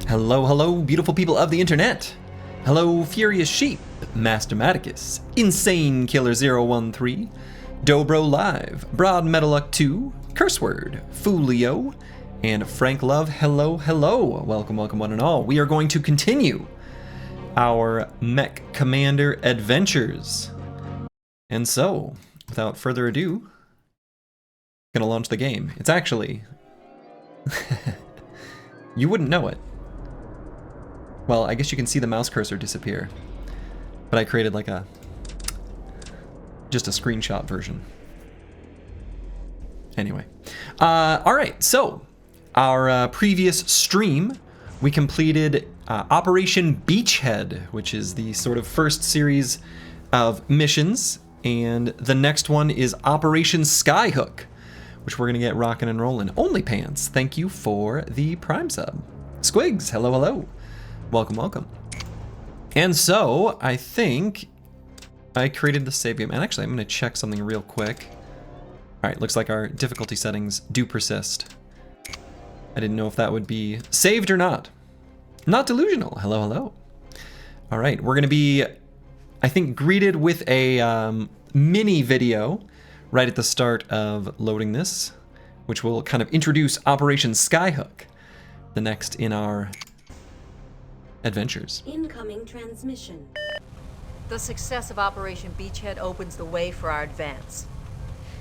Hello, hello, beautiful people of the internet. Hello, Furious Sheep, Mastermaticus, Insane Killer 013, Dobro Live, Broad Metaluck 2, Curseword, Foolio, and Frank Love. Hello, hello. Welcome, welcome, one and all. We are going to continue our MechCommander adventures. And so, without further ado, I'm gonna launch the game. It's actually... you wouldn't know it. Well, I guess you can see the mouse cursor disappear. But I created like just a screenshot version. Anyway. Alright, so our previous stream, we completed Operation Beachhead, which is the sort of first series of missions. And the next one is Operation SKYHOOK, which we're going to get rocking and rolling. Only Pants, thank you for the Prime sub. Squigs, hello, hello. Welcome, welcome. And so, I think I created the save game. And actually, I'm going to check something real quick. Alright, looks like our difficulty settings do persist. I didn't know if that would be saved or not. Not delusional. Hello, hello. Alright, we're going to be, I think, greeted with a mini video right at the start of loading this, which will kind of introduce Operation SKYHOOK, the next in our adventures. Incoming transmission. The success of Operation Beachhead opens the way for our advance.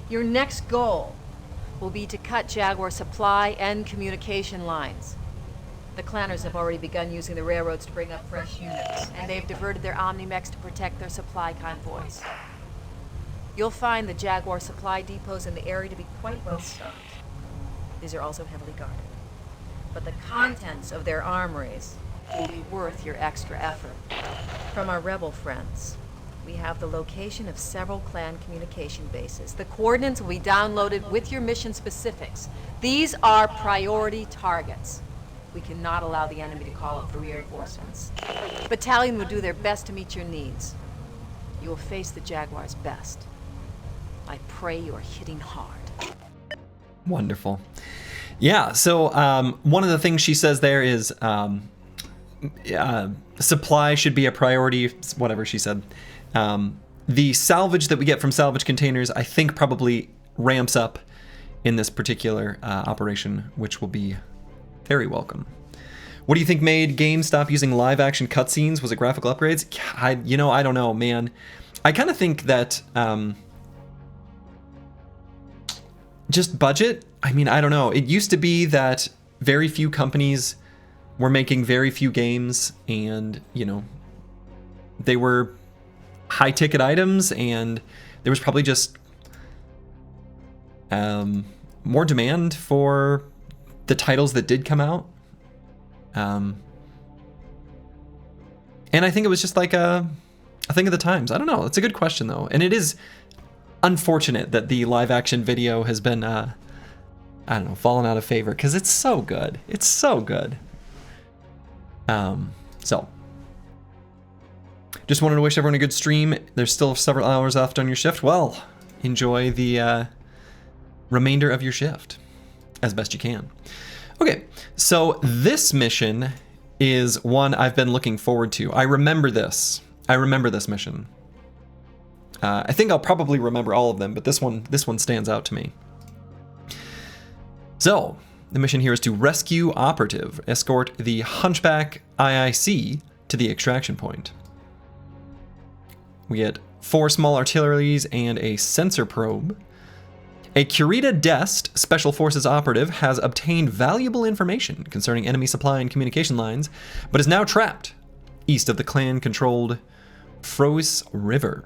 Your next goal will be to cut Jaguar supply and communication lines. The Clanners have already begun using the railroads to bring up fresh units, and they've diverted their Omni-Mechs to protect their supply convoys. You'll find the Jaguar supply depots in the area to be quite well stocked. These are also heavily guarded. But the contents of their armories will be worth your extra effort. From our rebel friends, we have the location of several clan communication bases. The coordinates will be downloaded with your mission specifics. These are priority targets. We cannot allow the enemy to call up for reinforcements. The battalion will do their best to meet your needs. You will face the Jaguar's best. I pray you are hitting hard. Wonderful. Yeah, so one of the things she says there is supply should be a priority, whatever she said. The salvage that we get from salvage containers, I think, probably ramps up in this particular operation, which will be very welcome. What do you think made games stop using live action cutscenes? Was it graphical upgrades? I don't know, man. I kind of think that just budget. I mean, I don't know. It used to be that very few companies were making very few games, and they were high ticket items, and there was probably just more demand for the titles that did come out. And I think it was just like a thing of the times. I don't know. It's a good question though. And it is unfortunate that the live action video has been, I don't know, fallen out of favor, because it's so good. It's so good. So just wanted to wish everyone a good stream. There's still several hours left on your shift. Well, enjoy the remainder of your shift as best you can. Okay, so this mission is one I've been looking forward to. I remember this. I remember this mission. I think I'll probably remember all of them, but this one stands out to me. So, the mission here is to rescue Operative, escort the Hunchback IIC to the extraction point. We get 4 small artilleries and a sensor probe. A Curita Dest Special Forces operative has obtained valuable information concerning enemy supply and communication lines, but is now trapped east of the clan-controlled Frois River.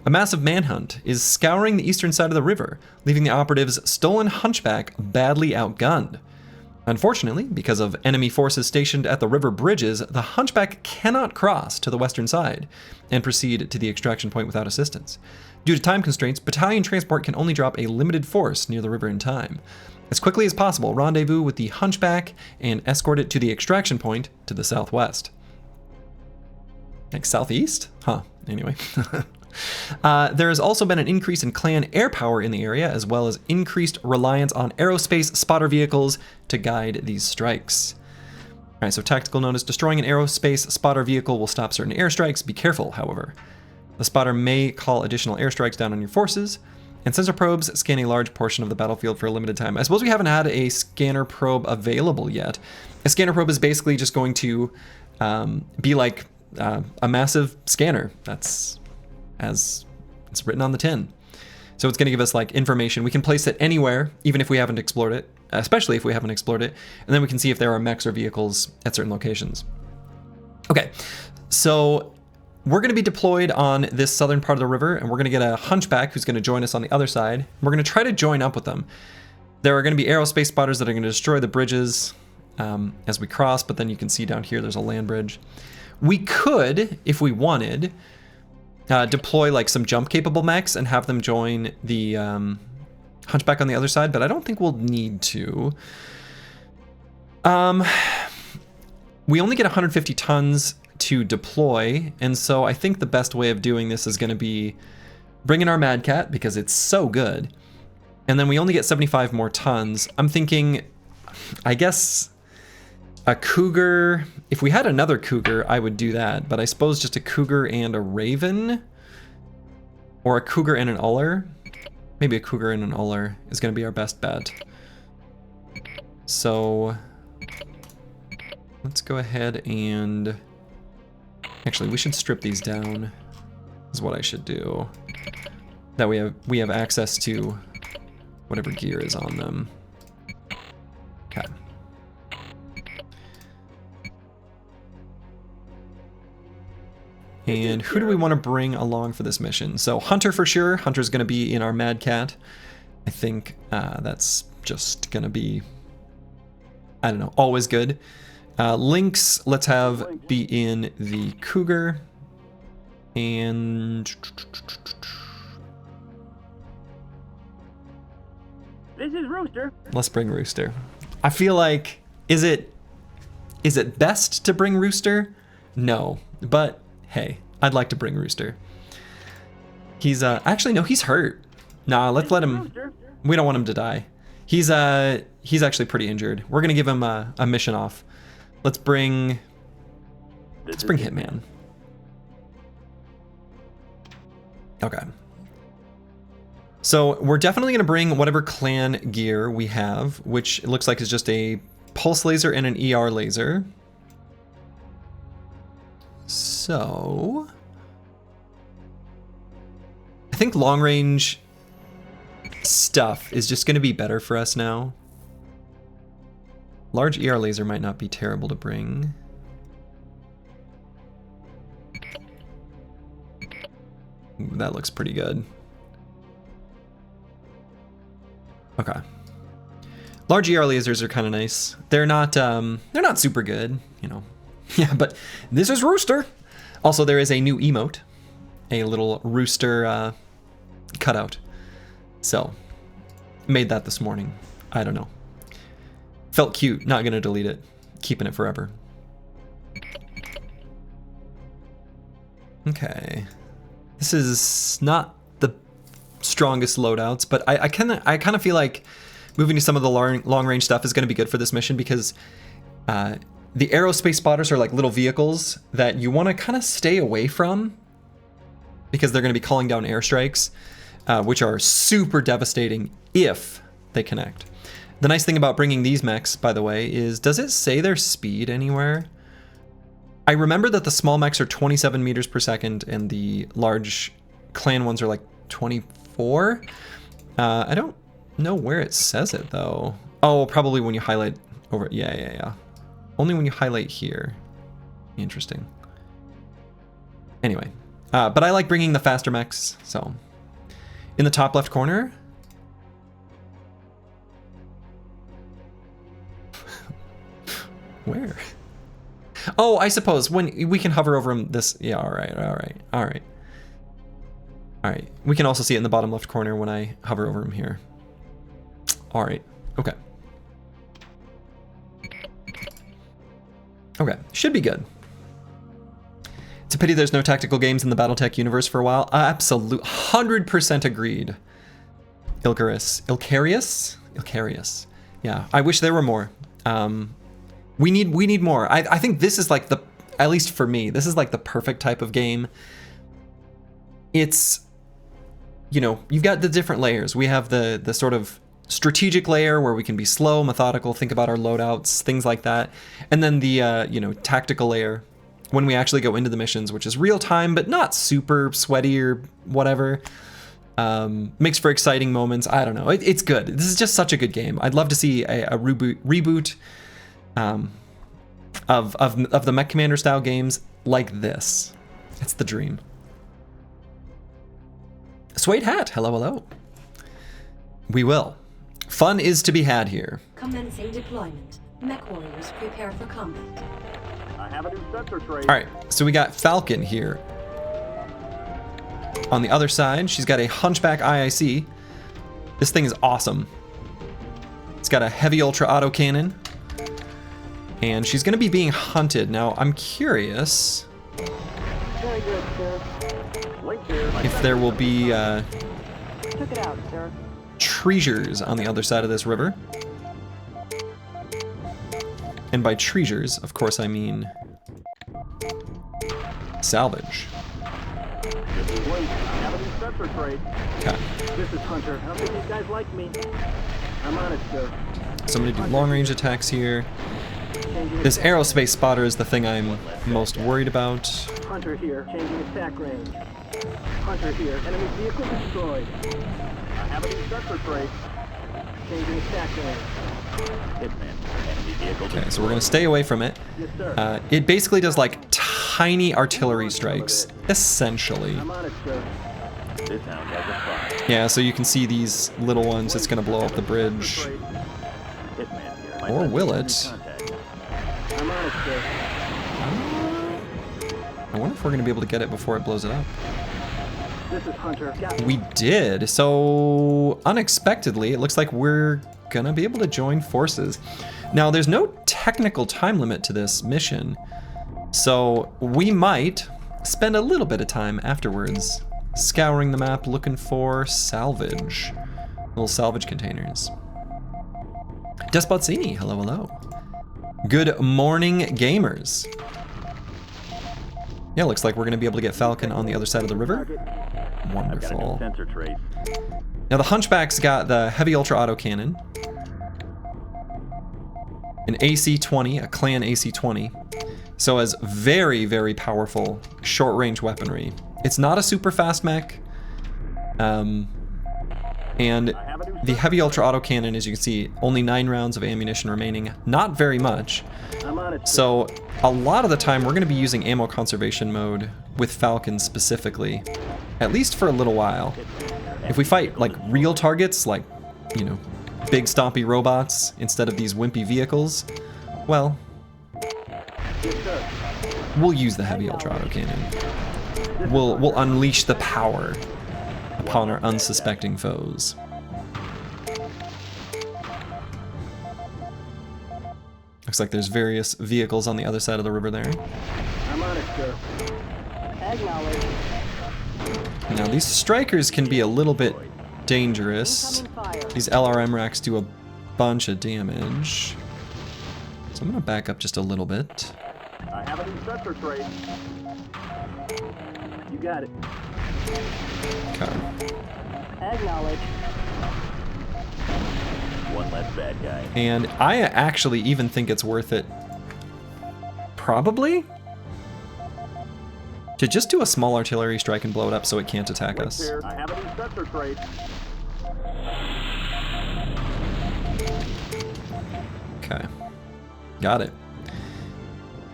A massive manhunt is scouring the eastern side of the river, leaving the operative's stolen Hunchback badly outgunned. Unfortunately, because of enemy forces stationed at the river bridges, the Hunchback cannot cross to the western side and proceed to the extraction point without assistance. Due to time constraints, battalion transport can only drop a limited force near the river in time. As quickly as possible, rendezvous with the Hunchback and escort it to the extraction point to the southwest. Like southeast? Huh, anyway. There has also been an increase in clan air power in the area, as well as increased reliance on aerospace spotter vehicles to guide these strikes. right, so tactical notice. Destroying an aerospace spotter vehicle will stop certain airstrikes. Be careful, however. The spotter may call additional airstrikes down on your forces. And sensor probes scan a large portion of the battlefield for a limited time. I suppose we haven't had a scanner probe available yet. A scanner probe is basically just going to be like a massive scanner. That's as it's written on the tin. So it's going to give us like information. We can place it anywhere, even if we haven't explored it, especially if we haven't explored it. And then we can see if there are mechs or vehicles at certain locations. Okay, so we're going to be deployed on this southern part of the river, and we're going to get a hunchback who's going to join us on the other side. We're going to try to join up with them. There are going to be aerospace spotters that are going to destroy the bridges as we cross, but then you can see down here there's a land bridge. We could, if we wanted, deploy like some jump-capable mechs and have them join the hunchback on the other side, but I don't think we'll need to. We only get 150 tons to deploy, and so I think the best way of doing this is going to be bring in our Mad Cat because it's so good, and then we only get 75 more tons. I'm thinking, I guess a Cougar. If we had another Cougar, I would do that, but I suppose just a Cougar and a Raven, or a Cougar and an Uller. Maybe a Cougar and an Uller is going to be our best bet. So let's go ahead and actually, we should strip these down, is what I should do. That we have access to whatever gear is on them. Okay. And who do we want to bring along for this mission? So Hunter for sure. Hunter's going to be in our Mad Cat. I think that's just going to be, I don't know, always good. Lynx, let's have be in the Cougar. And this is Rooster. Let's bring Rooster. I feel like, is it best to bring Rooster? No, but hey, I'd like to bring Rooster. He's actually no, he's hurt. Nah, let's let him. We don't want him to die. He's actually pretty injured. We're gonna give him a mission off. Let's bring Hitman. Okay. So we're definitely going to bring whatever clan gear we have, which it looks like is just a pulse laser and an ER laser. So I think long range stuff is just going to be better for us now. Large ER laser might not be terrible to bring. Ooh, that looks pretty good. Okay. Large ER lasers are kind of nice. They're not super good, you know. Yeah, but this is Rooster. Also, there is a new emote, a little rooster cutout. So, made that this morning. I don't know. Felt cute, not gonna delete it. Keeping it forever. Okay. This is not the strongest loadouts, but I kind of feel like moving to some of the long range stuff is gonna be good for this mission because the aerospace spotters are like little vehicles that you want to kind of stay away from because they're going to be calling down airstrikes, which are super devastating if they connect. The nice thing about bringing these mechs, by the way, is does it say their speed anywhere? I remember that the small mechs are 27 meters per second and the large clan ones are like 24. I don't know where it says it though. Oh, probably when you highlight over. Yeah. Only when you highlight here. Interesting. Anyway, but I like bringing the faster mechs. So in the top left corner. Where? Oh, I suppose when we can hover over him this. Yeah, all right. We can also see it in the bottom left corner when I hover over him here. All right. Okay. Okay, should be good. It's a pity there's no tactical games in the BattleTech universe for a while. Absolute 100% agreed. Ilcarius. Yeah, I wish there were more. We need more. I think this is like the, at least for me, this is like the perfect type of game. It's, you know, you've got the different layers. We have the sort of strategic layer where we can be slow, methodical, think about our loadouts, things like that. And then the, you know, tactical layer when we actually go into the missions, which is real time, but not super sweaty or whatever. Makes for exciting moments. I don't know. It's good. This is just such a good game. I'd love to see a reboot of the MechCommander style games like this. It's the dream. Suede Hat, hello, hello. We will. Fun is to be had here. Commencing deployment. Mech warriors prepare for combat. I have a new sensor tray. All right, so we got Falcon here. On the other side, she's got a Hunchback IIC. This thing is awesome. It's got a heavy ultra autocannon. And she's gonna be being hunted. Now, I'm curious Very good, sir. Link here. if there will be Check it out, sir. treasures on the other side of this river. And by treasures, of course, I mean salvage. This is Link. I have a new sensor tray. Okay, This is Hunter. How many of you guys like me? I'm on it, sir. so I'm gonna do long range attacks here. Changing This aerospace spotter is the thing I'm most worried about. Hunter here. Changing attack range. Hunter here. Enemy vehicle destroyed. I have a new sensor tray. Changing attack range. Hitman. Enemy vehicle Okay, so we're gonna stay away from it. Yes, sir. It basically does like tiny artillery strikes, essentially. I'm on it, sir. This sounds like a fire. Yeah, so you can see these little ones. It's gonna blow up the bridge. Hitman here. Or will it? I'm on it, sir. I wonder if we're gonna be able to get it before it blows it up. This is Hunter. Got We did. So unexpectedly, it looks like we're gonna be able to join forces. Now, there's no technical time limit to this mission, so we might spend a little bit of time afterwards scouring the map looking for salvage, little salvage containers. Despotzini, hello, hello. Good morning, gamers. Yeah, looks like we're gonna be able to get Falcon on the other side of the river. Wonderful. sensor trace. Now the Hunchback's got the heavy ultra autocannon, an AC-20, a clan AC-20, so has very, very powerful short-range weaponry. It's not a super fast mech, and the heavy ultra autocannon, as you can see, only 9 rounds of ammunition remaining, not very much. I'm on it. So a lot of the time we're going to be using ammo conservation mode with Falcon specifically, at least for a little while. If we fight like real targets, like, you know, big stompy robots instead of these wimpy vehicles, well, we'll use the heavy ultra autocannon. We'll unleash the power upon our unsuspecting foes. Looks like there's various vehicles on the other side of the river there. I'm on it, sir. Acknowledge. Now these strikers can be a little bit dangerous. These LRM racks do a bunch of damage. So I'm gonna back up just a little bit. I have a new sensor trace. You got it. Okay. Acknowledge. One less bad guy. And I actually even think it's worth it, probably, to just do a small artillery strike and blow it up so it can't attack us. Here. I have a new sensor trace. Okay. Got it.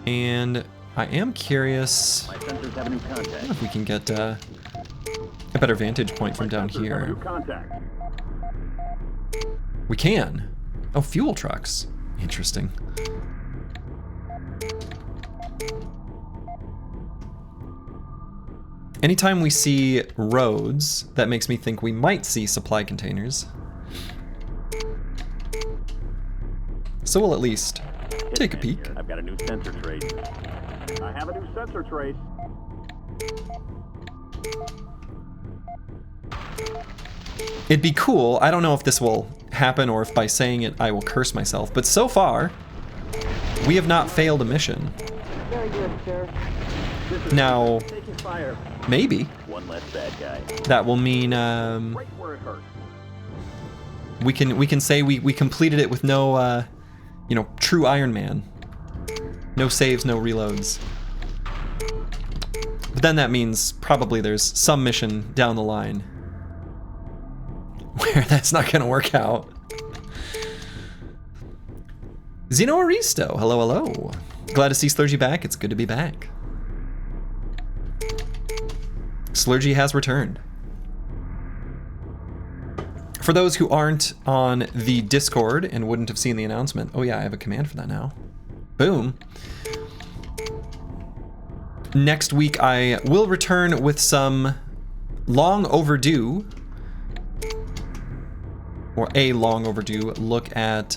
And I am curious My sensors have a new contact. if we can get a better vantage point from down Sensors have a here. new contact. We can. Oh, fuel trucks. Interesting. Anytime we see roads, that makes me think we might see supply containers. So we'll at least take a peek. I've got a new sensor trace. I have a new sensor trace. It'd be cool. I don't know if this will happen or if by saying it I will curse myself, but so far We have not failed a mission. Very good, sir. This is Now, taking fire. maybe One less bad guy. that will mean Right where it hurts. we can say we completed it with no you know, true Iron Man. No saves, no reloads. But then that means probably there's some mission down the line where that's not gonna work out. Zeno Aristo, hello, hello. Glad to see Slurgi back. It's good to be back. Slurgi has returned. For those who aren't on the Discord and wouldn't have seen the announcement, oh yeah, I have a command for that now. Boom. Next week I will return with some long overdue, or a long overdue look at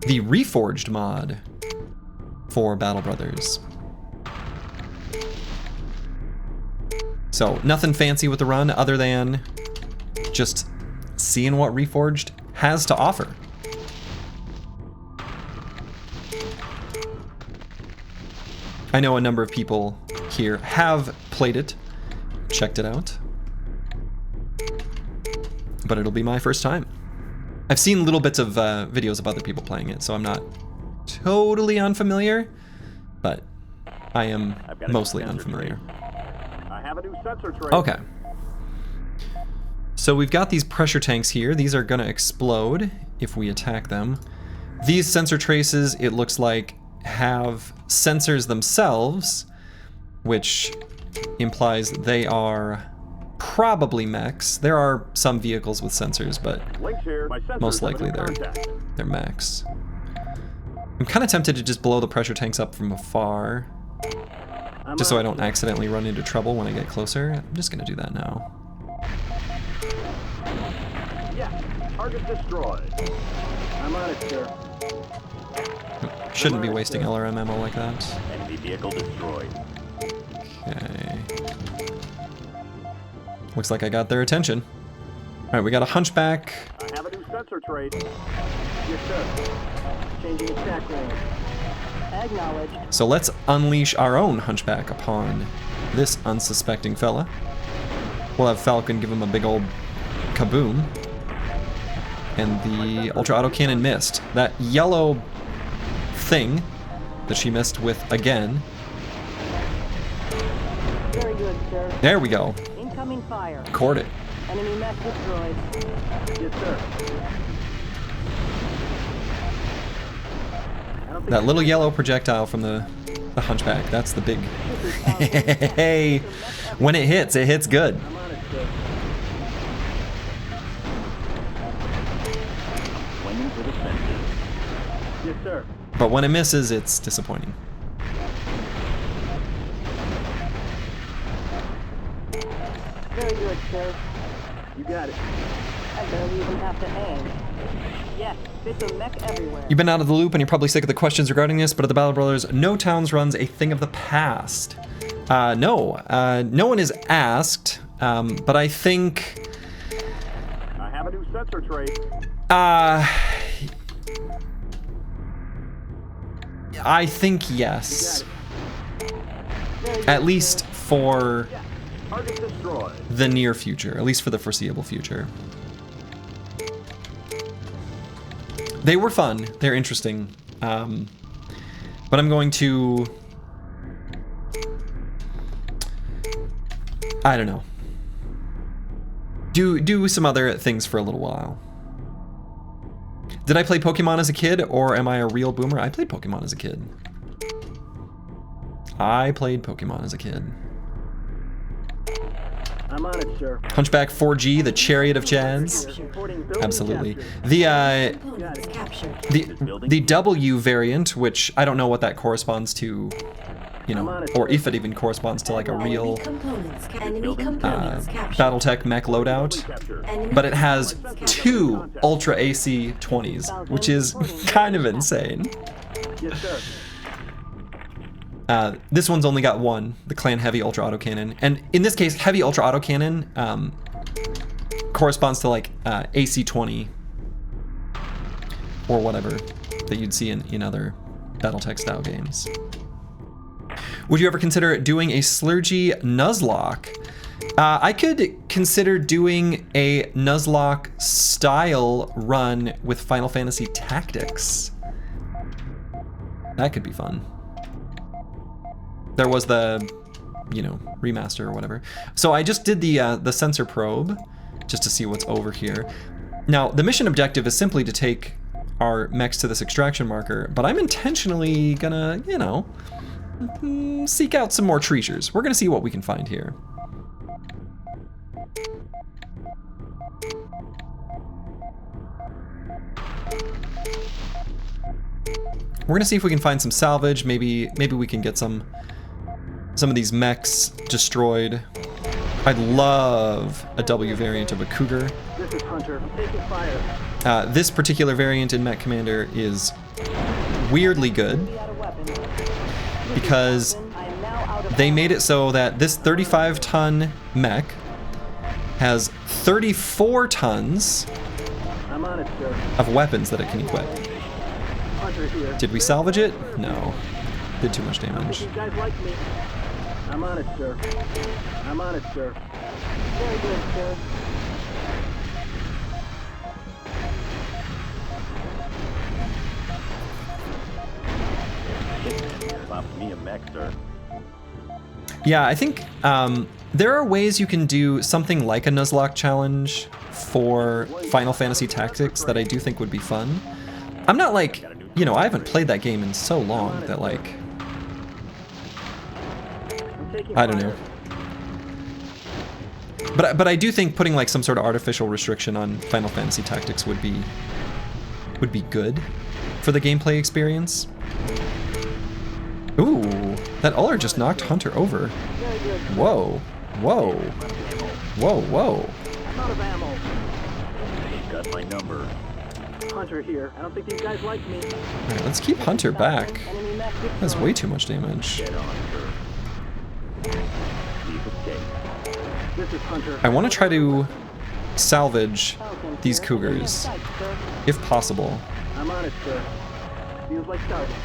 the Reforged mod for Battle Brothers. So nothing fancy with the run other than just seeing what Reforged has to offer. I know a number of people here have played it, checked it out, but it'll be my first time. I've seen little bits of videos of other people playing it, so I'm not totally unfamiliar, but I am mostly unfamiliar. I have a new sensor tray. Okay. So we've got these pressure tanks here. These are gonna explode if we attack them. These sensor traces, it looks like, have sensors themselves, which implies they are probably mechs. There are some vehicles with sensors, but Links here. My sensors most have likely been in contact. they're mechs. I'm kind of tempted to just blow the pressure tanks up from afar, I'm just so I on. don't accidentally run into trouble when I get closer. I'm just gonna do that now. Yeah. Target destroyed. I'm on it, sir. Shouldn't be wasting LRM ammo like that. Enemy vehicle destroyed. Okay. Looks like I got their attention. Alright, we got a hunchback. I have a new sensor tray. Yes, sir. Changing attack range. Acknowledged. So let's unleash our own hunchback upon this unsuspecting fella. We'll have Falcon give him a big old kaboom. And the ultra autocannon missed. That yellow thing that she missed with again. Very good, sir. There we go. Incoming fire. Caught it. Enemy mech destroyed. Yes, sir. That little yellow projectile from the hunchback. That's the big. Hey, when it hits good. I'm on it, sir. Swinging for the fences. Yes, sir. But when it misses, it's disappointing. Very good, sir. You got it. I barely even have to aim. Yes, bits of mech everywhere. You've been out of the loop and you're probably sick of the questions regarding this, but at the Battle Brothers, no towns runs a thing of the past. No one is asked, but I think... I have a new sensor tray. I think yes. At least for Target destroyed. the near future, at least for the foreseeable future. They were fun, they're interesting, but I'm going to, I don't know, do some other things for a little while. Did I play Pokemon as a kid, or am I a real boomer? I played Pokemon as a kid. I played Pokemon as a kid. I'm on it, sir. Hunchback 4G, the Chariot of Chaz. Absolutely. Components captured. The W variant, which I don't know what that corresponds to, you know, or if it even corresponds to like a real Enemy components captured. Battletech mech loadout, but it has 2 Ultra AC 20s, which is kind of insane. Yes, sir. This one's only got 1, the Clan Heavy Ultra Autocannon, and in this case, Heavy Ultra Autocannon corresponds to like AC 20 or whatever. that you'd see in other Battletech style games. Would you ever consider doing a Slurgi Nuzlocke? I could consider doing a Nuzlocke style run with Final Fantasy Tactics. That could be fun. There was the, you know, remaster or whatever. So I just did the sensor probe just to see what's over here. Now, the mission objective is simply to take our mechs to this extraction marker, but I'm intentionally gonna, you know, seek out some more treasures. We're gonna see what we can find here. We're gonna see if we can find some salvage. Maybe we can get some of these mechs destroyed. I'd love a W variant of a Cougar. This is Hunter. I'm taking fire. This particular variant in MechCommander is weirdly good because they made it so that this 35-ton mech has 34 tons I'm on it, sir. of weapons that it can equip. Hunter here. Did we salvage it? No. Did too much I don't damage. think you guys like me. I'm on it, sir. I'm on it, sir. Very good, sir. Pop me a mech, sir. Yeah, I think there are ways you can do something like a Nuzlocke challenge for Final Fantasy Tactics that I do think would be fun. I'm not like, you know, I haven't played that game in so long that like, I don't know. But I do think putting like some sort of artificial restriction on Final Fantasy Tactics would be good for the gameplay experience. Ooh, that Uller just knocked Hunter over. Whoa, whoa, whoa, whoa. I'm out of ammo. Got my number. Hunter here. I don't think these guys like me. All right, let's keep Hunter back. Enemy mech That's way too much damage. Get on, sir. Leave escape. This is Hunter. I want to try to salvage these Cougars, if possible. I'm on it, sir. Feels like starting.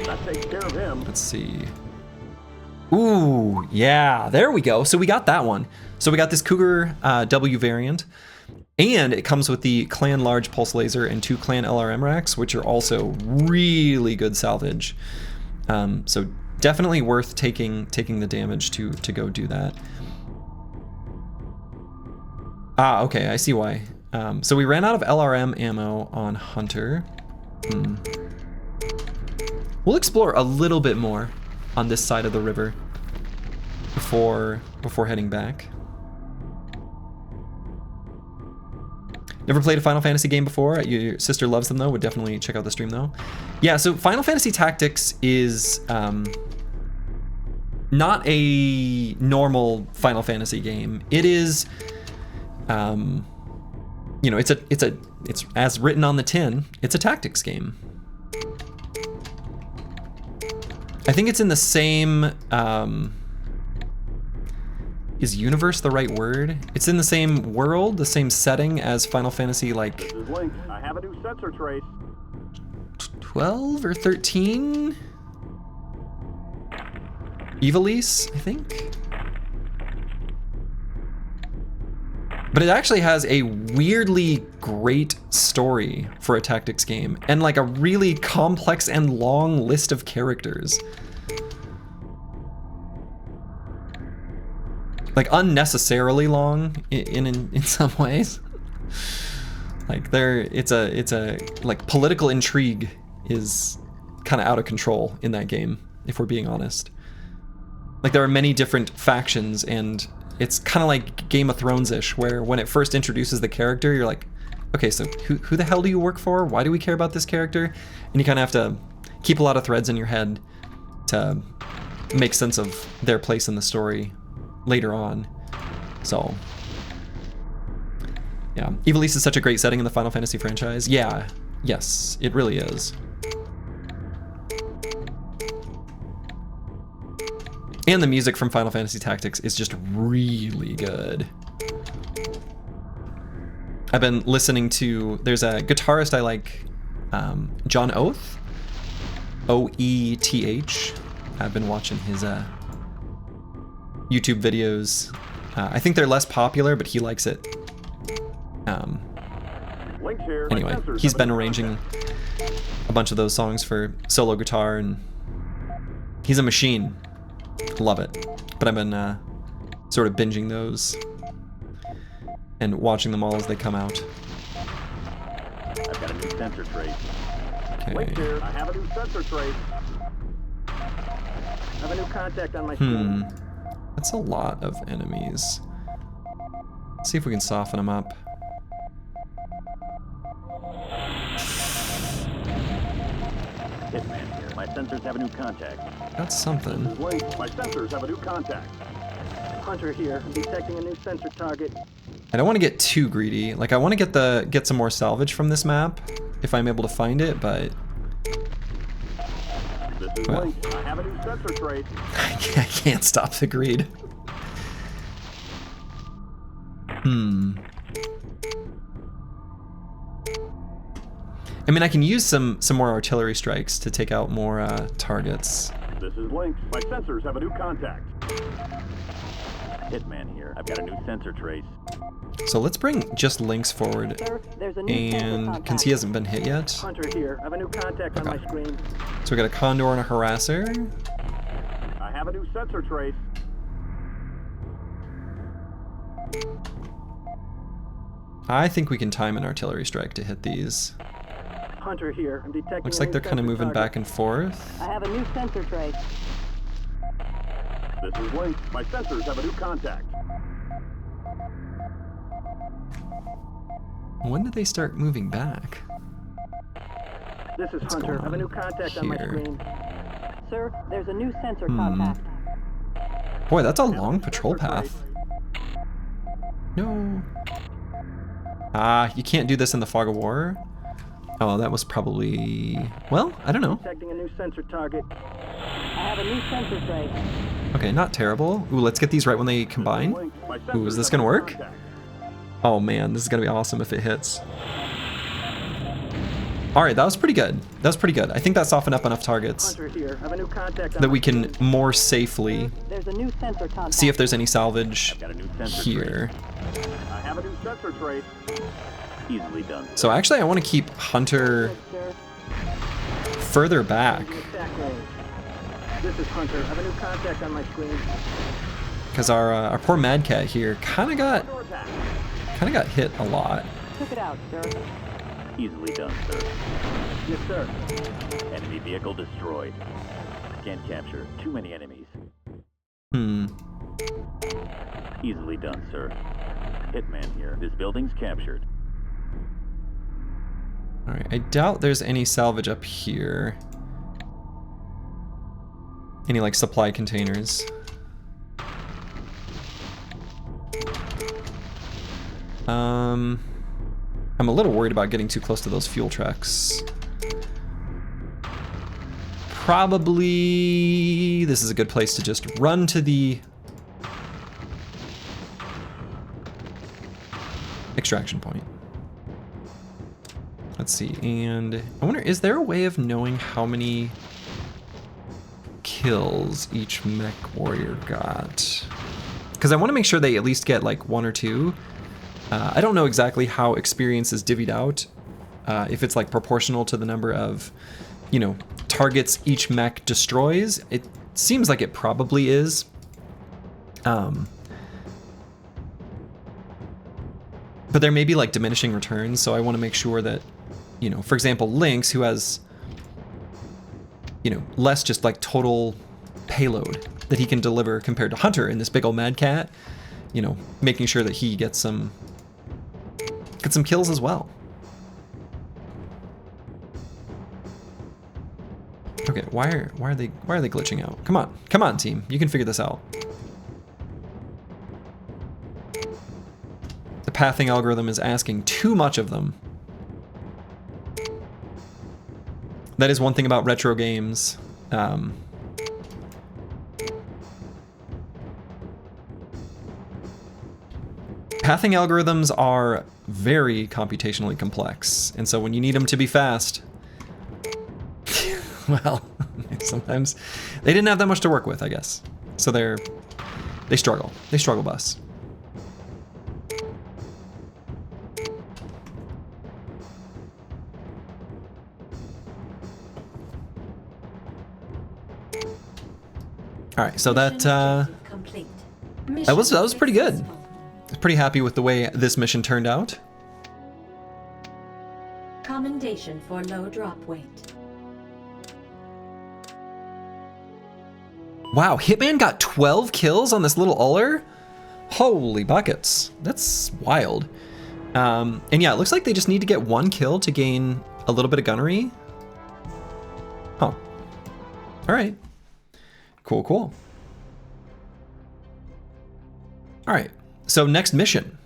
Not take care of him. Let's see. Ooh, yeah, there we go. So we got that one. So we got this Cougar W variant, and it comes with the Clan Large Pulse Laser and 2 Clan LRM racks, which are also really good salvage. So definitely worth taking the damage to go do that. Ah, okay, I see why. So we ran out of LRM ammo on Hunter. We'll explore a little bit more on this side of the river before heading back. Never played a Final Fantasy game before. Your sister loves them though. Would definitely check out the stream though. Yeah, so Final Fantasy Tactics is not a normal Final Fantasy game. It is, you know, it's as written on the tin. It's a tactics game. I think it's in the same, is universe the right word? It's in the same world, the same setting as Final Fantasy like This is Link. I have a new sensor trace. 12 or 13? Ivalice, I think? But it actually has a weirdly great story for a tactics game, and like a really complex and long list of characters. Like unnecessarily long in some ways. Like it's a like political intrigue is kind of out of control in that game, if we're being honest. Like there are many different factions, and it's kind of like Game of Thrones-ish, where when it first introduces the character, you're like, okay, so who the hell do you work for? Why do we care about this character? And you kind of have to keep a lot of threads in your head to make sense of their place in the story later on. So, yeah. Ivalice is such a great setting in the Final Fantasy franchise. Yeah, yes, it really is. And the music from Final Fantasy Tactics is just really good. I've been listening to, there's a guitarist I like John Oath, OETH. I've been watching his YouTube videos. I think they're less popular, but he likes it. Links here. Anyway, he's been arranging a bunch of those songs for solo guitar, and he's a machine. Love it. But I've been sort of binging those and watching them all as they come out. I've got a new sensor trace. Links Okay. here. I have a new sensor trace. I have a new contact on my screen. That's a lot of enemies. Let's see if we can soften them up. Hitman here. My sensors have a new contact. That's something. Links. My sensors have a new contact. Hunter here. I'm detecting a new sensor target. I don't want to get too greedy. Like, I want to get some more salvage from this map if I'm able to find it, but This is Well. Links. I have a new sensor trace. I can't stop the greed. I mean, I can use some more artillery strikes to take out more targets. This is Links. My sensors have a new contact. Hitman here. I've got a new sensor trace. So let's bring just Lynx forward. Sir, there's a new sensor And contact. since he hasn't been hit yet, Hunter here. I have a new contact on my Okay. screen. so we got a Condor and a Harasser. I have a new sensor trace. I think we can time an artillery strike to hit these. Hunter here. I'm detecting. Looks a like new they're kind of sensor moving target. back and forth. I have a new sensor trace. This is Links. My sensors have a new contact. When did they start moving back? This is What's Hunter. going I have a new on contact on my here? screen. Sir, there's a new sensor Hmm. contact. Boy, that's a long patrol path. No. Ah, you can't do this in the fog of war. Oh, that was probably... Well, I don't know. Detecting a new sensor target. I have a new sensor trace. Okay, not terrible. Ooh, let's get these right when they combine. Links. My Ooh, is sensors this have a gonna new work? contact. Oh man, this is gonna be awesome if it hits. Alright, that was pretty good. That was pretty good. I think that softened up enough targets Hunter here. I have a new contact on that my we can screen. more safely There's a new sensor contact. see if there's any salvage Got a new sensor here. I have a new sensor trace. trace. Easily done. So actually I want to keep Hunter Sir, further back attack range. This is Hunter. I have a new contact on my screen. because our poor Mad Cat here kind of got hit a lot. Took it out, sir. Easily done, sir. Yes, sir. Enemy vehicle destroyed. Can't capture. Too many enemies. Easily done, sir. Hitman here. This building's captured. Alright, I doubt there's any salvage up here. Any like supply containers. I'm a little worried about getting too close to those fuel trucks. Probably this is a good place to just run to the extraction point. Let's see, and I wonder, is there a way of knowing how many kills each mech warrior got? Because I want to make sure they at least get like 1 or 2. I don't know exactly how experience is divvied out, if it's like proportional to the number of, you know, targets each mech destroys. It seems like it probably is. But there may be like diminishing returns, so I want to make sure that, you know, for example, Lynx, who has, you know, less just like total payload that he can deliver compared to Hunter in this big old Mad Cat, you know, making sure that he gets some kills as well. Okay, why are they glitching out? Come on, team, you can figure this out. The pathing algorithm is asking too much of them. That is one thing about retro games. Pathing algorithms are very computationally complex, and so when you need them to be fast, Well, sometimes they didn't have that much to work with, I guess. So they struggle. They struggle bus. All right, so that was pretty good. I was pretty happy with the way this mission turned out. Commendation for low drop weight. Wow, Hitman got 12 kills on this little Uller? Holy buckets. That's wild. And yeah, it looks like they just need to get 1 kill to gain a little bit of gunnery. Huh. All right. Cool, cool. All right, so next mission.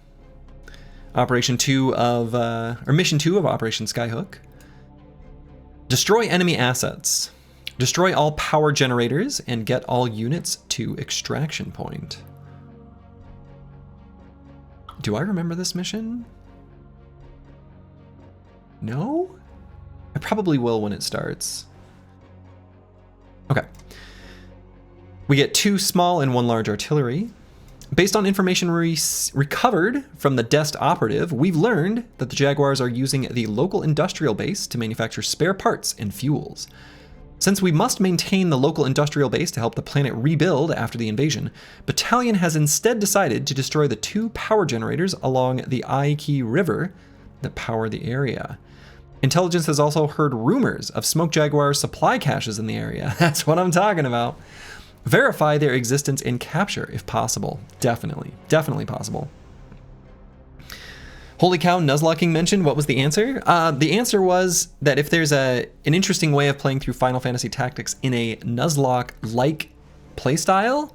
Mission 2 of Operation SKYHOOK. Destroy enemy assets. Destroy all power generators and get all units to extraction point. Do I remember this mission? No? I probably will when it starts. Okay. We get 2 small and 1 large artillery. Based on information recovered from the desk operative, we've learned that the Jaguars are using the local industrial base to manufacture spare parts and fuels. Since we must maintain the local industrial base to help the planet rebuild after the invasion, Battalion has instead decided to destroy the 2 power generators along the Aiki River that power the area. Intelligence has also heard rumors of Smoke Jaguar supply caches in the area. That's what I'm talking about. Verify their existence and capture if possible. Definitely possible. Holy cow, Nuzlocking mentioned. What was the answer? The answer was that if there's an interesting way of playing through Final Fantasy Tactics in a Nuzlocke-like playstyle,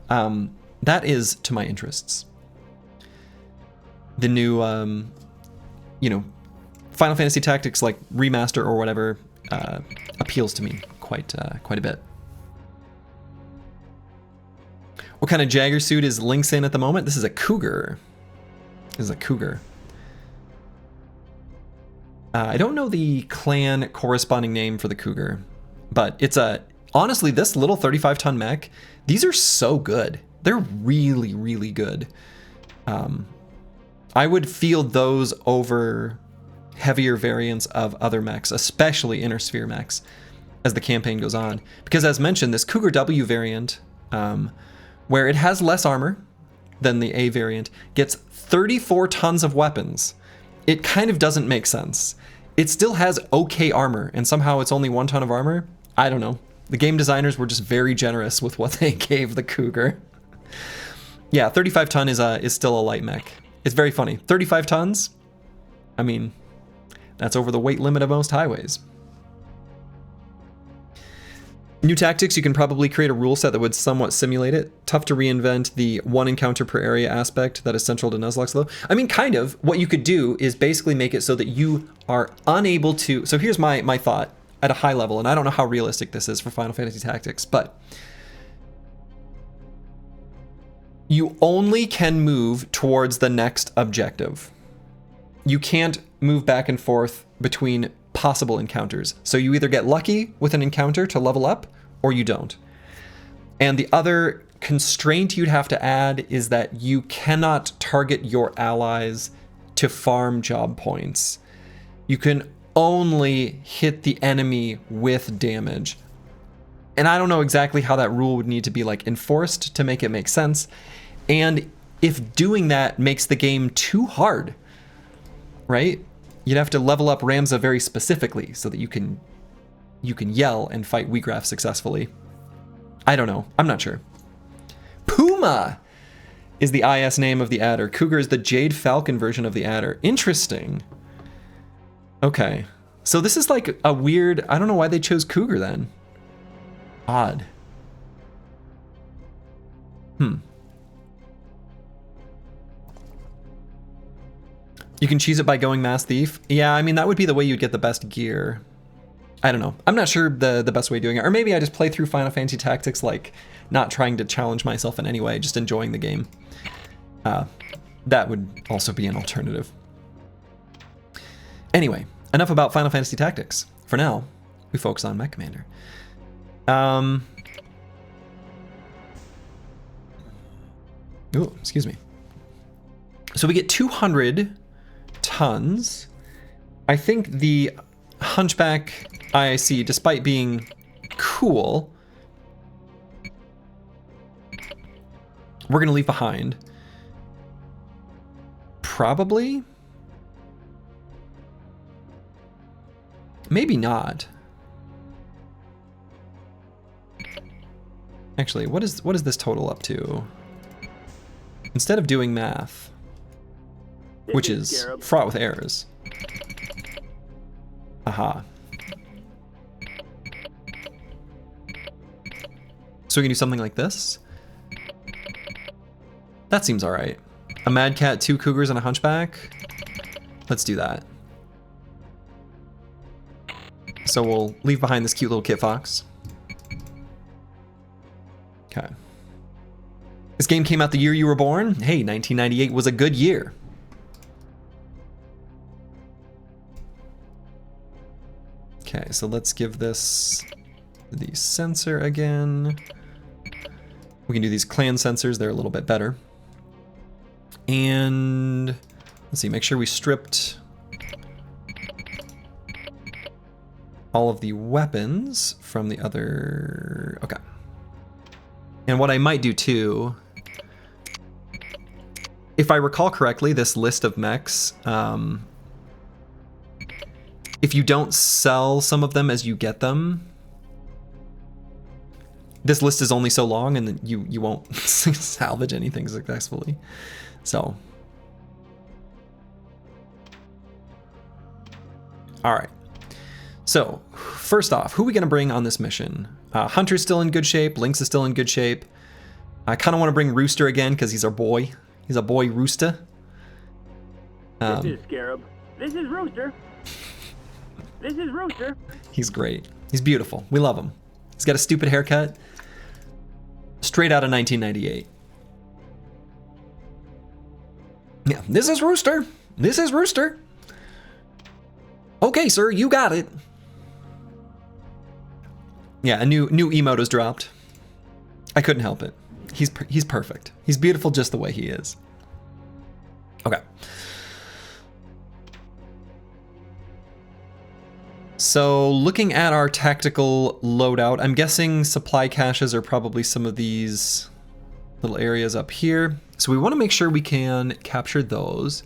that is to my interests. The new, Final Fantasy Tactics like remaster or whatever appeals to me quite a bit. What kind of Jagger suit is Lynx in at the moment? This is a Cougar. I don't know the clan corresponding name for the Cougar, but it's honestly, this little 35-ton mech, these are so good. They're really, really good. I would field those over heavier variants of other mechs, especially Inner Sphere mechs, as the campaign goes on. Because as mentioned, this Cougar W variant, where it has less armor than the A variant, gets 34 tons of weapons. It kind of doesn't make sense. It still has okay armor, and somehow it's only 1 ton of armor? I don't know. The game designers were just very generous with what they gave the Cougar. Yeah, 35 ton is still a light mech. It's very funny. 35 tons? I mean, that's over the weight limit of most highways. New tactics, you can probably create a rule set that would somewhat simulate it. Tough to reinvent the 1 encounter per area aspect that is central to Nuzlocke though. I mean, kind of. What you could do is basically make it so that you are unable to... So here's my thought at a high level, and I don't know how realistic this is for Final Fantasy Tactics, but you only can move towards the next objective. You can't move back and forth between possible encounters. So you either get lucky with an encounter to level up, or you don't. And the other constraint you'd have to add is that you cannot target your allies to farm job points. You can only hit the enemy with damage. And I don't know exactly how that rule would need to be like enforced to make it make sense. And if doing that makes the game too hard, right? You'd have to level up Ramza very specifically so that you can yell and fight Wheatgraph successfully. I don't know. I'm not sure. Puma is the IS name of the adder. Cougar is the Jade Falcon version of the adder. Interesting. Okay. So this is like a weird... I don't know why they chose Cougar then. Odd. You can cheese it by going Mass Thief. Yeah, I mean, that would be the way you'd get the best gear. I don't know. I'm not sure the best way of doing it. Or maybe I just play through Final Fantasy Tactics, like, not trying to challenge myself in any way, just enjoying the game. That would also be an alternative. Anyway, enough about Final Fantasy Tactics. For now, We focus on MechCommander. Ooh, excuse me. So we get 200 tons. I think the Hunchback IIC, despite being cool, we're gonna leave behind. Probably. Maybe not. Actually, what is this total up to? Instead of doing math, which is fraught with errors. Aha. So we can do something like this. That seems all right. A Mad Cat, 2 Cougars, and a Hunchback. Let's do that. So we'll leave behind this cute little Kit Fox. Okay. This game came out the year you were born. Hey, 1998 was a good year. Okay, so let's give this the sensor again. We can do these clan sensors, they're a little bit better. And let's see, make sure we stripped all of the weapons from the other, okay. And what I might do too, if I recall correctly, this list of mechs, if you don't sell some of them as you get them, this list is only so long and then you won't salvage anything successfully. So. All right. So first off, who are we gonna bring on this mission? Hunter's still in good shape, Lynx is still in good shape. I kind of want to bring Rooster again because he's our boy. He's a boy Rooster. This is Scarab. This is Rooster. This is Rooster. He's great. He's beautiful. We love him. He's got a stupid haircut. Straight out of 1998. Yeah, this is Rooster. This is Rooster. Okay, sir, you got it. Yeah, a new emote was dropped. I couldn't help it. He's perfect. He's beautiful just the way he is. Okay. So looking at our tactical loadout, I'm guessing supply caches are probably some of these little areas up here. So we want to make sure we can capture those.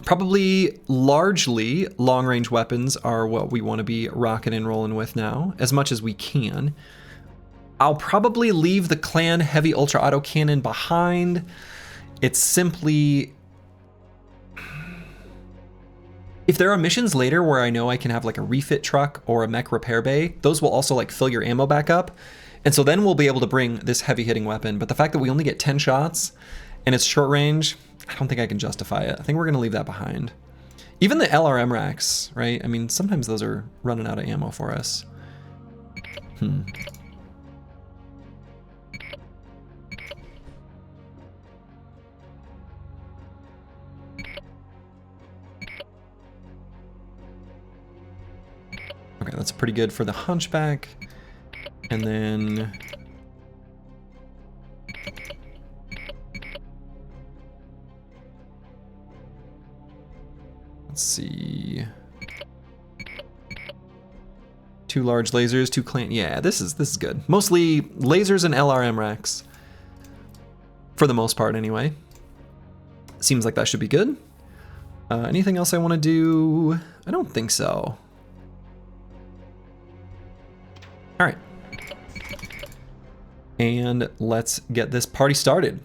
Probably largely long-range weapons are what we want to be rocking and rolling with now, as much as we can. I'll probably leave the clan heavy ultra auto cannon behind. It's simply, if there are missions later where I know I can have like a refit truck or a mech repair bay, those will also like fill your ammo back up. And so then we'll be able to bring this heavy hitting weapon. But the fact that we only get 10 shots and it's short range, I don't think I can justify it. I think we're gonna leave that behind. Even the LRM racks, right? I mean, sometimes those are running out of ammo for us. Okay, that's pretty good for the Hunchback. And then let's see. 2 large lasers, 2 clan. Yeah, this is good. Mostly lasers and LRM racks. For the most part, anyway. Seems like that should be good. Anything else I want to do? I don't think so. All right. And let's get this party started.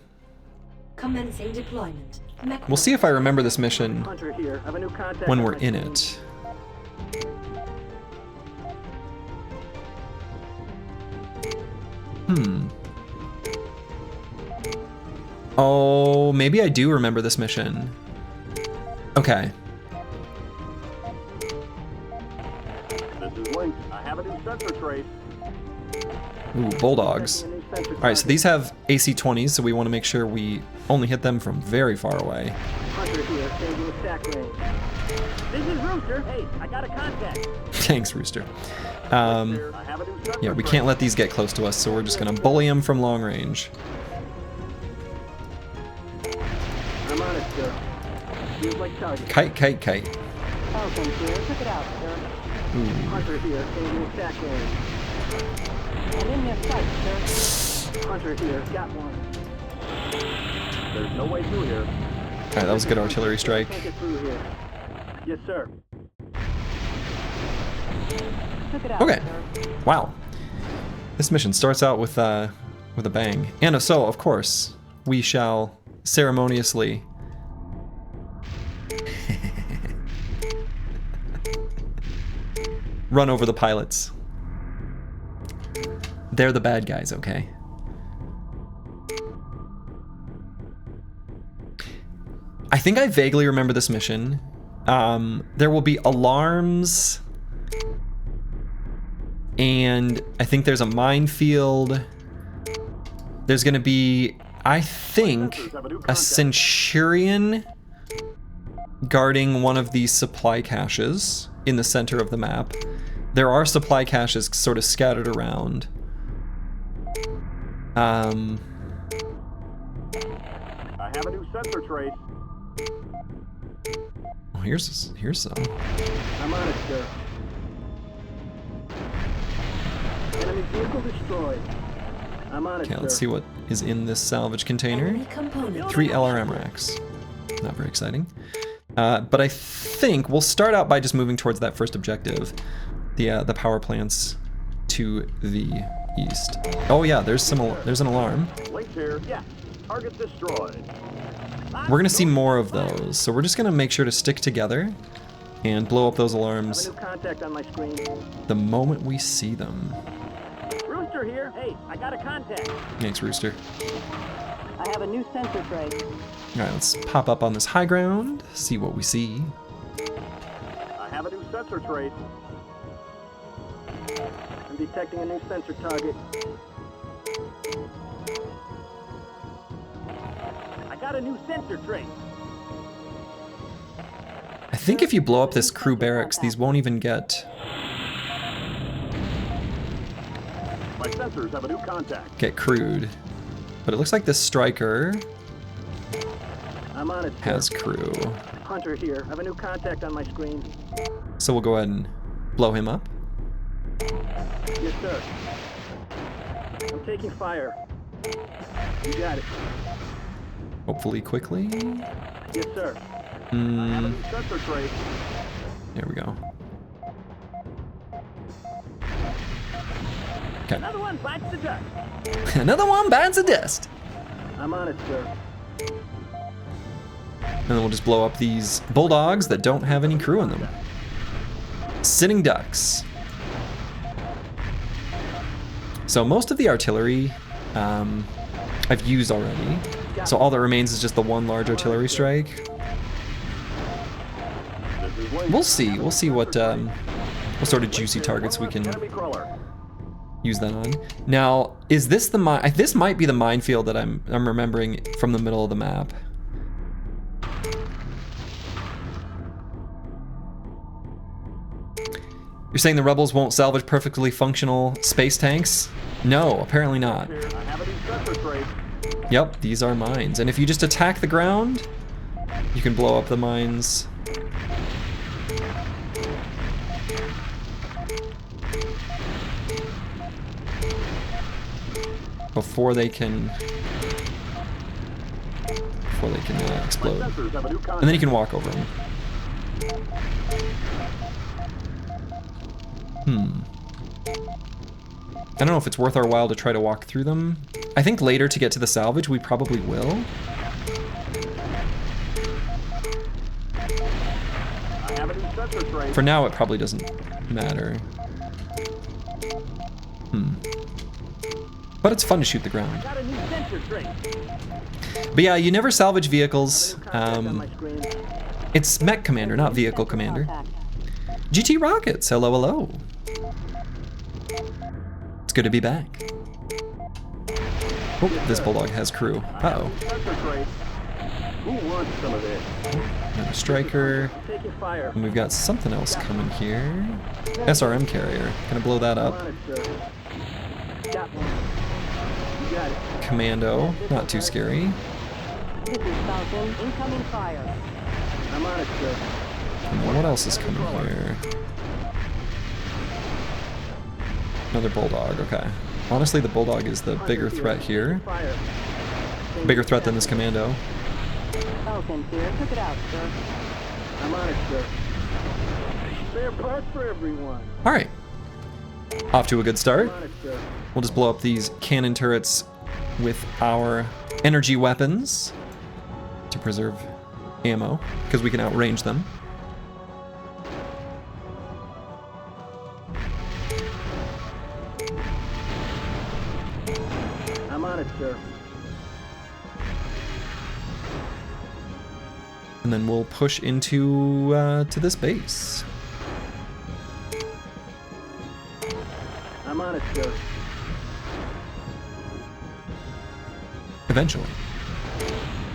Commencing deployment. We'll see if I remember this mission Hunter here. I have a new contact when on we're my in team. it. Oh, maybe I do remember this mission. Okay. This is Lynx. I have a new sensor trace. Ooh, bulldogs. All right, so these have AC-20s, so we want to make sure we only hit them from very far away. Hunter here. Changing attack range. This is Rooster. Hey, I got a contact. Thanks, Rooster. I have a new sensor Yeah, we frame. can't let these get close to us, so we're just gonna bully them from long range. I'm on it, sir. Feels like target. Kite, kite, kite. Falcon here. Check it out, sir. Ooh. Hunter here. Changing attack range. I'm in their sight, sir. Hunter here. Got one. There's no way through here. Alright, that was a good artillery strike. Can't get through here. Yes, sir. Check it out, Okay. sir. Wow. This mission starts out with a bang. And so, of course, we shall ceremoniously run over the pilots. They're the bad guys, okay? I think I vaguely remember this mission. There will be alarms, and I think there's a minefield. There's gonna be, I think, a Centurion guarding one of these supply caches in the center of the map. There are supply caches sort of scattered around. I have a new sensor trace. Oh, here's some. I'm on it, sir. Enemy vehicle destroyed. I'm on it, Okay, sir. let's see what is in this salvage container. Enemy component. 3 LRM racks. Not very exciting. But I think we'll start out by just moving towards that first objective, the power plants to the east. Oh yeah, there's an alarm. Link here. Yeah. Target destroyed. We're gonna see more of those, so we're just gonna make sure to stick together and blow up those I have alarms a new contact on my screen. the moment we see them. Rooster here. Hey, I got a contact. Thanks, Rooster. I have a new sensor trace. Alright, let's pop up on this high ground, see what we see. I have a new sensor trace. I'm detecting a new sensor target. I got a new sensor trace. I think if you blow up this crew barracks, these won't even get My sensors have a new contact. crewed. But it looks like this striker I'm on it, sir. has crew. Hunter here. I have a new contact on my screen. So we'll go ahead and blow him up. Yes, sir. I'm taking fire. You got it. Hopefully quickly. Yes, sir. I have a new sensor trace. There we go. Okay. Another one bites the dust. Another one bites the dust. I'm on it, sir. And then we'll just blow up these bulldogs that don't have any crew in them. Sitting ducks. So most of the artillery I've used already. So all that remains is just the one large artillery strike. We'll see what sort of juicy targets we can Enemy crawler. use that on. Now, is this the mine? This might be the minefield that I'm remembering from the middle of the map. You're saying the rebels won't salvage perfectly functional space tanks? No, apparently not. Here, I have a new sensor trace. Yep, these are mines. And if you just attack the ground, you can blow up the mines. Before they can explode. Sensors have a new contact. And then you can walk over them. I don't know if it's worth our while to try to walk through them. I think later to get to the salvage, we probably will. I have a new sensor trace. For now, it probably doesn't matter. But it's fun to shoot the ground. Got a new sensor trace. But yeah, you never salvage vehicles. Contact on my screen. It's MechCommander, not Vehicle Commander. GT Rockets, hello, hello. It's good to be back. Oh, this bulldog has crew. Uh-oh. Sensor trace. Who wants some of this? And a striker. Take your fire. And we've got something else coming here. SRM carrier. Gonna blow that I'm up. on it, sir. Got one. You got it. Commando. Not too scary. This is Falcon. Incoming fire. I'm on it, sir. And what else is coming here? Another bulldog. Okay. Honestly, the bulldog is the bigger threat here. Fire. Bigger threat than this commando. Falcon here. Took it out, sir. I'm on it, sir. Spare parts for everyone. All right. Off to a good start. I'm on it, sir. We'll just blow up these cannon turrets with our energy weapons to preserve ammo, because we can outrange them. I'm on it, sir. And then we'll push into to this base. I'm on it, sir. Eventually.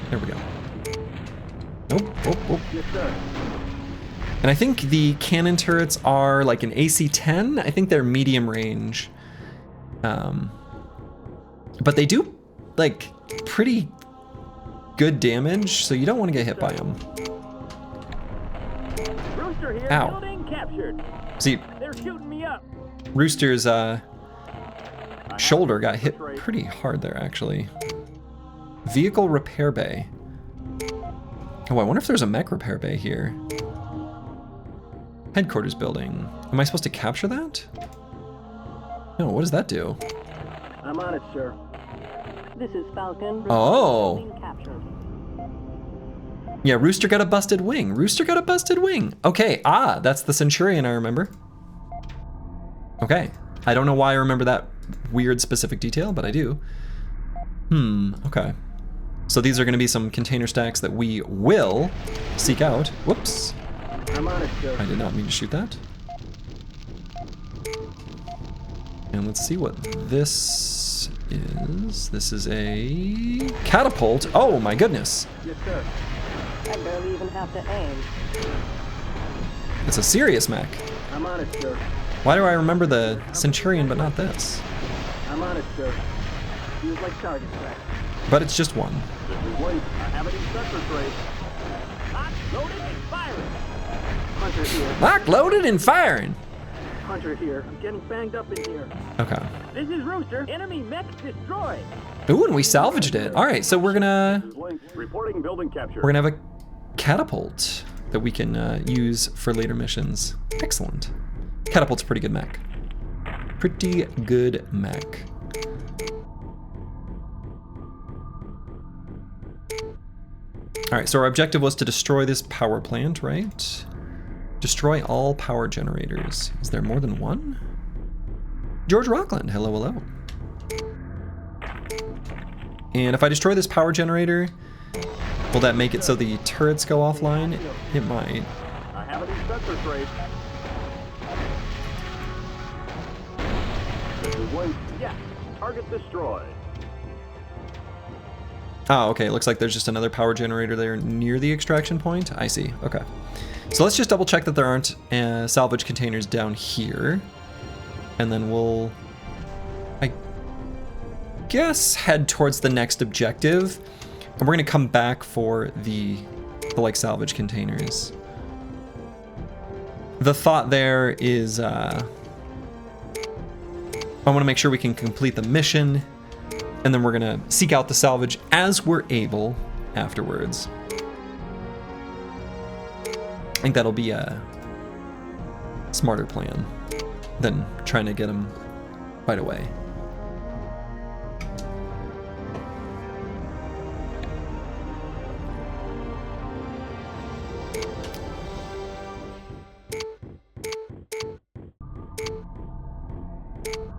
There we go. Nope. Oh. Yes, sir. And I think the cannon turrets are like an AC-10. I think they're medium range. But they do like pretty good damage, so you don't want to get hit by them. Rooster here. Ow. Building captured. See, They're shooting me up. Rooster's shoulder got hit pretty hard there, actually. Vehicle repair bay. Oh, I wonder if there's a mech repair bay here. Headquarters building. Am I supposed to capture that? No, what does that do? I'm on it, sir. This is Falcon. Oh. Building captured. Yeah, Rooster got a busted wing. Rooster got a busted wing. Okay, that's the Centurion I remember. Okay, I don't know why I remember that weird specific detail, but I do. Okay. So these are gonna be some container stacks that we will seek out. Whoops. I'm on it, sir. I did not mean to shoot that. And let's see what this is. This is a catapult. Oh my goodness. Yes, sir. I barely even have to aim. It's a serious mech. I'm on it, sir. Why do I remember the Centurion but not this? I'm on it, sir. Feels like target practice. But it's just one. This is Wait. I have an instructor trade. Hot, loaded, and firing. Hunter here. Lock, loaded, and firing. Hunter here. I'm getting banged up in here. Okay. This is Rooster. Enemy mech destroyed. Ooh, and we salvaged it. All right, so we're gonna Reporting building capture. have a catapult that we can use for later missions. Excellent. Catapult's a pretty good mech. Pretty good mech. All right, so our objective was to destroy this power plant, right? Destroy all power generators. Is there more than one? George Rockland, hello, hello. And if I destroy this power generator, will that make it so the turrets go offline? It might. I have an instructor trade. This is Wait. Yeah. Target destroyed. Oh, okay, it looks like there's just another power generator there near the extraction point. I see, okay. So let's just double check that there aren't salvage containers down here. And then we'll, I guess, head towards the next objective. And we're gonna come back for the like salvage containers. The thought there is, I wanna make sure we can complete the mission, and then we're gonna seek out the salvage as we're able afterwards. I think that'll be a smarter plan than trying to get them right away.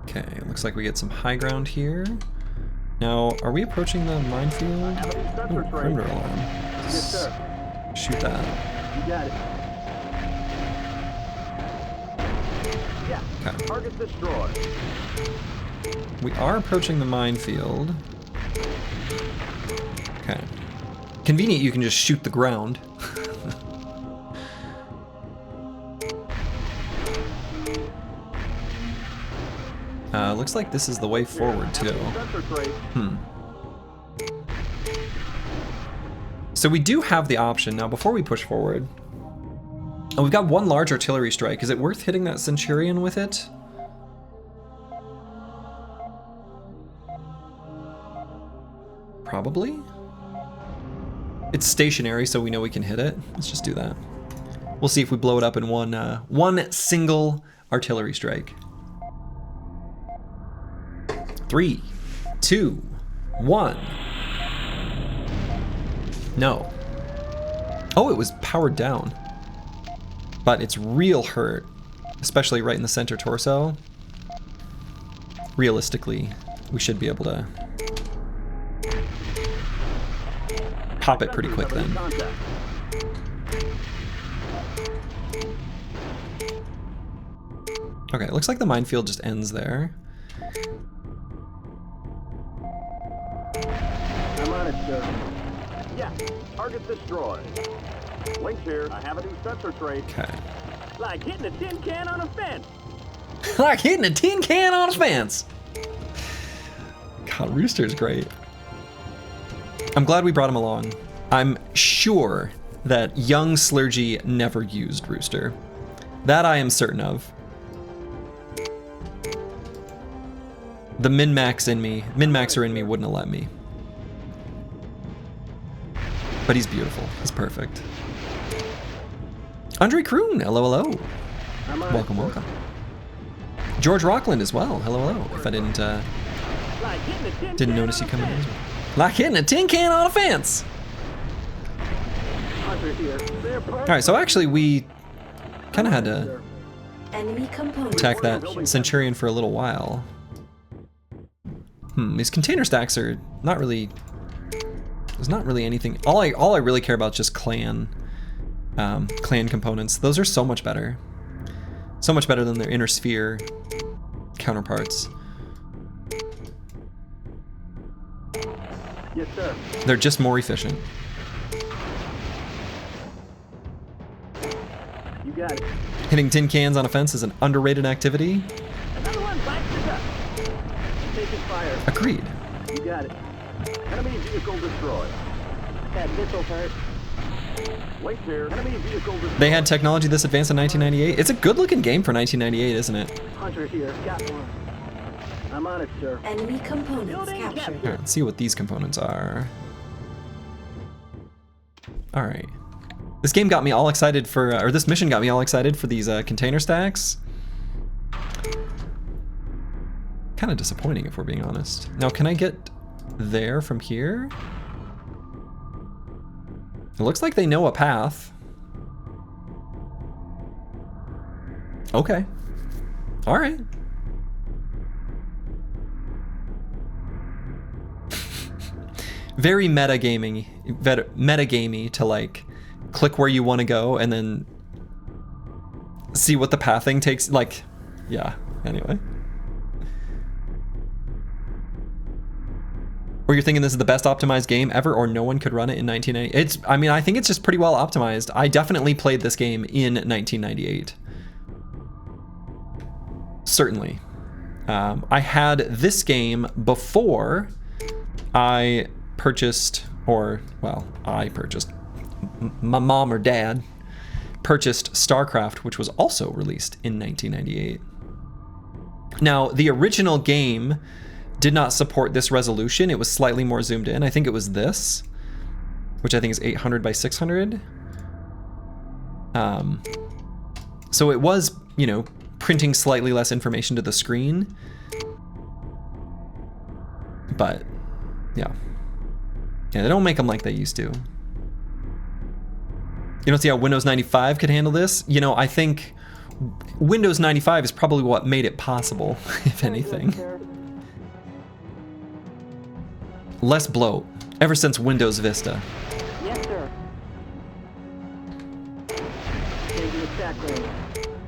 Okay, looks like we get some high ground here. Now, are we approaching the minefield? Oh, perimeter alarm. Yes, sir. Shoot that. You got it. Yeah. Okay. Target destroyed. We are approaching the minefield. Okay. Convenient, you can just shoot the ground. Looks like this is the way forward, too. So we do have the option. Now, before we push forward... Oh, we've got one large artillery strike. Is it worth hitting that Centurion with it? Probably. It's stationary, so we know we can hit it. Let's just do that. We'll see if we blow it up in one single artillery strike. 3, 2, 1. No. Oh, it was powered down. But it's real hurt, especially right in the center torso. Realistically, we should be able to pop it pretty quick then. Okay, it looks like the minefield just ends there. I'm on it, sir. Yeah, target destroyed. Link here. I have a new sensor trait. Okay. Like hitting a tin can on a fence. Like hitting a tin can on a fence. God, Rooster's great. I'm glad we brought him along. I'm sure that young Slurgi never used Rooster. That I am certain of. The min-maxer in me wouldn't have let me. But he's beautiful. He's perfect. Andre Kroon, hello, hello. Welcome, welcome. George Rockland as well. Hello, hello. If I didn't notice you coming in as well. Like hitting a tin can on a fence. Alright, so actually we kind of had to attack that Centurion for a little while. These container stacks are not really... There's not really anything... All I really care about is just clan components. Those are so much better. So much better than their inner sphere counterparts. Yes, sir. They're just more efficient. You got it. Hitting tin cans on a fence is an underrated activity. Another one bites the dust. Taking fire. Agreed. You got it. Enemy vehicle destroyed. That missile hurt. Wait here. Enemy vehicle destroyed. They had technology this advanced in 1998. It's a good-looking game for 1998, isn't it? Hunter here. Got one. I'm on it, sir. Enemy components captured. All right, let's see what these components are. All right. This game got me all excited for, or this mission got me all excited for these container stacks. Kind of disappointing if we're being honest. Now, can I get there from here? It looks like they know a path. Okay. All right. Very metagamey to like click where you want to go and then see what the pathing takes. Like, yeah. Anyway. Or you're thinking this is the best optimized game ever, or no one could run it in 1998? I mean, I think it's just pretty well optimized. I definitely played this game in 1998. Certainly. I had this game before I purchased, or, well, I purchased, my mom or dad purchased StarCraft, which was also released in 1998. Now, the original game did not support this resolution. It was slightly more zoomed in. I think it was this, which I think is 800 by 600. So it was, you know, printing slightly less information to the screen. But, yeah. Yeah, they don't make them like they used to. You don't see how Windows 95 could handle this? You know, I think Windows 95 is probably what made it possible, if anything. Less bloat, ever since Windows Vista. Yes, sir. Changing attack range.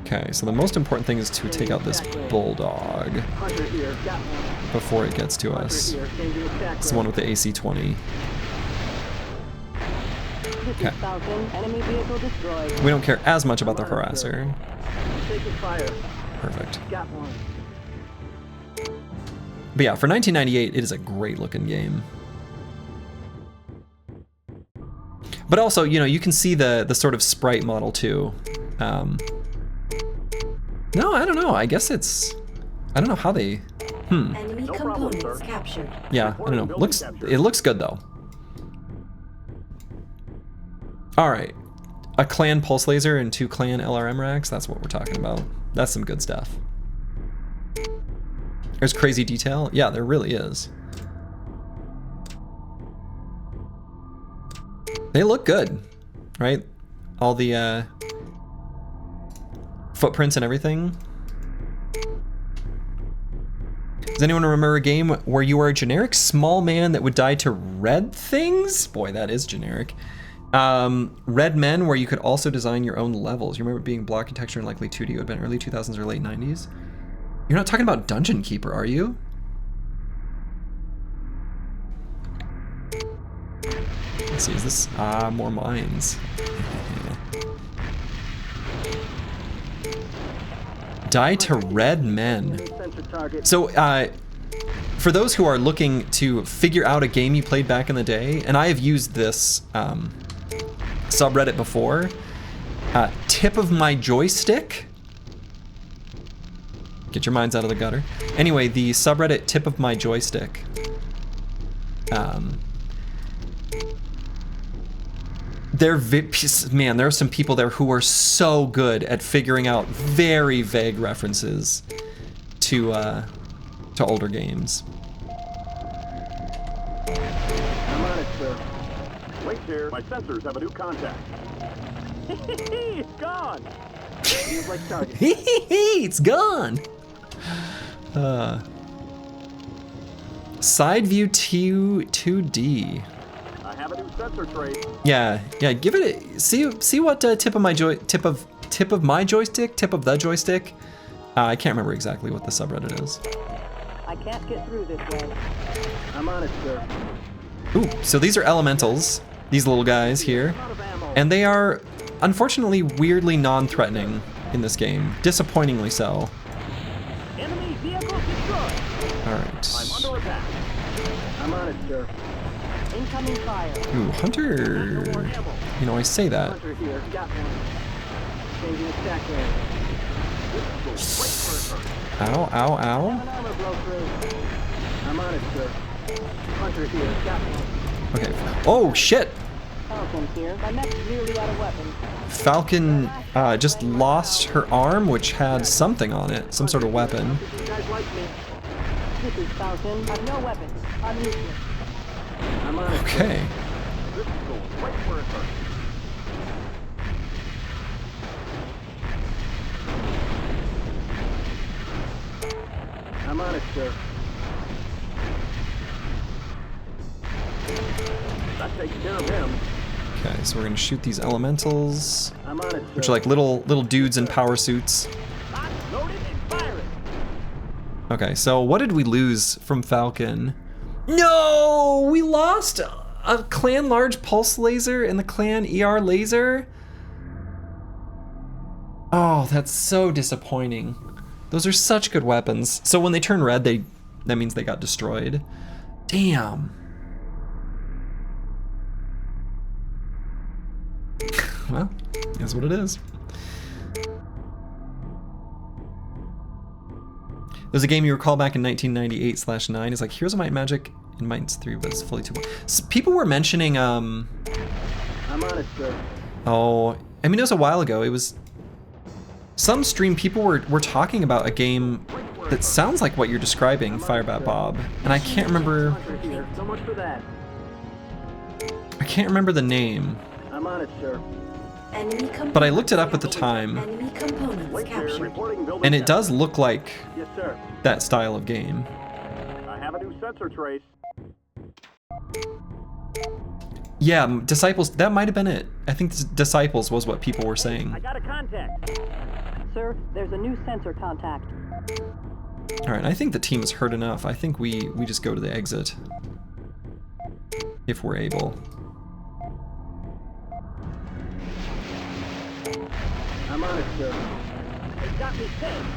Okay, so the most important thing is to take out this bulldog Hunter here. Got one. before it gets to us. Hunter here. Changing attack It's the one with the AC-20. This Okay. is Falcon. Enemy vehicle destroyed. We don't care as much about the harasser. Taking fire. Perfect. Got one. But yeah, for 1998, it is a great looking game. But also, you know, you can see the sort of sprite model too. No, I don't know. I guess it's, I don't know how they, Enemy No problem, components sir. captured. yeah, I don't know. It looks good though. All right, a clan pulse laser and 2 clan LRM racks. That's what we're talking about. That's some good stuff. There's crazy detail. Yeah, there really is. They look good, right? All the footprints and everything. Does anyone remember a game where you were a generic small man that would die to red things? Boy, that is generic. Red Men, where you could also design your own levels. You remember it being block and texture and likely 2D? It would have been early 2000s or late 90s. You're not talking about Dungeon Keeper, are you? Let's see, is this, more mines. Die to Red Men. Sensor target. So, for those who are looking to figure out a game you played back in the day, and I have used this subreddit before, tip of my joystick. Get your minds out of the gutter. Anyway, the subreddit tip of my joystick. Man, there are some people there who are so good at figuring out very vague references to older games. I'm on it, sir. Wait here. My sensors have a new contact. It's gone. Feels like target. It's gone. Side view 2D. I have a new sensor trace. Yeah, give it a see what tip of the joystick. I can't remember exactly what the subreddit is. I can't get through this way. I'm on it, sir. Ooh, so these are elementals, these little guys here, Out of ammo. and they are unfortunately weirdly non-threatening in this game, disappointingly so. Enemy vehicle destroyed. All I'm right. under attack. I'm on it, sir. Incoming fire. Ooh, Hunter. No more ammo. You know, I say that. Hunter here. Got one. Changing attack range. This is great for a turret. Ow, ow, ow. An armor blow through. I'm on it, sir. Hunter here. Got one. Okay. Oh shit. Falcon here. My mech's nearly out of weapons. Falcon just lost her arm, which had something on it, some sort of weapon. You guys like me. This is Falcon. I've no weapons. I'm useless. I'm on it, sir. Okay. This is going right for a turret. I'm on it, sir. That takes care of him. Okay, so we're gonna shoot these elementals, I'm on it, sir. which are like little dudes in power suits. Lock, load it, and fire it. Okay, so what did we lose from Falcon? No, we lost a clan large pulse laser and the clan ER laser. Oh, that's so disappointing. Those are such good weapons. So when they turn red, that means they got destroyed. Damn. Well, that's what it is. There's a game you recall back in 1998/9. It's like Heroes of Might and Magic and Might 3, but it's fully 2. People were mentioning, I'm on it, sir. oh, I mean, it was a while ago. It was some stream. People were talking about a game that sounds like what you're describing, Firebat Bob, and I can't remember. Hunter here. So much for that. I can't remember the name, I'm on it, sir. Enemy components but I looked it up at the captured. time, Enemy components Wait here. captured. Reporting building. and it down. does look like Yes, sir. that style of game. I have a new sensor trace. Yeah, Disciples. That might have been it. I think Disciples was what people were saying. I got a contact. Sir, there's a new sensor contact. All right, I think the team has heard enough. I think we just go to the exit if we're able. I'm on it, sir. It got me pinned.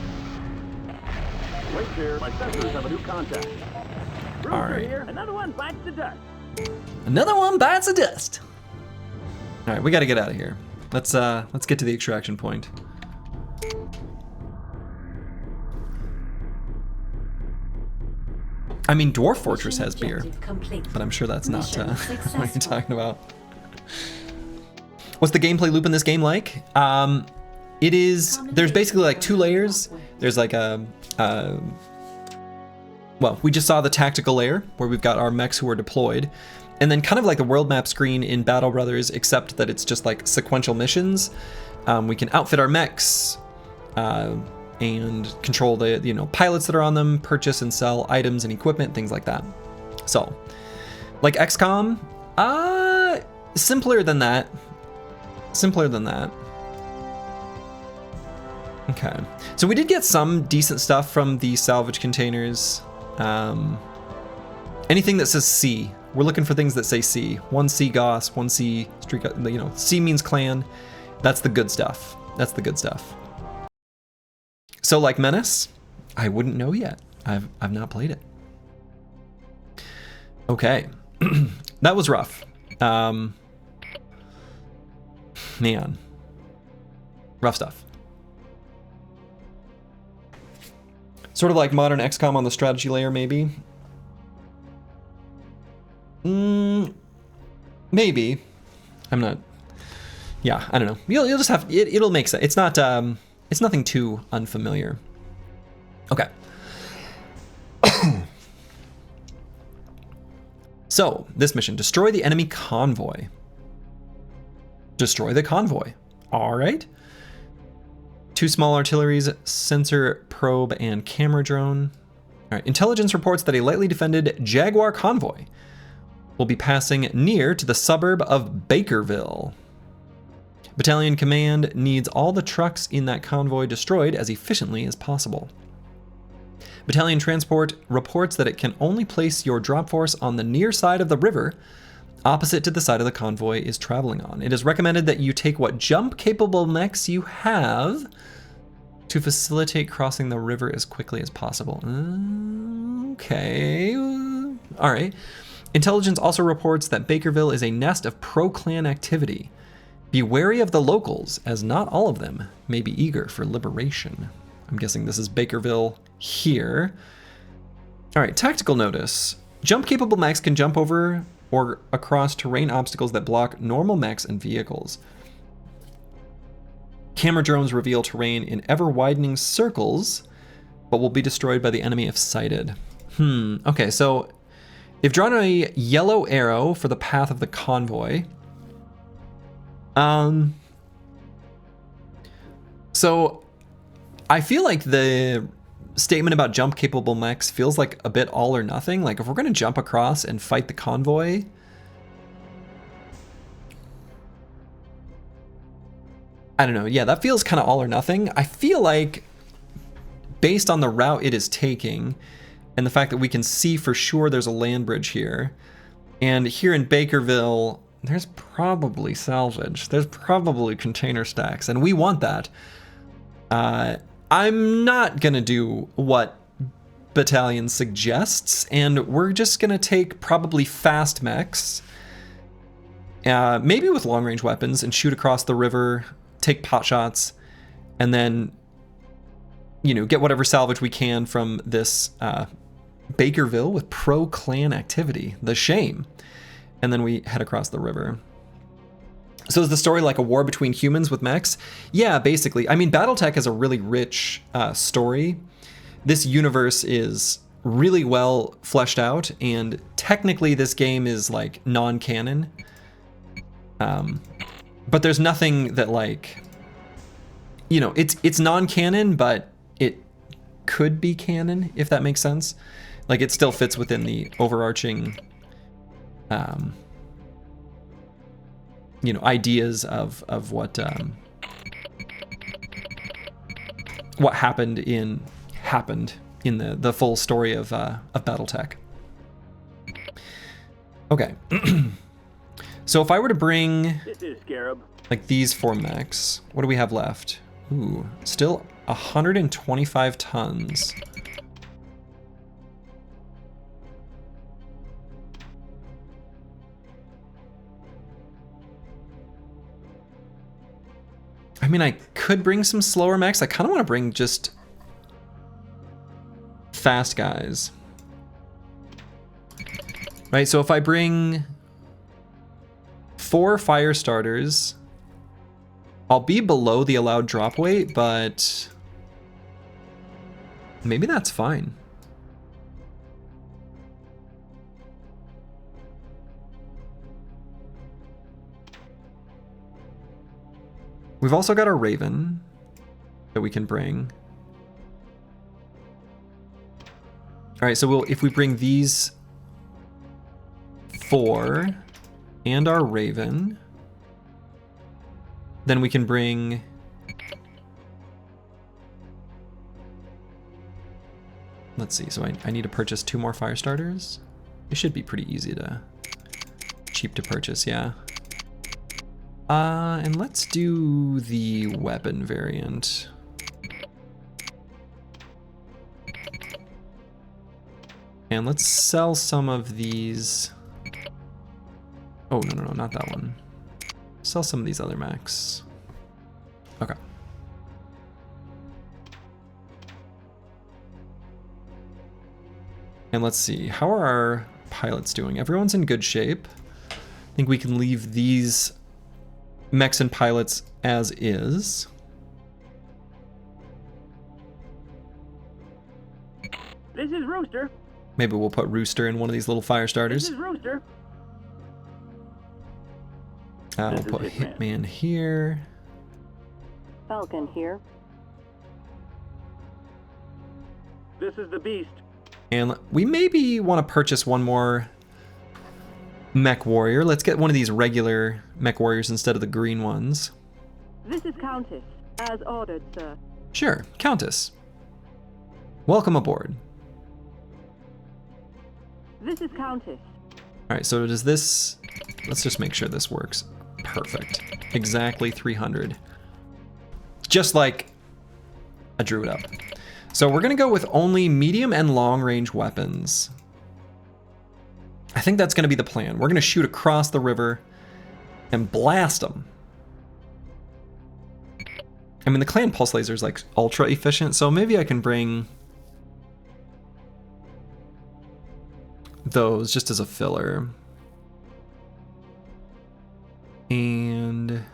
Wait here. My sensors have a new contact. Rooster All right. here. Another one bites the dust. Another one bites the dust. All right, we got to get out of here. Let's get to the extraction point. I mean, Dwarf Fortress has beer, but I'm sure that's not what you're talking about. What's the gameplay loop in this game like? There's basically like 2 layers. There's like well, we just saw the tactical layer where we've got our mechs who are deployed, and then kind of like the world map screen in Battle Brothers, except that it's just like sequential missions. We can outfit our mechs and control the pilots that are on them, purchase and sell items and equipment, things like that. So, like XCOM, simpler than that. Simpler than that. Okay, so we did get some decent stuff from the salvage containers. Anything that says C, we're looking for things that say C. 1 C Goss, 1 C Street, C means clan. That's the good stuff. That's the good stuff. So like Menace, I wouldn't know yet. I've not played it. Okay, that was rough. Man, rough stuff. Sort of like modern XCOM on the strategy layer, maybe. Maybe. I'm not. Yeah, I don't know. You'll just have it'll make sense. It's not. It's nothing too unfamiliar. Okay. So this mission: destroy the enemy convoy. Destroy the convoy. All right. 2 small artilleries, sensor, probe, and camera drone. All right. Intelligence reports that a lightly defended Jaguar convoy will be passing near to the suburb of Bakerville. Battalion Command needs all the trucks in that convoy destroyed as efficiently as possible. Battalion Transport reports that it can only place your drop force on the near side of the river, opposite to the side of the convoy is traveling on. It is recommended that you take what jump-capable mechs you have to facilitate crossing the river as quickly as possible. Okay. All right. Intelligence also reports that Bakerville is a nest of pro-clan activity. Be wary of the locals, as not all of them may be eager for liberation. I'm guessing this is Bakerville here. All right, tactical notice. Jump-capable mechs can jump over or across terrain obstacles that block normal mechs and vehicles. Camera drones reveal terrain in ever-widening circles, but will be destroyed by the enemy if sighted. Okay, so they've drawn a yellow arrow for the path of the convoy. So I feel like the statement about jump capable mechs feels like a bit all or nothing. Like if we're going to jump across and fight the convoy, I don't know. Yeah, that feels kind of all or nothing. I feel like based on the route it is taking and the fact that we can see for sure there's a land bridge here, and here in Bakerville, there's probably salvage. There's probably container stacks, and we want that. I'm not gonna do what Battalion suggests, and we're just gonna take probably fast mechs, maybe with long-range weapons, and shoot across the river, take pot shots, and then, get whatever salvage we can from this Bakerville with pro-clan activity. The shame. And then we head across the river. So is the story like a war between humans with mechs? Yeah, basically. I mean, Battletech is a really rich story. This universe is really well fleshed out, and technically this game is like non-canon. But there's nothing that like, it's non-canon, but it could be canon, if that makes sense. Like it still fits within the overarching ideas of what happened in the full story of Battletech. Okay. So if I were to bring This is Scarab. like these 4 mechs, what do we have left? Ooh, still 125 tons. I mean, I could bring some slower mechs. I kind of want to bring just fast guys. Right, so if I bring 4 fire starters, I'll be below the allowed drop weight, but maybe that's fine. We've also got our Raven that we can bring. All right, so if we bring these 4 and our Raven, then we can bring let's see, so I need to purchase 2 more fire starters. It should be pretty easy to, cheap to purchase, yeah. And let's do the weapon variant. And let's sell some of these. Oh, no, not that one. Sell some of these other mechs. Okay. And let's see, how are our pilots doing? Everyone's in good shape. I think we can leave these mechs and pilots as is. This is Rooster. Maybe we'll put Rooster in one of these little fire starters. This is Rooster. We'll This is put Hitman. Hitman here. Falcon here. This is the Beast. And we maybe want to purchase one more mech warrior. Let's get one of these regular mech warriors instead of the green ones. This is Countess. As ordered, sir. Sure, Countess. Welcome aboard. This is Countess. All right, so does this, let's just make sure this works. Perfect. Exactly 300. Just like I drew it up. So we're gonna go with only medium and long range weapons. I think that's gonna be the plan. We're gonna shoot across the river and blast them. I mean, the clan pulse laser is like ultra efficient, so maybe I can bring those just as a filler. And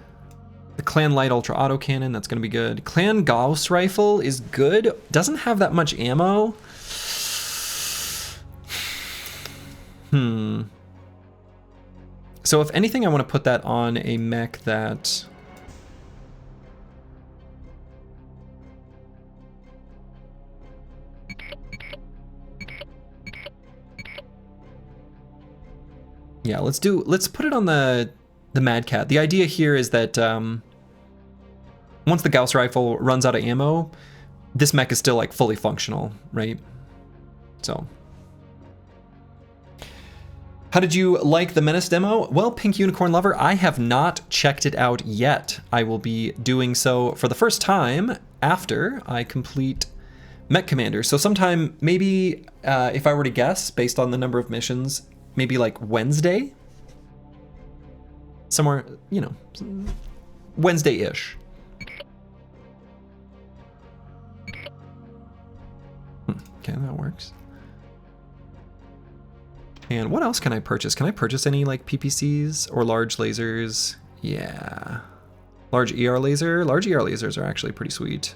the clan light ultra autocannon, that's gonna be good. Clan Gauss rifle is good. Doesn't have that much ammo. So if anything, I want to put that on a mech that yeah, let's put it on the Mad Cat. The idea here is that once the Gauss rifle runs out of ammo, this mech is still like fully functional, right? So how did you like the Menace demo? Well, Pink Unicorn Lover, I have not checked it out yet. I will be doing so for the first time after I complete MechCommander. So sometime, maybe if I were to guess, based on the number of missions, maybe like Wednesday? Somewhere, you know, Wednesday-ish. Okay, that works. And what else can I purchase? Can I purchase any like PPCs or large lasers? Yeah. Large ER laser? Large ER lasers are actually pretty sweet.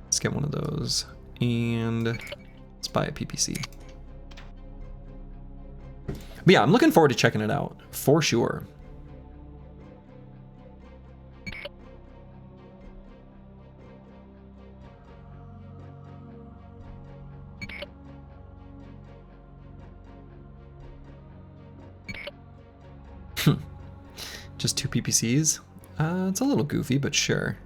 Let's get one of those. And let's buy a PPC. But yeah, I'm looking forward to checking it out, for sure. Just 2 PPCs? It's a little goofy, but sure.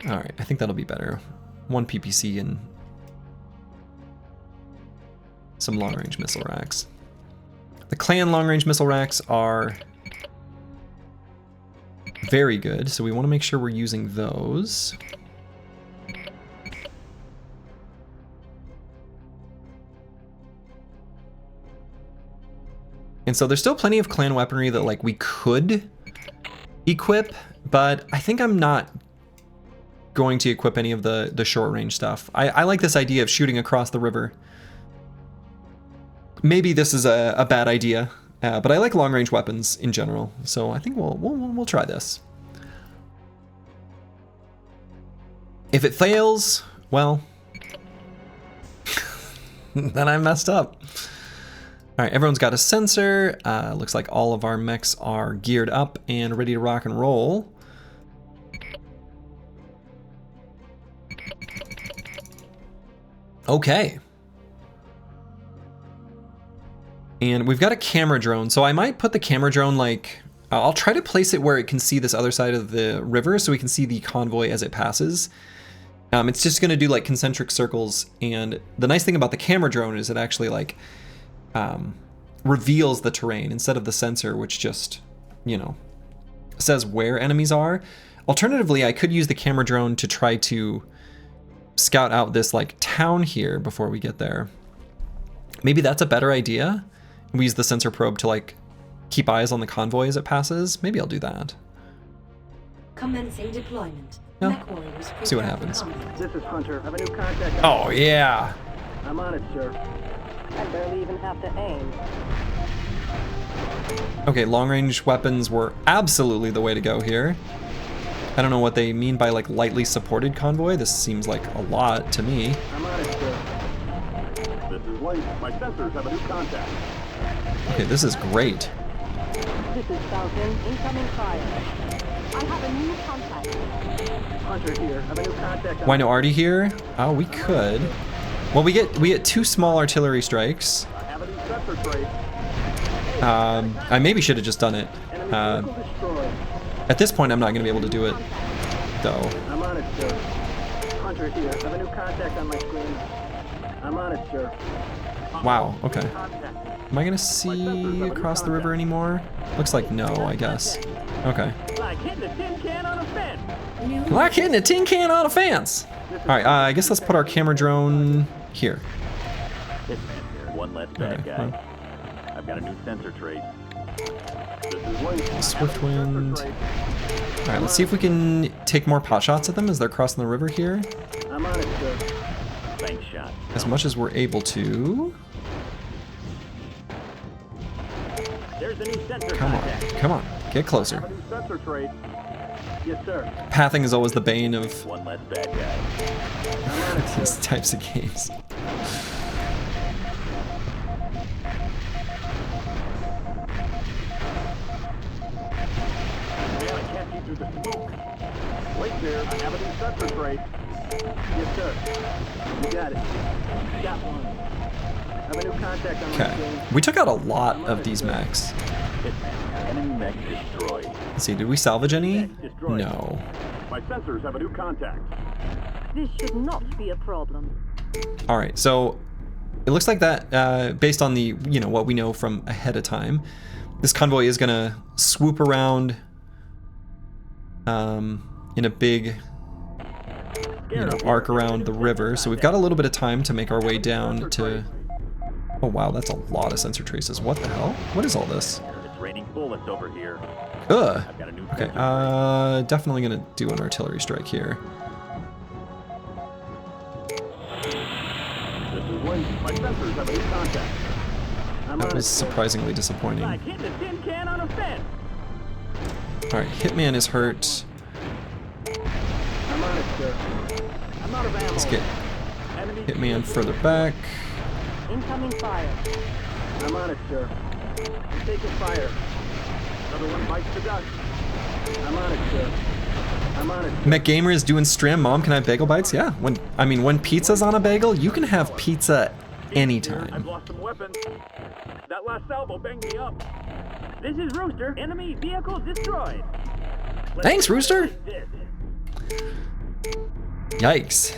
All right, I think that'll be better. 1 PPC and some long-range missile racks. The clan long-range missile racks are very good, so we want to make sure we're using those. And so there's still plenty of clan weaponry that like we could equip, but I think I'm not going to equip any of the short range stuff. I like this idea of shooting across the river. Maybe this is a bad idea, but I like long range weapons in general, so I think we'll try this. If it fails, well, then I messed up. All right, everyone's got a sensor. Looks like all of our mechs are geared up and ready to rock and roll. Okay. And we've got a camera drone, so I might put the camera drone like, I'll try to place it where it can see this other side of the river so we can see the convoy as it passes. It's just gonna do like concentric circles, and the nice thing about the camera drone is it actually like reveals the terrain instead of the sensor, which just, you know, says where enemies are. Alternatively, I could use the camera drone to try to scout out this like town here before we get there. Maybe that's a better idea. We use the sensor probe to like keep eyes on the convoy as it passes. Maybe I'll do that. Commencing deployment. Yeah. Mech warriors See what prepare for happens. combat. This is Hunter. I have a new contact. Oh yeah. I'm on it, sir. I barely even have to aim. Okay, long range weapons were absolutely the way to go here. I don't know what they mean by like lightly supported convoy. This seems like a lot to me. I'm on it, sir. This is Link. My sensors have a new contact. Okay, this is great. This is Falcon. Incoming fire. I have a new contact. Hunter here. I have a new contact. Why no Artie here? Oh, we could. Well, we get 2 small artillery strikes. I have a new sensor trace. I maybe should have just done it. Enemy vehicle destroyed. At this point, I'm not going to be able to do it, though. I'm on it, sir. Hunter here. I have a new contact on my screen. I'm on it, sir. Wow, okay. Contact. Am I going to see across the river anymore? Looks like no, I guess. Okay. Like hitting a tin can on a fence. Like hitting a tin can on a fence. All right, I guess let's put our camera drone here. Hitman here. One less bad Okay, guy. I've got a new sensor trace. This is Link. Swift wind. All right, let's see if we can take more pot shots at them as they're crossing the river here. I'm on it, sir. Bank shot. As much as we're able to. There's a new sensor Come on, contact. come on, get I closer. have a new sensor trace. Yes, sir. Pathing is always the bane of One less bad guy. I'm on it, these sir. types of games. Man, I can't see through the smoke. Wait there. I have a new sensor trace. Yes, sir. You got it. Got one. I have a new contact on my Okay, screen. we took out a lot of these mechs. Hitman. Enemy mech destroyed. Let's see, did we salvage any? Destroyed. No. My sensors have a new contact. This should not be a problem. All right, so it looks like that, based on the, you know, what we know from ahead of time, this convoy is gonna swoop around in a big, you know, arc around the river. So we've got a little bit of time to make our way down to. Oh wow, that's a lot of sensor traces. What the hell? What is all this? It's raining bullets over here. Ugh. I've got a new Okay, sensor definitely gonna do an artillery strike here. This is Link. My sensors have a new contact. I'm That on was it, sir. surprisingly disappointing. Like hitting a tin can on a fence. All right, Hitman is hurt. I'm on it, sir. I'm out of ammo. Let's get Enemy Hitman further back. Incoming fire. I'm on it, sir. I'm taking fire. Another one bites the dust. I'm on it, sir. I'm on it. MechGamer is doing stream. Mom, can I have bagel bites? Yeah. When pizza's on a bagel, you can have pizza I've anytime. lost some weapons. That last salvo banged me up. This is Rooster. Enemy vehicle destroyed. Thanks, Rooster. This. Yikes.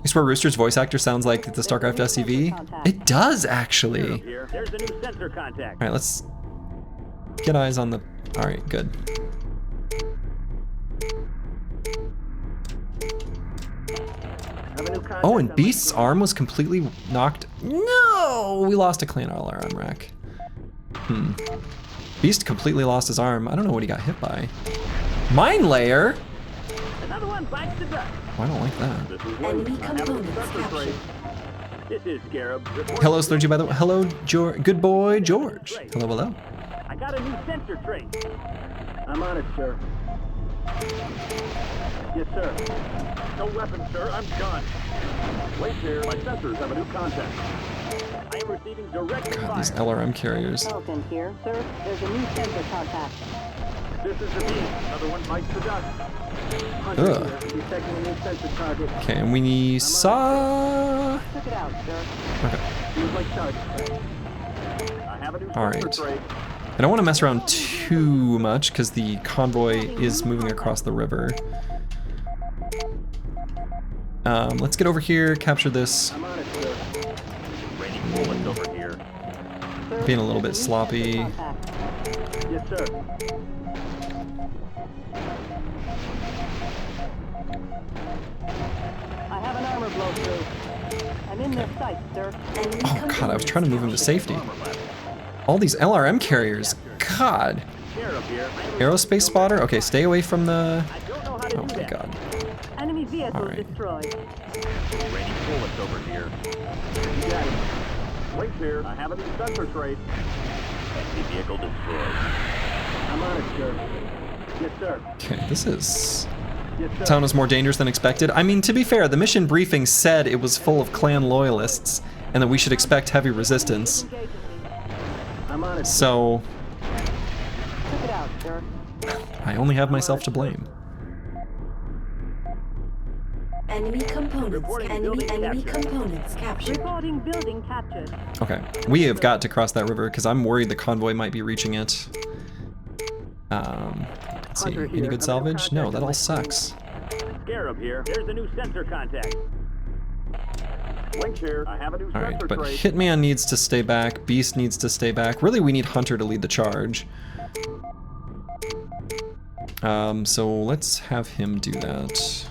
I swear Rooster's voice actor sounds like the StarCraft SCV. It does, actually. Here, there's a new sensor contact. Alright, let's get eyes on the... Alright, good. Have a new contact Oh, and on my Beast's arm was completely knocked... No! We lost a clan alarm rack. Beast completely lost his arm. I don't know what he got hit by. Mine layer? Another one bites the dust. Oh, I don't like that. This is Enemy I have a components sensor captured. trace. This is Scarab. Report- Hello, Slurgi, by the way. Hello, good boy, George. Hello, hello. I got a new sensor trace. I'm on it, sir. Yes, sir. No weapon, sir. I'm done. Wait here. My sensors have a new contact. I am receiving direct God, fire. these LRM carriers. Falcon here, sir. There's a new sensor contact. This is the beast. Another one bites the dust. Hunter Ugh. here, detecting a new sensor target. Okay, and we saw... Check it out, sir. Use my charge spray. I have a new All sensor right. trace. I don't want to mess around too much because the convoy is moving across the river. Let's get over here, capture this. I'm on it, sir. Raining bullets over here. Sir, Being a little there's bit new sensor sloppy. contact. Yes, sir. I have an armor blow through. I'm in their sights, sir. Enemy Oh god, I was trying to move him to components safety. Armor left. All these LRM carriers. God. Scarab here. Aerospace spotter? Okay, stay away from the... I don't know how to Oh do my that. god. Enemy vehicle Alright. destroyed. Raining bullets over here. You got it. Wait here. I have a new sensor trace. Enemy vehicle destroyed. I'm on it, sir. Yes, sir. Okay, this is... Yes, sir. Town was more dangerous than expected. I mean, to be fair, the mission briefing said it was full of clan loyalists and that we should expect heavy resistance. Engage with me. I'm on it. So, Check it out, sir. I only have myself to blame. Enemy components. Reporting Enemy building captured. components captured. Reporting building captured. Okay, we have got to cross that river because I'm worried the convoy might be reaching it. Let's see, Hunter any here. good I'm in salvage? No, contact that with all my sucks. Scarab here. There's a new sensor contact. Link here. I have a new All right, sensor but trace. Hitman needs to stay back, Beast needs to stay back. Really, we need Hunter to lead the charge. So let's have him do that.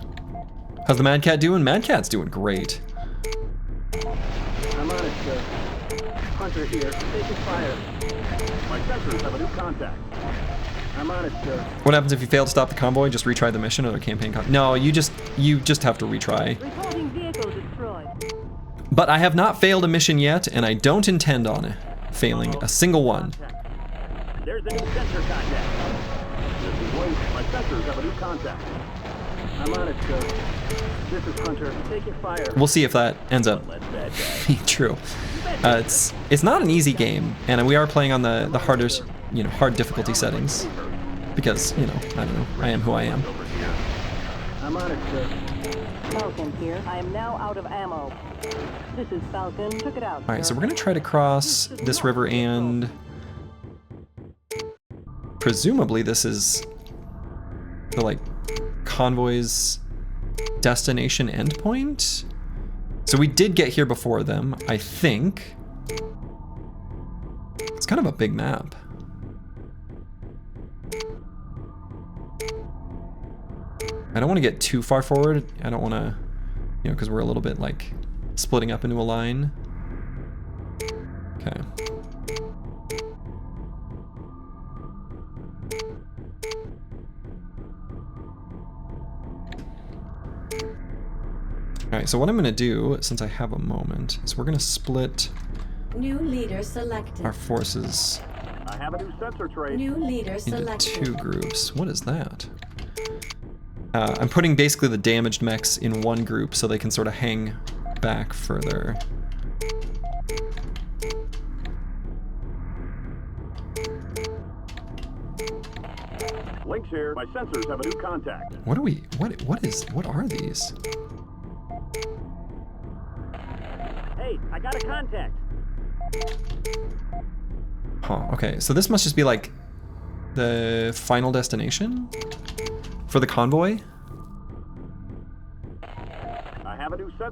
How's the Mad Cat doing? Mad Cat's doing great. I'm on it, sir. Hunter here. Taking fire. My sensors have a new contact. I'm on it, sir. What happens if you fail to stop the convoy? Just retry the mission or the campaign No, you just have to retry. Reporting vehicle destroyed. But I have not failed a mission yet, and I don't intend on failing a single one. There's a new sensor contact. This is Wade. My sensors have a new contact. I'm on it, sir. This is Hunter. Taking fire. We'll see if that ends up Let bad guy. being true. It's not an easy game, and we are playing on the hardest, hard difficulty settings. Because, I don't know, I am who I am. Over here. I'm on it, sir. Falcon here. I am now out of ammo. This is Falcon. Check it out, Alright, so sir. we're gonna try to cross this river and... Presumably this is the, convoy's destination endpoint? So we did get here before them, I think. It's kind of a big map. I don't want to get too far forward. I don't want to, because we're a little bit, splitting up into a line. Okay. Alright, so what I'm going to do, since I have a moment, is we're going to split New leader selected. our forces I have a new sensor trace. New leader into selected. 2 groups. What is that? I'm putting basically the damaged mechs in one group so they can sort of hang back further. Link's here. My sensors have a new contact. What are these? Hey, I got a contact. Huh, okay, so this must just be the final destination for the convoy?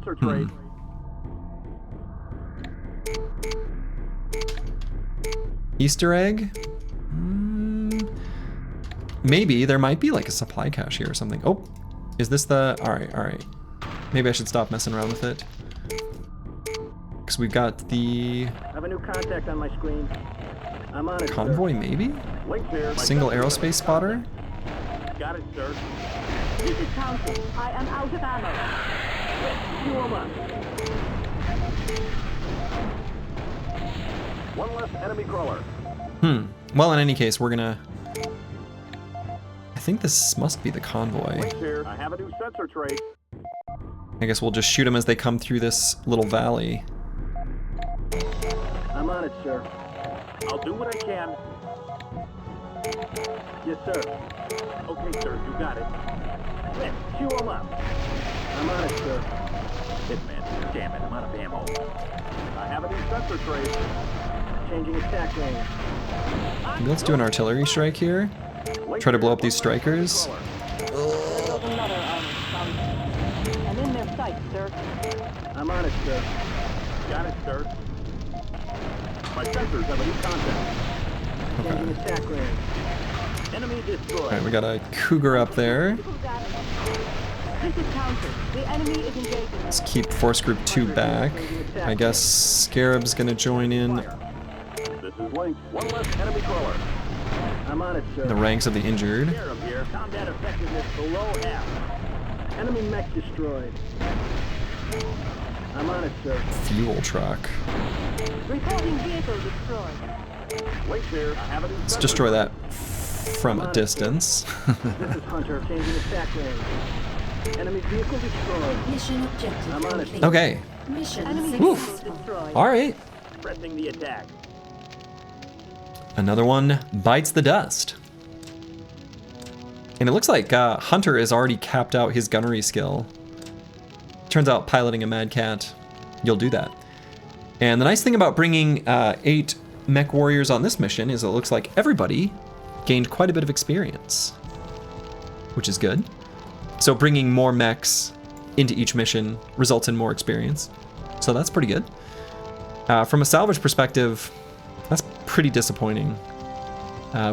sensor trace. Easter egg? Maybe there might be like a supply cache here or something. Oh, is this the... All right. Maybe I should stop messing around with it. Because we've got the... I have a new contact on my screen. I'm on it, convoy, sir. maybe? Links here. Single aerospace spotter? Got it, sir. This is Council. I am out of ammo. Fuel 'em up. One less enemy crawler. Well, in any case, we're gonna... I think this must be the convoy. Links here. I have a new sensor trace. I guess we'll just shoot them as they come through this little valley. I'm on it, sir. I'll do what I can. Yes, sir. Okay, sir, you got it. Quick, fuel 'em up. I'm on it, sir. Hitman, damn it, I'm out of ammo. I have a new sensor trace. Changing attack range. Maybe let's do an artillery strike here. Try to blow up these strikers. There's another I'm in their sights, sir. I'm on it, sir. Got it, sir. My sensors have a new contact. Changing attack range. Enemy destroyed. Alright, we got a Cougar up there. This is Council. The enemy is engaging. Let's keep Force Group 2 back. I guess Scarab's gonna join in This is Link. One less enemy crawler. I'm on it, sir. the ranks of the injured. Scarab here. Combat effectiveness below half. Enemy mech destroyed. I'm on it, sir. Fuel truck. Reporting vehicle destroyed. Links here. I have a new Let's sensor destroy trace. that from a distance. This is Hunter. Changing attack range. Enemy vehicle destroyed. Mission objective I'm on it. complete. Okay. Mission Enemy successful. vehicle destroyed. Alright. Pressing the attack. Another one bites the dust. And it looks like Hunter has already capped out his gunnery skill. Turns out piloting a Mad Cat, you'll do that. And the nice thing about bringing 8 mech warriors on this mission is it looks like everybody gained quite a bit of experience, which is good. So bringing more mechs into each mission results in more experience. So that's pretty good. From a salvage perspective, that's pretty disappointing.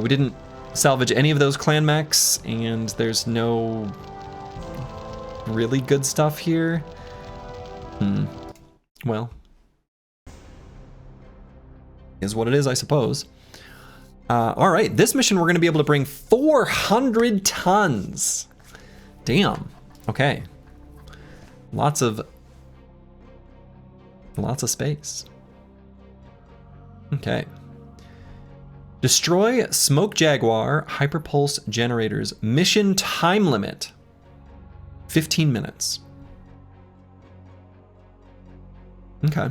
We didn't salvage any of those clan mechs, and there's no really good stuff here. Well, is what it is, I suppose. All right, this mission we're going to be able to bring 400 tons. Damn. Okay. Lots of space. Okay. Destroy Smoke Jaguar Hyperpulse Generators. Mission time limit 15 minutes. Okay.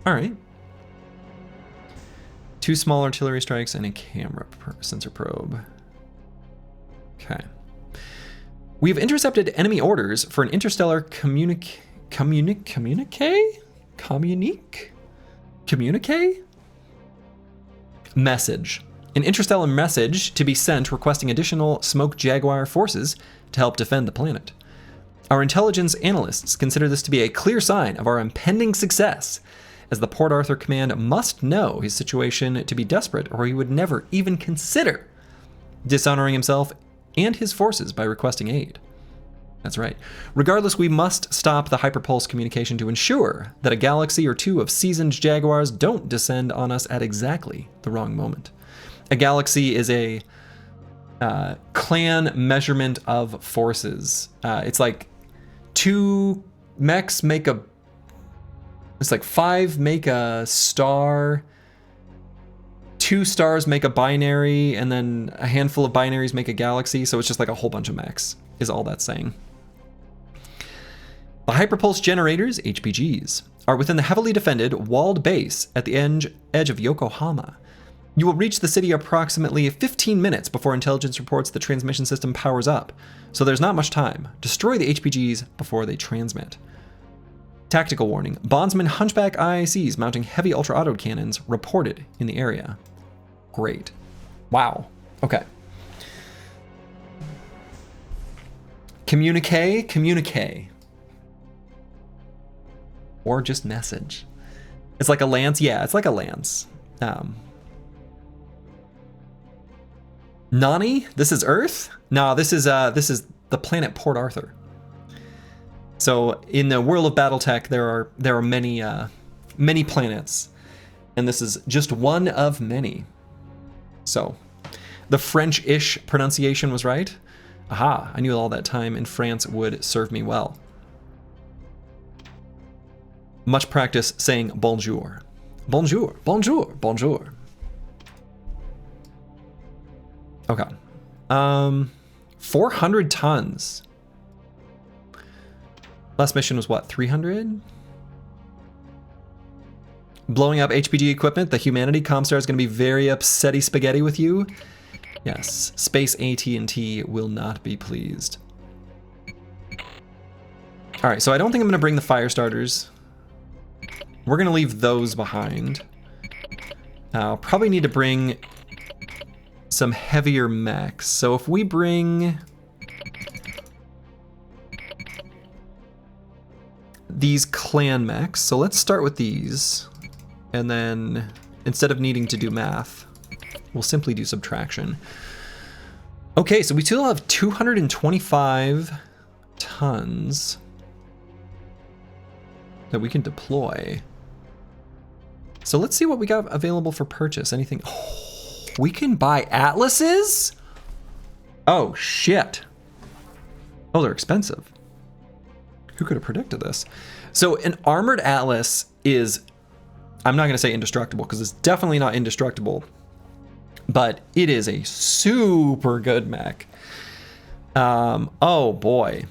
All right. 2 small artillery strikes and a camera sensor probe. Okay. We've intercepted enemy orders for an interstellar communique message. An interstellar message to be sent requesting additional Smoke Jaguar forces to help defend the planet. Our intelligence analysts consider this to be a clear sign of our impending success, as the Port Arthur Command must know his situation to be desperate, or he would never even consider dishonoring himself and his forces by requesting aid. That's right. Regardless, we must stop the hyperpulse communication to ensure that a galaxy or 2 of seasoned Jaguars don't descend on us at exactly the wrong moment. A galaxy is a clan measurement of forces. It's like 2 mechs make a... It's like 5 make a star, 2 stars make a binary, and then a handful of binaries make a galaxy, so it's just like a whole bunch of mechs, is all that's saying. The Hyperpulse Generators, HPGs, are within the heavily defended, walled base at the edge of Yokohama. You will reach the city approximately 15 minutes before intelligence reports the transmission system powers up, so there's not much time. Destroy the HPGs before they transmit. Tactical warning, Bondsman Hunchback IICs mounting heavy ultra-auto cannons reported in the area. Great. Wow. Okay. Communique. Or just message. It's like a lance? Yeah, it's like a lance. Nani? This is Earth? No, this is the planet Port Arthur. So in the world of BattleTech, there are many planets, and this is just one of many. So the French-ish pronunciation was right. Aha! I knew all that time in France would serve me well. Much practice saying bonjour. Bonjour, bonjour, bonjour. Okay. 400 tons. Last mission was what, 300? Blowing up HPG equipment. The Humanity Comstar is going to be very upsetty spaghetti with you. Yes, Space AT&T will not be pleased. All right, so I don't think I'm going to bring the fire starters. We're going to leave those behind. I'll probably need to bring some heavier mechs. So if we bring these clan mechs, so let's start with these, and then instead of needing to do math, we'll simply do subtraction. Okay, so we still have 225 tons that we can deploy. So let's see what we got available for purchase. Anything? Oh, we can buy atlases? Oh, shit. Oh, they're expensive. Who could have predicted this? So an armored atlas is, I'm not going to say indestructible because it's definitely not indestructible, but it is a super good mech. Oh boy.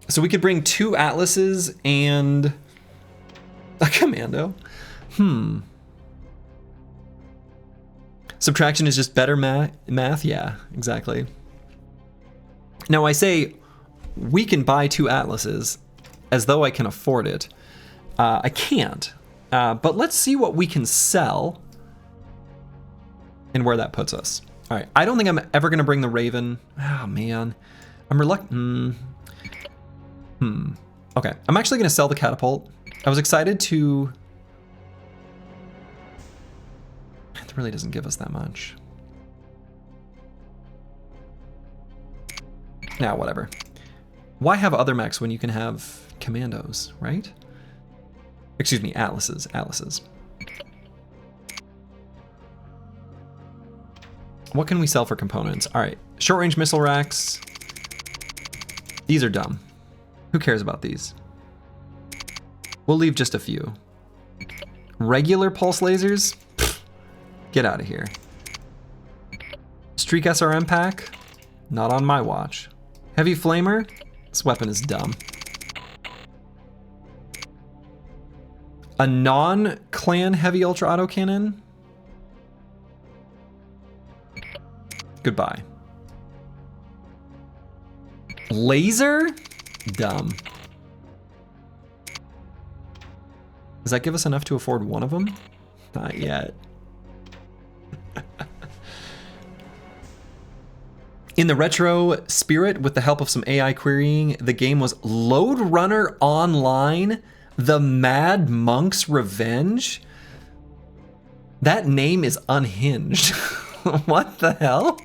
So we could bring 2 atlases and a commando. Subtraction is just better math? Yeah, exactly. Now I say we can buy 2 atlases as though I can afford it. I can't, but let's see what we can sell and where that puts us. All right, I don't think I'm ever gonna bring the Raven. Oh man, I'm reluctant. Okay, I'm actually gonna sell the catapult. I was excited to... It really doesn't give us that much. Now, whatever. Why have other mechs when you can have commandos, right? Excuse me, atlases. What can we sell for components? All right, short-range missile racks. These are dumb. Who cares about these? We'll leave just a few. Regular pulse lasers? Pfft, get out of here. Streak SRM pack? Not on my watch. Heavy flamer? This weapon is dumb. A non-clan heavy ultra autocannon? Goodbye. Laser? Dumb. Does that give us enough to afford one of them? Not yet. In the retro spirit, with the help of some AI querying, the game was Load Runner Online, The Mad Monk's Revenge? That name is unhinged. What the hell?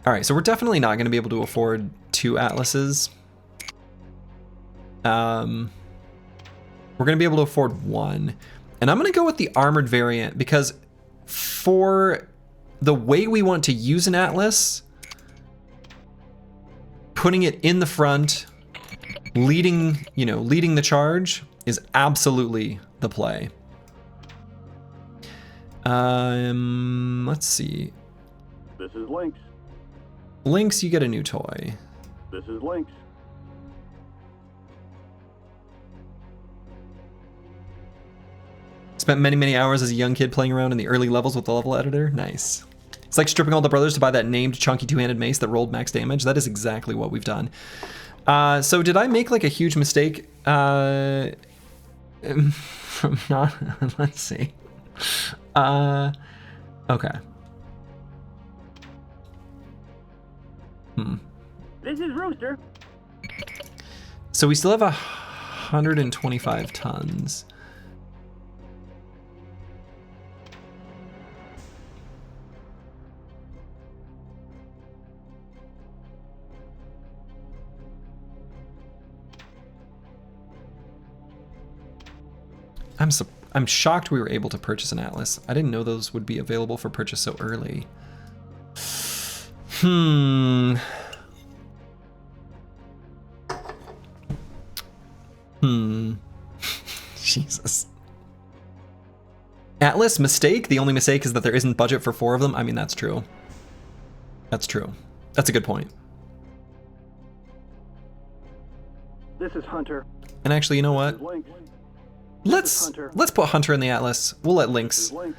All right, so we're definitely not going to be able to afford 2 atlases. We're going to be able to afford 1. And I'm going to go with the armored variant because for the way we want to use an atlas, putting it in the front, leading the charge is absolutely the play. Let's see. This is Lynx. Lynx, you get a new toy. This is Lynx. Spent many hours as a young kid playing around in the early levels with the level editor. Nice. It's like stripping all the brothers to buy that named chunky 2-handed mace that rolled max damage. That is exactly what we've done. So did I make like a huge mistake? From not, let's see. Okay. This is Rooster. So we still have 125 tons. I'm shocked we were able to purchase an Atlas. I didn't know those would be available for purchase so early. Jesus. Atlas mistake? The only mistake is that there isn't budget for 4 of them? I mean, that's true. That's true. That's a good point. This is Hunter. And actually, you know what? Link. Let's put Hunter in the Atlas. We'll let Lynx Link.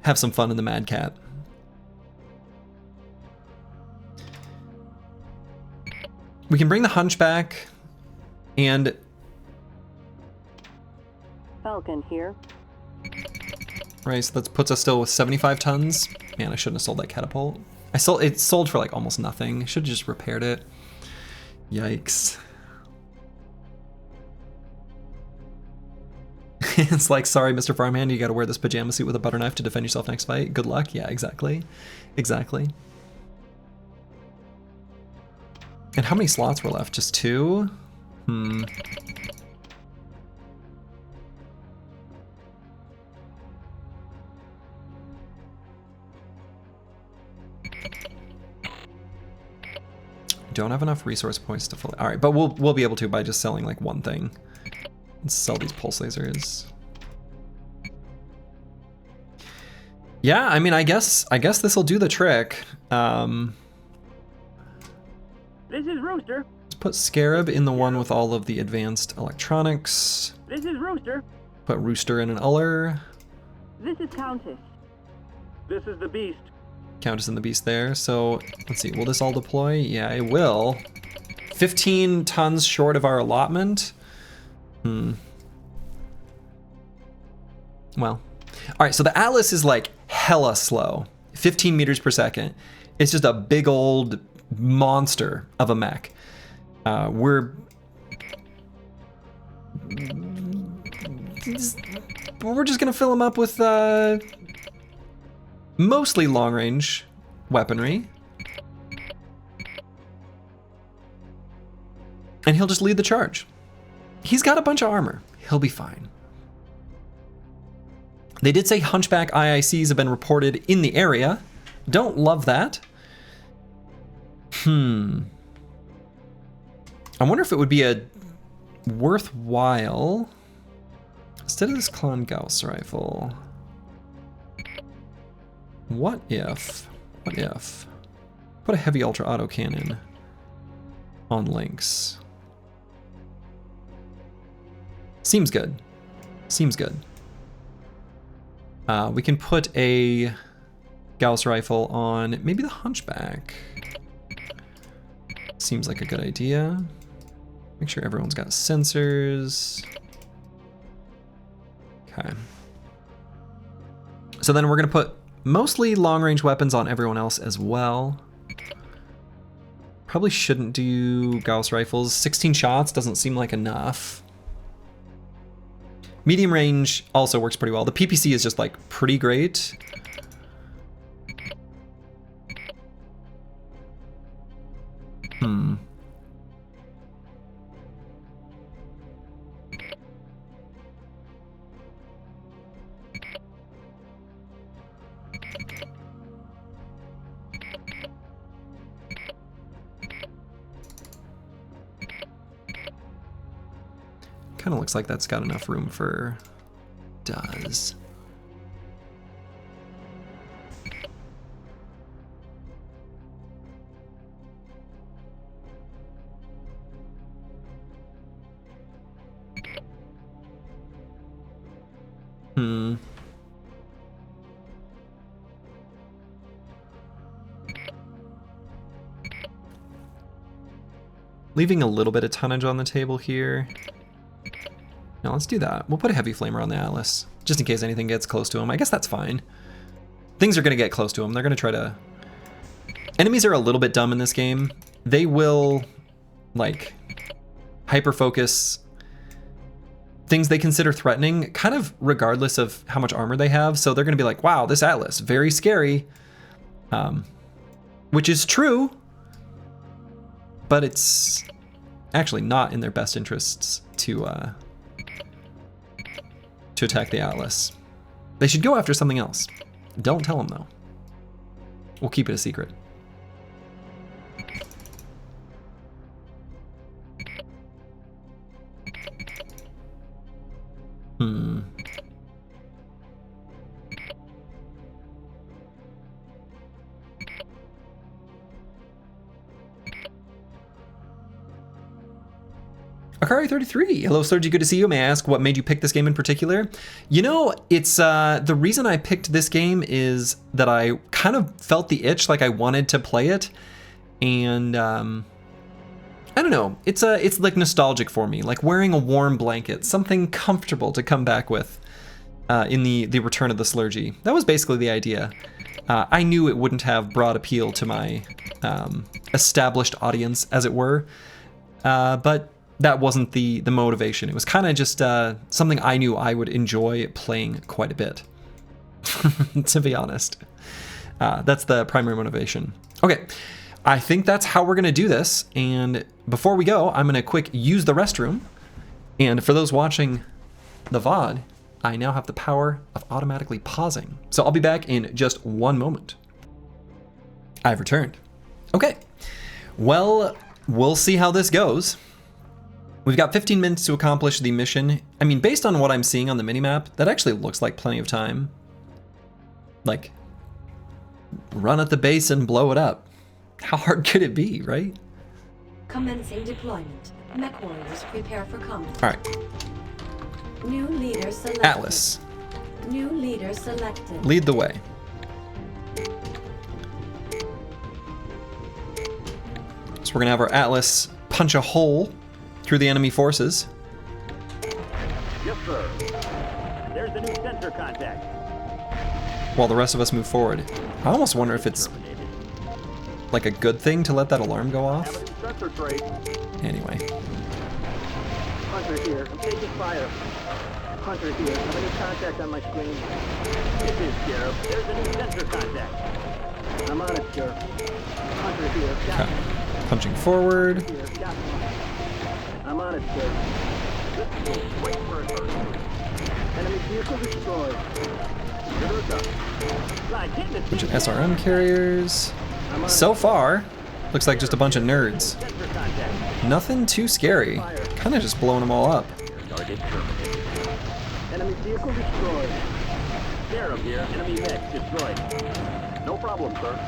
have some fun in the Mad Cat. We can bring the Hunchback and Falcon here. right, so that puts us still with 75 tons. Man, I shouldn't have sold that catapult. It sold for like almost nothing. Should have just repaired it. Yikes. It's like, sorry, Mr. Farmhand, you gotta wear this pajama suit with a butter knife to defend yourself next fight. Good luck. Yeah, exactly. Exactly. And how many slots were left? Just 2? Don't have enough resource points to fill it. All right, but we'll be able to by just selling like one thing. Let's sell these pulse lasers. Yeah, I mean, I guess this will do the trick. This is Rooster. Let's put Scarab in the one with all of the advanced electronics. This is Rooster. Put Rooster in an Uller. This is Countess. This is the Beast. Countess and the Beast there. So let's see, will this all deploy? Yeah, it will. 15 tons short of our allotment. Well, all right, so the Atlas is like hella slow, 15 meters per second. It's just a big old monster of a mech. We're just gonna fill him up with mostly long-range weaponry. And he'll just lead the charge. He's got a bunch of armor. He'll be fine. They did say Hunchback IICs have been reported in the area. Don't love that. I wonder if it would be a worthwhile, instead of this Klon Gauss rifle, what if put a heavy ultra auto cannon on Lynx? Seems good. Seems good. We can put a Gauss rifle on maybe the Hunchback. Seems like a good idea. Make sure everyone's got sensors. Okay. So then we're gonna put mostly long-range weapons on everyone else as well. Probably shouldn't do Gauss rifles. 16 shots doesn't seem like enough. Medium range also works pretty well. The PPC is just like pretty great. Kind of looks like that's got enough room for does. Leaving a little bit of tonnage on the table here. Now let's do that. We'll put a heavy flamer on the Atlas, just in case anything gets close to him. I guess that's fine. Things are gonna get close to him. They're gonna try to... Enemies are a little bit dumb in this game. They will, like, hyper-focus things they consider threatening, kind of regardless of how much armor they have. So they're going to be like, wow, this Atlas, very scary. Which is true, but it's actually not in their best interests to attack the Atlas. They should go after something else. Don't tell them, though. We'll keep it a secret. Akari33, hello Slurgi, good to see you. May I ask what made you pick this game in particular? You know, it's the reason I picked this game is that I kind of felt the itch, like I wanted to play it, and I don't know, it's like nostalgic for me, like wearing a warm blanket, something comfortable to come back with in the Return of the Slurgi. That was basically the idea. I knew it wouldn't have broad appeal to my established audience, as it were, but that wasn't the motivation. It was kind of just something I knew I would enjoy playing quite a bit, to be honest. That's the primary motivation. Okay, I think that's how we're gonna do this. And before we go, I'm gonna quick use the restroom. And for those watching the VOD, I now have the power of automatically pausing. So I'll be back in just one moment. I've returned. Okay, well, we'll see how this goes. We've got 15 minutes to accomplish the mission. I mean, based on what I'm seeing on the minimap, that actually looks like plenty of time. Like, run at the base and blow it up. How hard could it be, right? Commencing deployment. Mech warriors prepare for combat. All right. New leader selected. Atlas, New leader selected. lead the way. So we're gonna have our Atlas punch a hole through the enemy forces. Yes, sir. There's a new sensor contact. While the rest of us move forward. I almost wonder if it's like a good thing to let that alarm go Have off. a new sensor trace. Anyway. Hunter here. I'm taking fire. Hunter here. I have a new contact on my screen. This is Scarab. There's a new sensor contact. I'm on it, sir. Hunter here. Got Okay. me. Punching forward. Here. Got me. I'm on it, sir. Wait for it first. Enemy vehicle destroyed. Give it up. Right, get in the Bunch of seat. SRM carriers. I'm on So far, looks like just a bunch of nerds. Sensor contact. Nothing too scary. Kind of just blowing them all up. Target terminated. it. Enemy vehicle destroyed. Scarab here. Enemy mech destroyed. No problem, sir.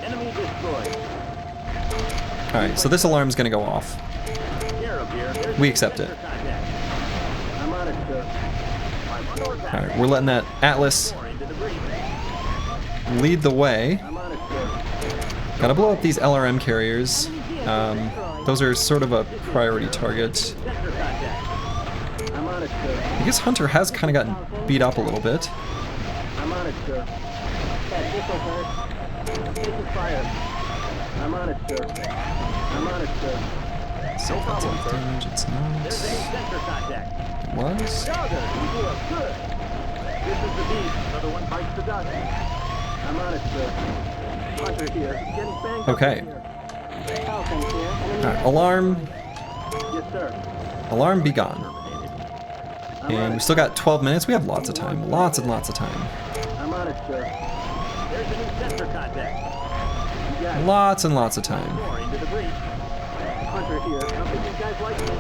Enemy destroyed. All right, so this alarm's gonna go off. Scarab here. There's We a accept it. sensor contact. I'm on it, sir. I'm under attack. All right, we're letting that Atlas More into the breach. lead the way. I'm on it, sir. Gotta blow up these LRM carriers. Those are sort of a priority target. Sensor contact. I'm on it, sir. I guess Hunter has kind of gotten beat up a little bit. I'm on it, sir. That missile hurt. I'm taking fire. I'm on it, sir. I'm on it, sir. So that's enough damage. It's There's a new not. sensor contact. It was. Dogger, you do it good. This is the beast. Another one bites the dust. I'm on it, sir. Hunter here. Getting banged Okay. up here. Falcon here. Enemy All right, alarm. Yes, sir. Alarm be gone. I'm on And we it. still got 12 minutes. We have lots of time. Lots and lots of time. I'm on it, sir. There's a new sensor contact. You got it. Lots and lots of time. More into the breach. Hunter here. I don't think you guys like me.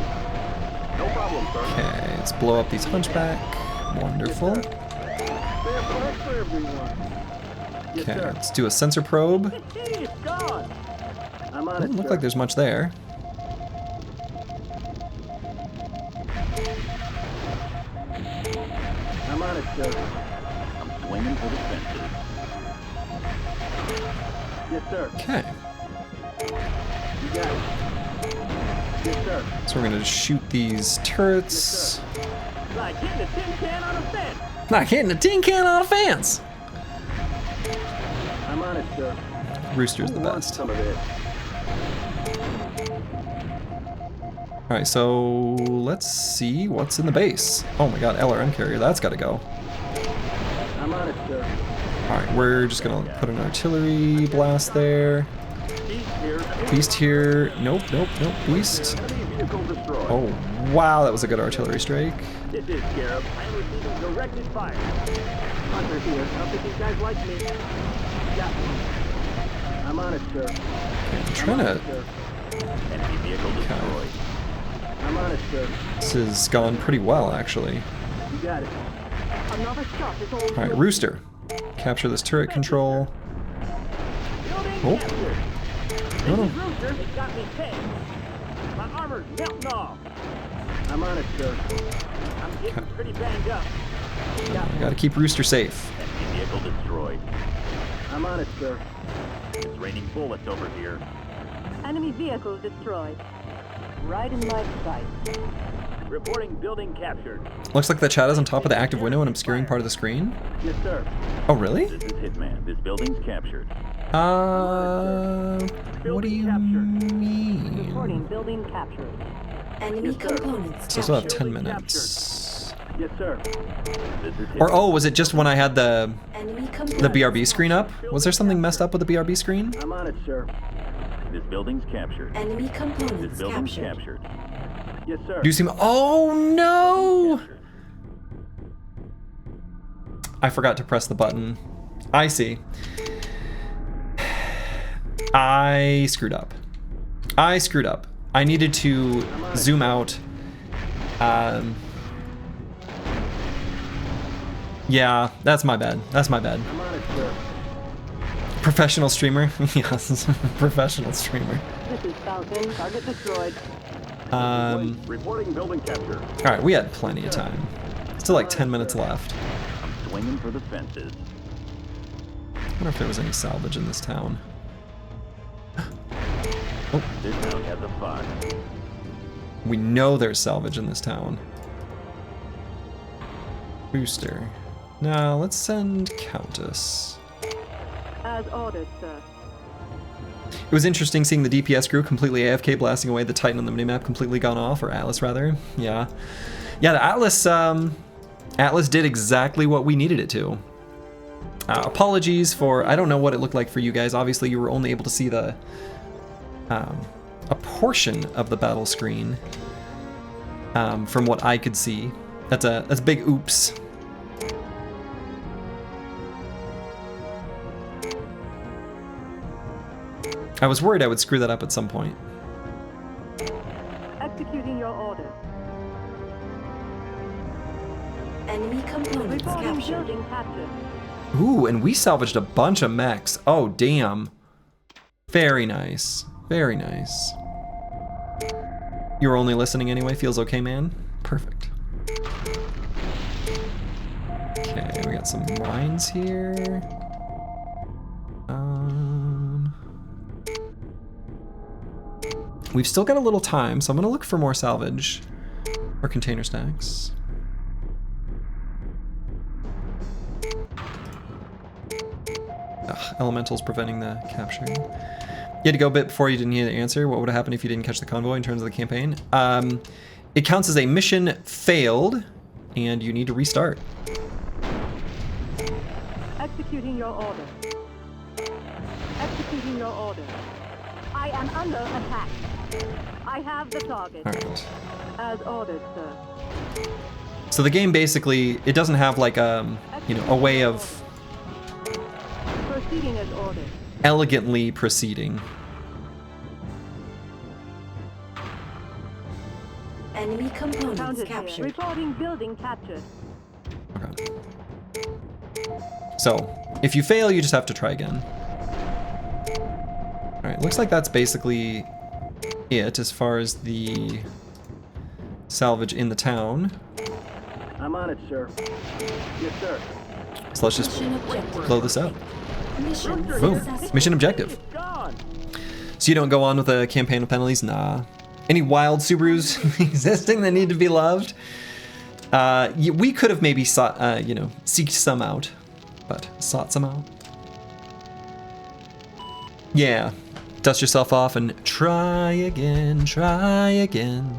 No problem, sir. Okay, let's blow up these hunchback. Wonderful. Fair play for everyone. Yes, Okay, sir. let's do a sensor probe. It's gone. I'm on it, Doesn't look sir. like there's much there. I'm on it, sir. I'm swinging for the fences. Yes, sir. Okay, You got it. Yes, sir. so we're gonna just shoot these turrets. Like hitting a tin can on a fence. Like hitting a tin can on a fence. I'm on it, sir. Rooster's the Who wants best. some of this? Alright, so let's see what's in the base. Oh my god, LRM carrier, that's gotta go. I'm on it, sir. Alright, we're just gonna put an artillery blast there. Beast here. Beast here. Nope, nope, nope. Beast. Enemy vehicle destroyed. Oh, wow, that was a good artillery strike. This is Scarab. I am receiving directed fire. Hunter here. Don't think these guys like me. Got me. I'm on it, sir. I'm trying to... Sir. Enemy vehicle destroyed. I'm on it, sir. This has gone pretty well, actually. You got it. Another shot is all. Alright, Rooster. Capture this turret control. Building Oh. captured. No, no. Rooster, it got me pegged. My armor's melting off. I'm on it, sir. I'm getting pretty banged up. I gotta keep Rooster safe. Enemy vehicle destroyed. I'm on it, sir. It's raining bullets over here. Enemy vehicle destroyed. Right in my sight. Reporting building captured. Looks like the chat is on top of the active window and obscuring part of the screen. Yes, sir. Oh, really? This is Hitman. This building's captured. What do you mean? Reporting building captured. Enemy Yes, sir. components So I still have captured. 10 minutes. Yes, sir. This is Or, Hitman. oh, was it just when I had the Enemy components BRB screen up? Was there something messed up with the BRB screen? I'm on it, sir. This building's captured. Enemy This components building's captured. captured. Yes, sir. Do you see? Oh no! I forgot to press the button. I see. I screwed up. I screwed up. I needed to zoom out. Yeah, that's my bad. That's my bad. I'm on it, sir. Professional streamer? Yes, professional streamer. This is Falcon. Target destroyed. Reporting building capture. Alright, we had plenty of time. Still like 10 minutes left. I'm swinging for the fences. I wonder if there was any salvage in this town. This town has a fire. We know there's salvage in this town. Booster. Now, let's send Countess. As ordered, sir. It was interesting seeing the DPS crew completely AFK blasting away the Titan on the minimap completely gone off, or Atlas rather. Yeah. Yeah, the Atlas, Atlas did exactly what we needed it to. Apologies for, I don't know what it looked like for you guys. Obviously, you were only able to see the, a portion of the battle screen, from what I could see. That's a big oops. I was worried I would screw that up at some point. Executing your order. Enemy components Reporting captured. building captured. Ooh, and we salvaged a bunch of mechs. Oh, damn. Very nice. Very nice. You were only listening anyway? Feels okay, man? Perfect. Okay, we got some mines here. We've still got a little time, so I'm gonna look for more salvage or container stacks. Ugh, elementals preventing the capture. You had to go a bit before you didn't hear the answer. What would have happened if you didn't catch the convoy in terms of the campaign? It counts as a mission failed, and you need to restart. Executing your order. Executing your order. I am under attack. I have the target. All right. As ordered, sir. So the game basically, it doesn't have like you know, a way of Proceeding as ordered. elegantly proceeding. Enemy components Counted here. captured. Reporting building captured. Okay. So, if you fail, you just have to try again. Alright, looks like that's basically it as far as the salvage in the town. I'm on it, sir. Yes, sir. So let's just Mission objective. blow this up. Mission Boom. successful. Mission objective. It's gone. So you don't go on with a campaign with penalties? Nah. Any wild Subarus existing that need to be loved? We could have maybe sought, you know, seeked some out, but sought some out. Yeah. Dust yourself off and try again, try again.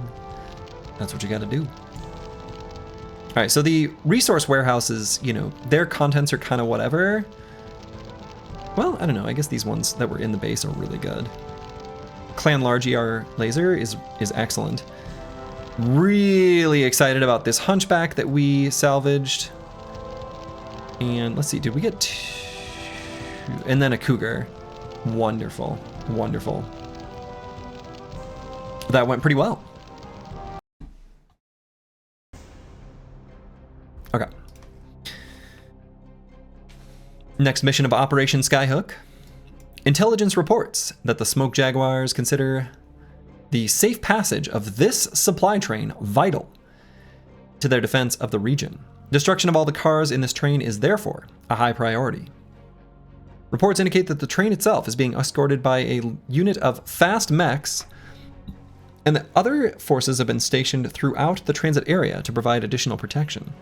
That's what you gotta do. All right, so the resource warehouses, you know, their contents are kind of whatever. Well, I don't know. I guess these ones that were in the base are really good. Clan Large ER laser is excellent. Really excited about this hunchback that we salvaged. And let's see, did we get two? And then a cougar. Wonderful, wonderful. That went pretty well. Okay. Next mission of Operation Skyhook. Intelligence reports that the Smoke Jaguars consider the safe passage of this supply train vital to their defense of the region. Destruction of all the cars in this train is therefore a high priority. Reports indicate that the train itself is being escorted by a unit of fast mechs, and that other forces have been stationed throughout the transit area to provide additional protection.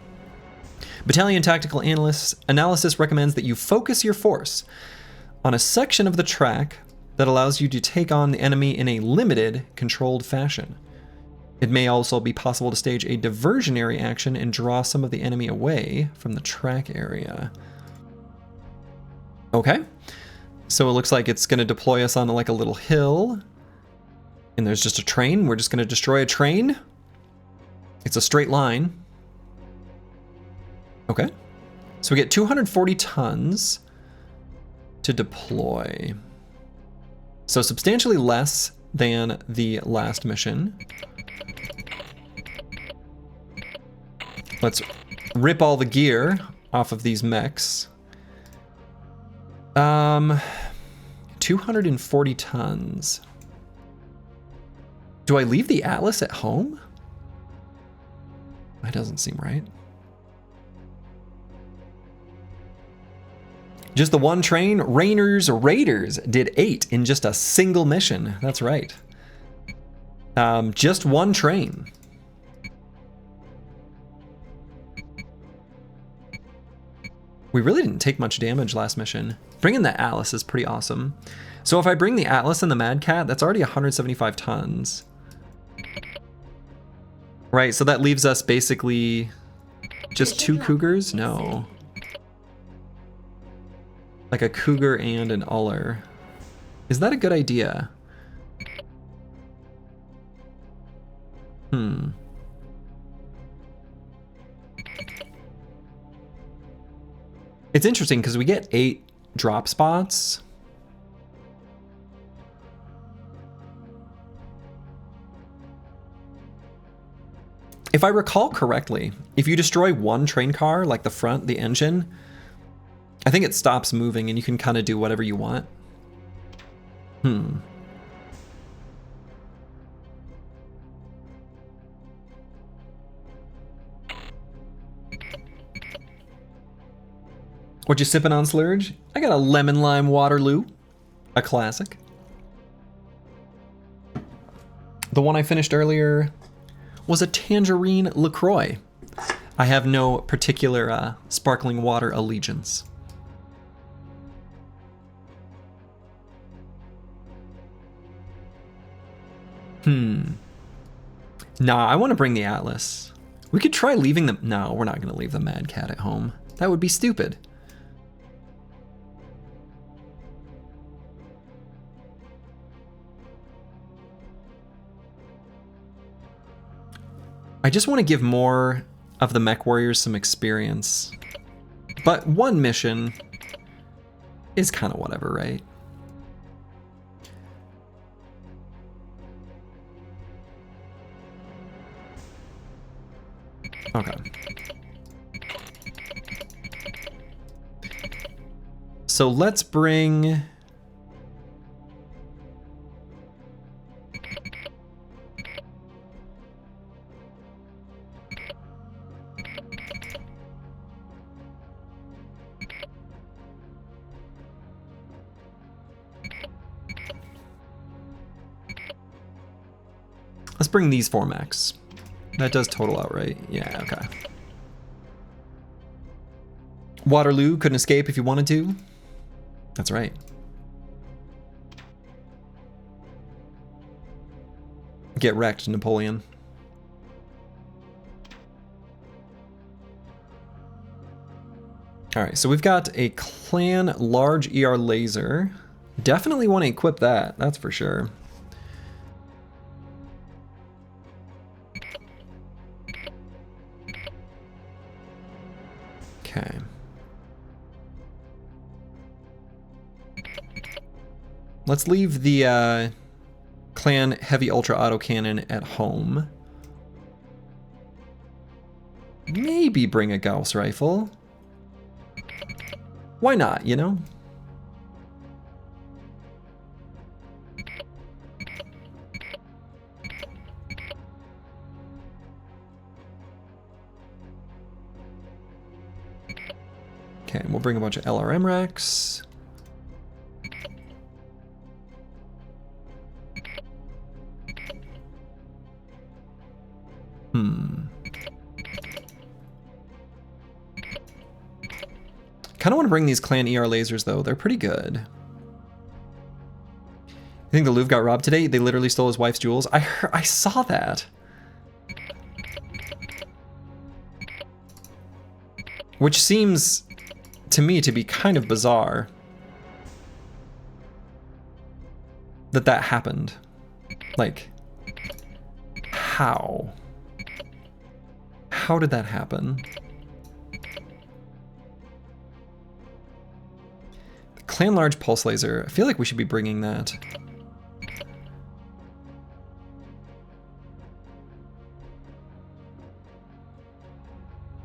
Battalion Tactical Analysis recommends that you focus your force on a section of the track that allows you to take on the enemy in a limited, controlled fashion. It may also be possible to stage a diversionary action and draw some of the enemy away from the track area. Okay, so it looks like it's going to deploy us on like a little hill, and there's just a train. We're just going to destroy a train. It's a straight line. Okay, so we get 240 tons to deploy. So substantially less than the last mission. Let's rip all the gear off of these mechs. 240 tons. Do I leave the Atlas at home? That doesn't seem right. Just the one train. Rainer's Raiders did 8 in just a single mission. That's right. Just one train. We really didn't take much damage last mission. Bringing the Atlas is pretty awesome. So if I bring the Atlas and the Mad Cat, that's already 175 tons. Right, so that leaves us basically just 2 Cougars? No. Like a Cougar and an Uller. Is that a good idea? It's interesting because we get 8 drop spots. If I recall correctly, if you destroy one train car, like the front, the engine, I think it stops moving and you can kind of do whatever you want. What you sipping on, Slurge? I got a lemon lime Waterloo, a classic. The one I finished earlier was a tangerine LaCroix. I have no particular sparkling water allegiance. Nah, I want to bring the Atlas. We could try leaving them. No, we're not going to leave the Mad Cat at home. That would be stupid. I just want to give more of the mech warriors some experience. But one mission is kind of whatever, right? Okay. So let's bring... Let's bring these 4 mechs. That does total out, right? Yeah, okay. Waterloo couldn't escape if you wanted to. That's right. Get wrecked, Napoleon. Alright, so we've got a clan large ER laser. Definitely want to equip that, that's for sure. Okay. Let's leave the clan heavy ultra autocannon at home. Maybe bring a Gauss rifle. Why not, you know? Okay, we'll bring a bunch of LRM racks. Kind of want to bring these clan ER lasers though, they're pretty good. You think the Louvre got robbed today? They literally stole his wife's jewels? I saw that. Which seems to me to be kind of bizarre that that happened. Like, how? How did that happen? The clan large pulse laser, I feel like we should be bringing that.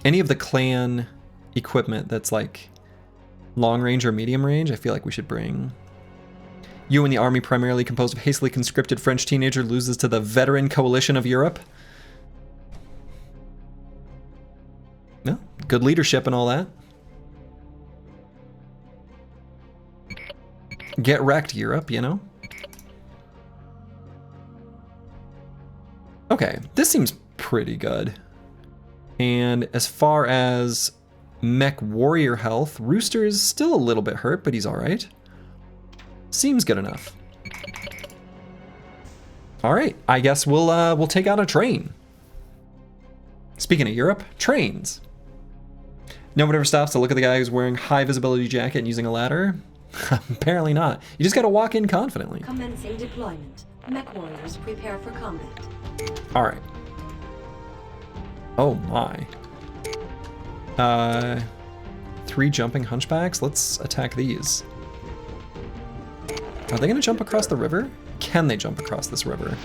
Any of the clan equipment that's like long range or medium range, I feel like we should bring. You and the army, primarily composed of hastily conscripted French teenager, loses to the veteran coalition of Europe. No, good leadership and all that. Get wrecked, Europe, you know? Okay, this seems pretty good. And as far as mech warrior health, Rooster is still a little bit hurt, but he's alright. Seems good enough. Alright, I guess we'll take out a train. Speaking of Europe, trains. Nobody ever stops to look at the guy who's wearing high visibility jacket and using a ladder? Apparently not. You just gotta walk in confidently. Commencing deployment. Mech warriors prepare for combat. Alright. Oh my. 3 jumping hunchbacks? Let's attack these. Are they gonna jump across the river? Can they jump across this river?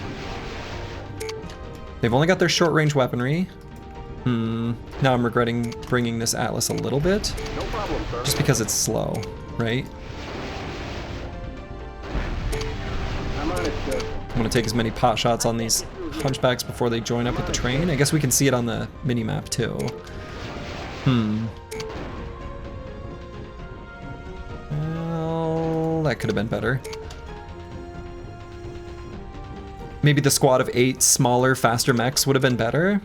They've only got their short range weaponry. Now I'm regretting bringing this Atlas a little bit. No problem, sir. Just because it's slow, right? I'm on it, sir. I'm gonna take as many pot shots on these hunchbacks before they join up with the train. I guess we can see it on the mini-map too. Well, that could have been better. Maybe the squad of 8 smaller, faster mechs would have been better.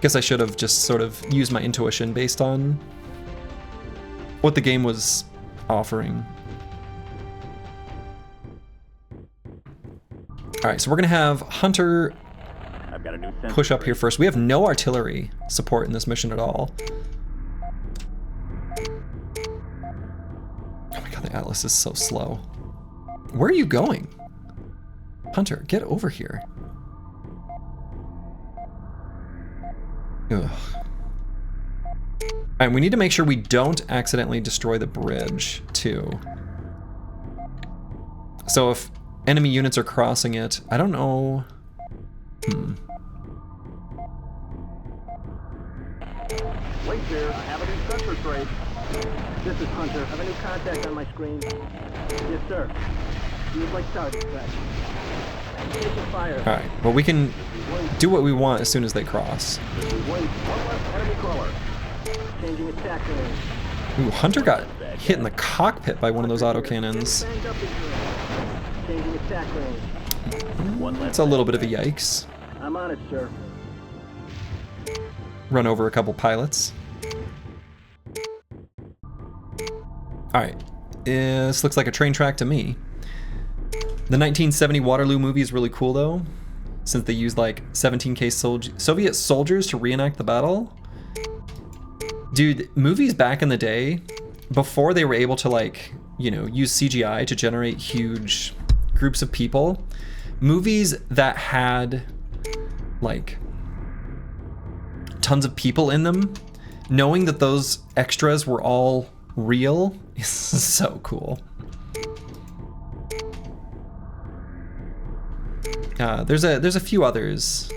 Guess I should have just sort of used my intuition based on what the game was offering. Alright, so we're gonna have Hunter I've got a new sensor push up here first. We have no artillery support in this mission at all. Oh my god, the Atlas is so slow. Where are you going? Hunter, get over here. Ugh. Alright, we need to make sure we don't accidentally destroy the bridge, too. So if enemy units are crossing it, I don't know... Wait there, I have a new sensor trade. This is Hunter. I have a new contact on my screen. Yes, sir. He would like target practice. Taking fire. Alright, well we can do what we want as soon as they cross. One less enemy crawler. Changing attack range. Ooh, Hunter got hit in the cockpit by one of those autocannons. Banged up into it. Changing attack range. One less. It's a little bit of a yikes. I'm on it, sir. Run over a couple pilots. Alright, this looks like a train track to me. The 1970 Waterloo movie is really cool though, since they used like 17K Soviet soldiers to reenact the battle. Dude, movies back in the day, before they were able to like, you know, use CGI to generate huge groups of people, movies that had like tons of people in them, knowing that those extras were all real is so cool. There's a few others.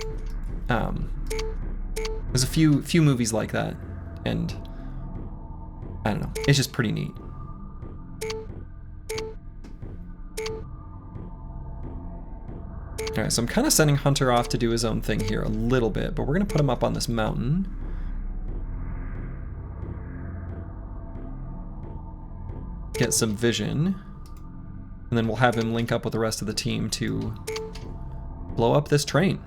There's a few movies like that, and I don't know. It's just pretty neat. All right, so I'm kind of sending Hunter off to do his own thing here a little bit, but we're gonna put him up on this mountain. Get some vision, and then we'll have him link up with the rest of the team to blow up this train.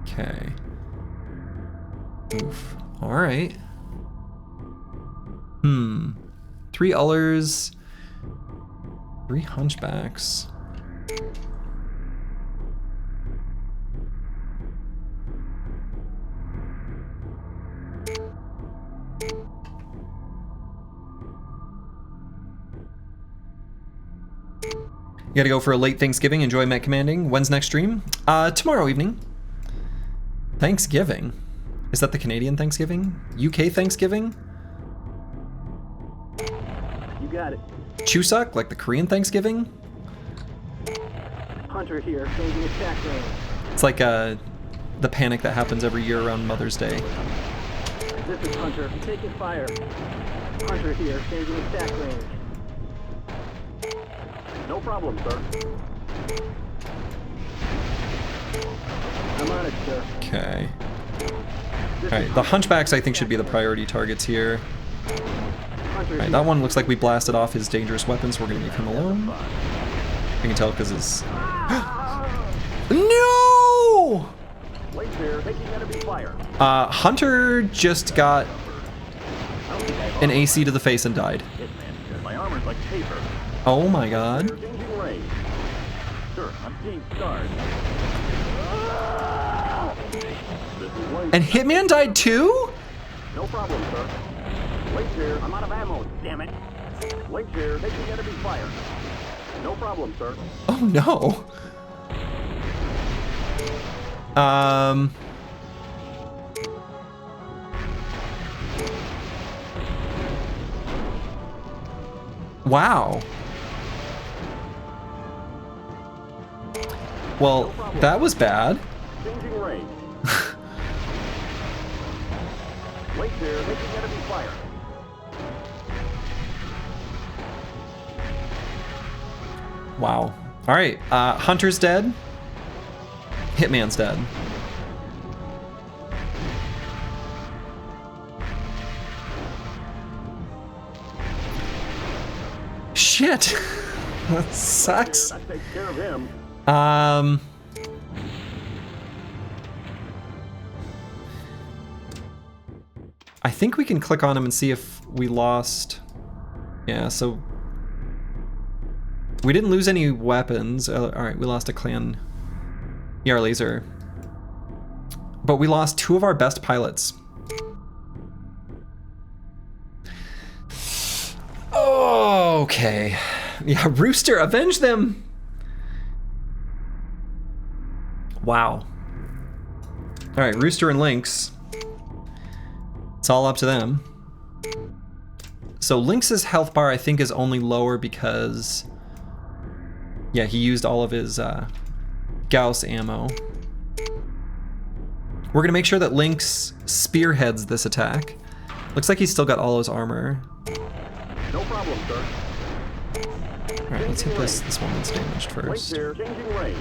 Okay. Oof. All right. 3 Ullers, 3 Hunchbacks. You gotta go for a late Thanksgiving. Enjoy Met Commanding. When's next stream? Tomorrow evening. Thanksgiving? Is that the Canadian Thanksgiving? UK Thanksgiving? You got it. Chuseok, like the Korean Thanksgiving? Hunter here, changing attack range. It's like the panic that happens every year around Mother's Day. This is Hunter, taking fire. Hunter here, changing attack range. No problem, sir. I'm on it, sir. Okay. Alright, the Hunchbacks I think should be the priority targets here. Alright, that one looks like we blasted off his dangerous weapons, so we're gonna leave him alone. You can tell because his... No! Wait there, taking enemy fire. Hunter just got an AC to the face and died. My armor's like paper. Oh my god. Changing range. Sir, I'm seeing stars. And Hitman died too? No problem, sir. Wait here. I'm out of ammo, damn it. Wait here, taking enemy fire. No problem, sir. Oh no. Wow. Well, that was bad. Changing range. Wait there, taking enemy fire. Wow. All right, Hunter's dead. Hitman's dead. Shit. That sucks. I take care of him. I think we can click on him and see if we lost. Yeah, so we didn't lose any weapons. All right, we lost a clan ER laser, but we lost 2 of our best pilots. Okay, yeah, Rooster, avenge them. Wow. All right, Rooster and Lynx. It's all up to them. So Lynx's health bar, I think, is only lower because, yeah, he used all of his Gauss ammo. We're gonna make sure that Lynx spearheads this attack. Looks like he's still got all his armor. No problem, sir. All right, let's hit this one that's damaged Wait first. there, changing range.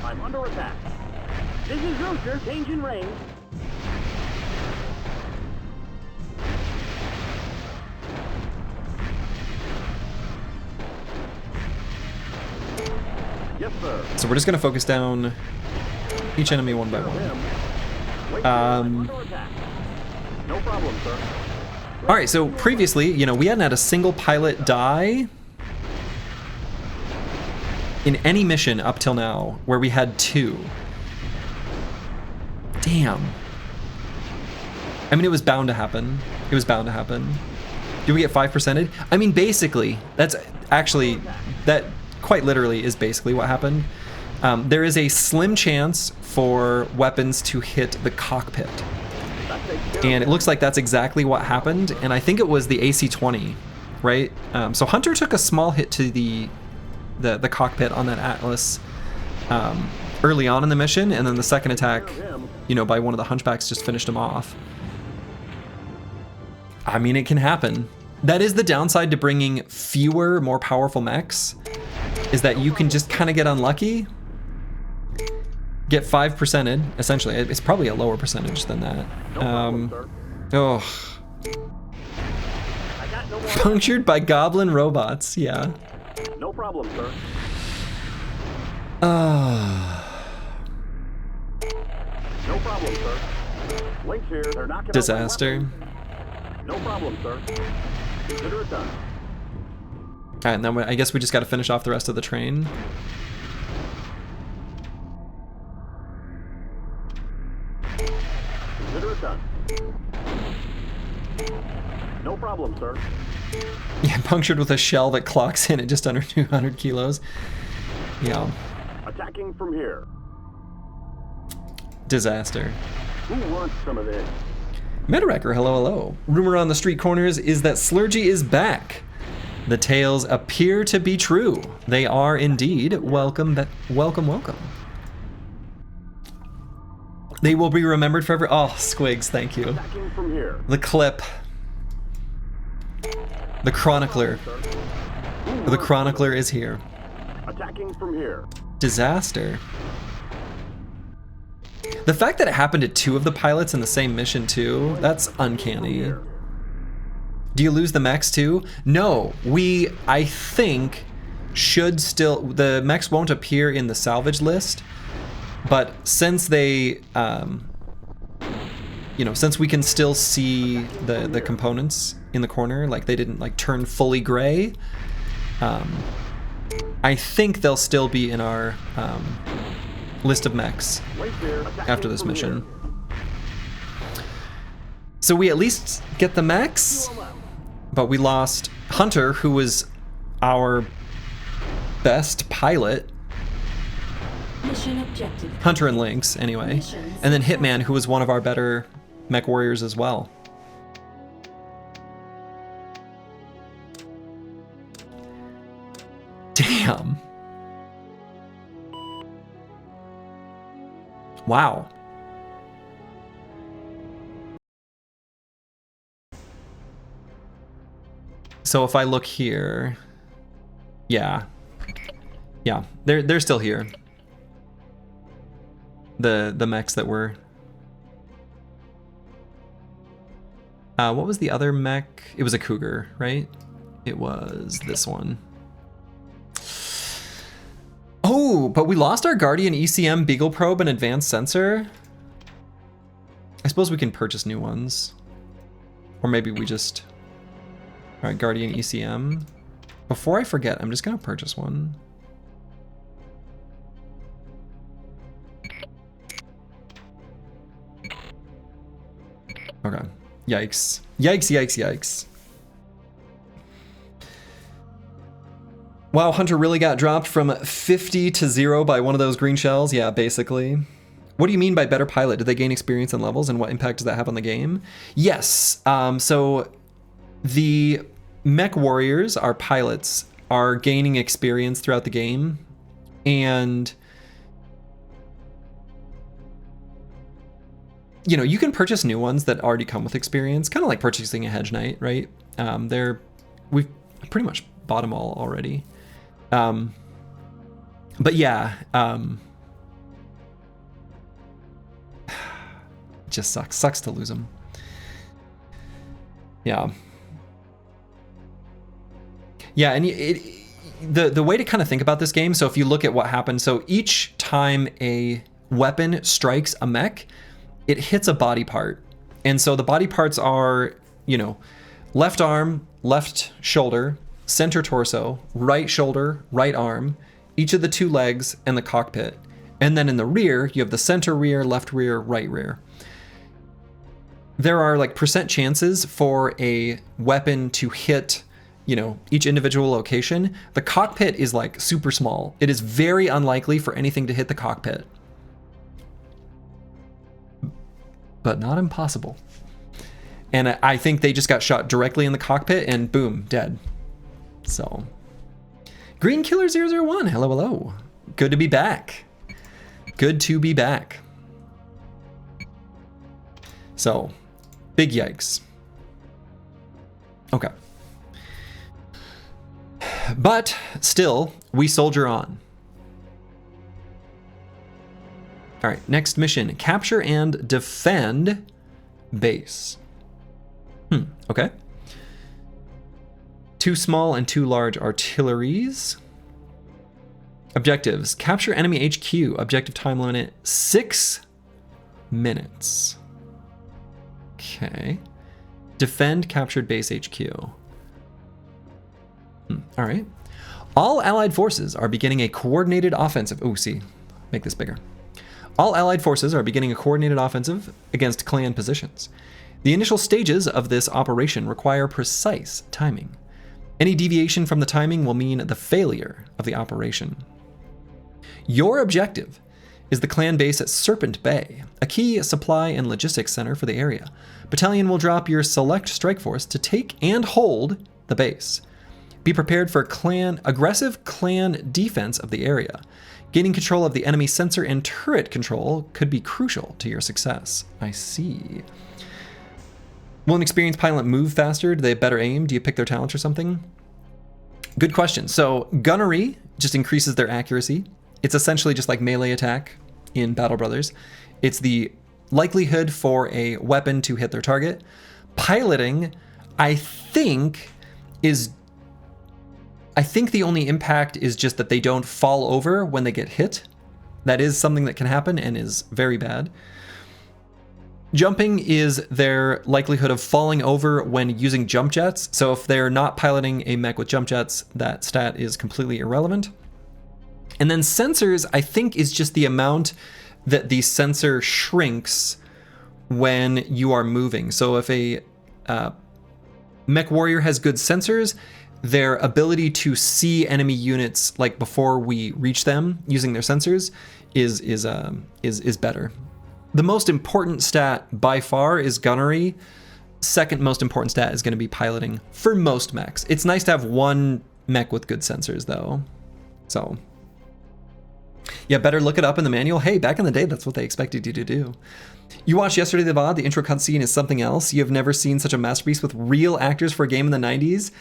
I'm under attack. This is Rooster, changing range. Yes, sir. So we're just gonna focus down each enemy one by one. Wait there, I'm under attack. No problem, sir. All right, so previously, you know, we hadn't had a single pilot die in any mission up till now, where we had 2. Damn. I mean, it was bound to happen. It was bound to happen. Do we get 5%? I mean, basically, that's actually, that quite literally is basically what happened. There is a slim chance for weapons to hit the cockpit. And it looks like that's exactly what happened. And I think it was the AC-20, right? So Hunter took a small hit to the cockpit on that Atlas early on in the mission, and then the second attack, you know, by one of the hunchbacks just finished him off. I mean, it can happen. That is the downside to bringing fewer, more powerful mechs, is that you can just kind of get unlucky, get 5%'d, essentially. It's probably a lower percentage than that. Punctured by goblin robots, yeah. No problem, sir. No problem, sir. Links here. They're knocking out Disaster. my weapons. No problem, sir. Consider it done. All right, and then I guess we just got to finish off the rest of the train. Consider it done. No problem, sir. Yeah, punctured with a shell that clocks in at just under 200 kilos. Yeah. Attacking from here. Disaster. Who wants some of this? Metawrecker, hello, hello. Rumor on the street corners is that Slurgi is back. The tales appear to be true. They are indeed. Welcome, welcome, welcome. They will be remembered forever. Oh, Squigs, thank you. Attacking from here. The clip. The chronicler. The chronicler is here. Attacking from here. Disaster. The fact that it happened to 2 of the pilots in the same mission too, that's uncanny. Do you lose the mechs too? No, we, I think, should still, the mechs won't appear in the salvage list, but since they, you know, since we can still see the components in the corner, like they didn't like turn fully gray, I think they'll still be in our list of mechs after this mission. So we at least get the mechs, but we lost Hunter, who was our best pilot. Mission objective. Hunter and Lynx, anyway. And then Hitman, who was one of our better mech warriors as well. Damn. Wow. So if I look here, yeah, they're still here. The mechs that were. What was the other mech? It was a Cougar, right? It was this one. Oh, but we lost our Guardian ECM Beagle Probe and Advanced Sensor. I suppose we can purchase new ones. Or maybe we just... All right, Guardian ECM. Before I forget, I'm just gonna purchase one. Okay, yikes. Yikes, yikes, yikes. Wow, Hunter really got dropped from 50 to 0 by one of those green shells? Yeah, basically. What do you mean by better pilot? Did they gain experience and levels, and what impact does that have on the game? Yes, so the mech warriors, our pilots, are gaining experience throughout the game, and you know, you can purchase new ones that already come with experience, kind of like purchasing a Hedge Knight, right? We've pretty much bought them all already. But yeah, just sucks to lose them. Yeah. Yeah, and the way to kind of think about this game, so if you look at what happened, so each time a weapon strikes a mech, it hits a body part. And so the body parts are, you know, left arm, left shoulder, center torso, right shoulder, right arm, each of the 2 legs, and the cockpit. And then in the rear, you have the center rear, left rear, right rear. There are like percent chances for a weapon to hit, you know, each individual location. The cockpit is like super small. It is very unlikely for anything to hit the cockpit. But not impossible. And I think they just got shot directly in the cockpit and boom, dead. So, Green Killer 001, hello, hello. Good to be back. Good to be back. So, big yikes. Okay. But still, we soldier on. All right, next mission, capture and defend base. Okay. 2 small and 2 large artilleries. Objectives, capture enemy HQ. Objective time limit, 6 minutes. Okay. Defend captured base HQ. All right. All Allied forces are beginning a coordinated offensive. Oh, see, make this bigger. All Allied forces are beginning a coordinated offensive against clan positions. The initial stages of this operation require precise timing. Any deviation from the timing will mean the failure of the operation. Your objective is the clan base at Serpent Bay, a key supply and logistics center for the area. Battalion will drop your select strike force to take and hold the base. Be prepared for aggressive clan defense of the area. Gaining control of the enemy sensor and turret control could be crucial to your success. I see. Will an experienced pilot move faster? Do they have better aim? Do you pick their talents or something? Good question. So gunnery just increases their accuracy. It's essentially just like melee attack in Battle Brothers. It's the likelihood for a weapon to hit their target. Piloting, I think the only impact is just that they don't fall over when they get hit. That is something that can happen and is very bad. Jumping is their likelihood of falling over when using jump jets. So if they're not piloting a mech with jump jets, that stat is completely irrelevant. And then sensors, I think, is just the amount that the sensor shrinks when you are moving. So if a mech warrior has good sensors, their ability to see enemy units like before we reach them using their sensors is better. The most important stat by far is gunnery. Second most important stat is going to be piloting for most mechs. It's nice to have one mech with good sensors though. So yeah, better look it up in the manual. Hey, back in the day, that's what they expected you to do. You watched yesterday the VOD, the intro cutscene is something else. You have never seen such a masterpiece with real actors for a game in the 90s.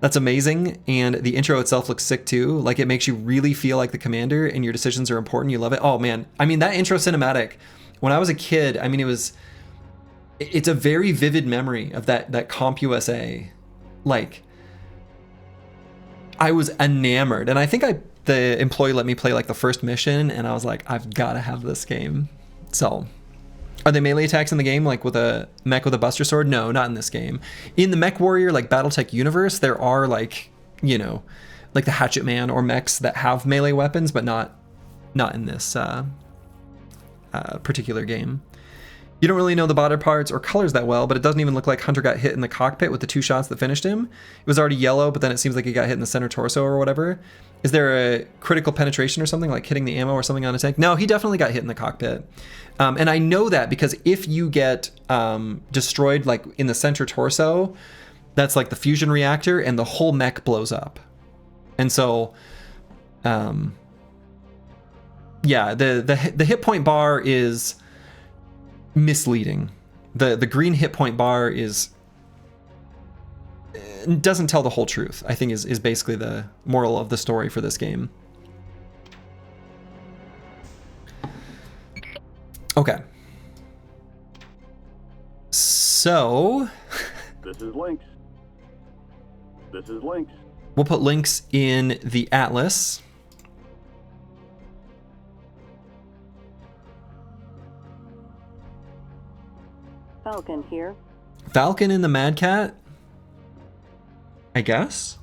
That's amazing, and the intro itself looks sick too. Like, it makes you really feel like the commander, and your decisions are important. You love it. Oh man, I mean, that intro cinematic, when I was a kid, I mean, it's a very vivid memory of that CompUSA. Like, I was enamored, and I think the employee let me play like the first mission, and I was like, I've got to have this game. So, are they melee attacks in the game, like with a mech with a buster sword? No, not in this game. In the Mech Warrior, like Battletech universe, there are like, you know, like the Hatchet Man or mechs that have melee weapons, but not in this particular game. You don't really know the body parts or colors that well, but it doesn't even look like Hunter got hit in the cockpit with the 2 shots that finished him. It was already yellow, but then it seems like he got hit in the center torso or whatever. Is there a critical penetration or something, like hitting the ammo or something on a tank? No, he definitely got hit in the cockpit. And I know that because if you get destroyed like in the center torso, that's like the fusion reactor and the whole mech blows up. And so, yeah, the hit point bar is misleading. The green hit point bar doesn't tell the whole truth, I think is basically the moral of the story for this game. Okay. So This is Lynx. This is Lynx. we'll put links in the atlas. Falcon here. Falcon in the Mad Cat. I guess.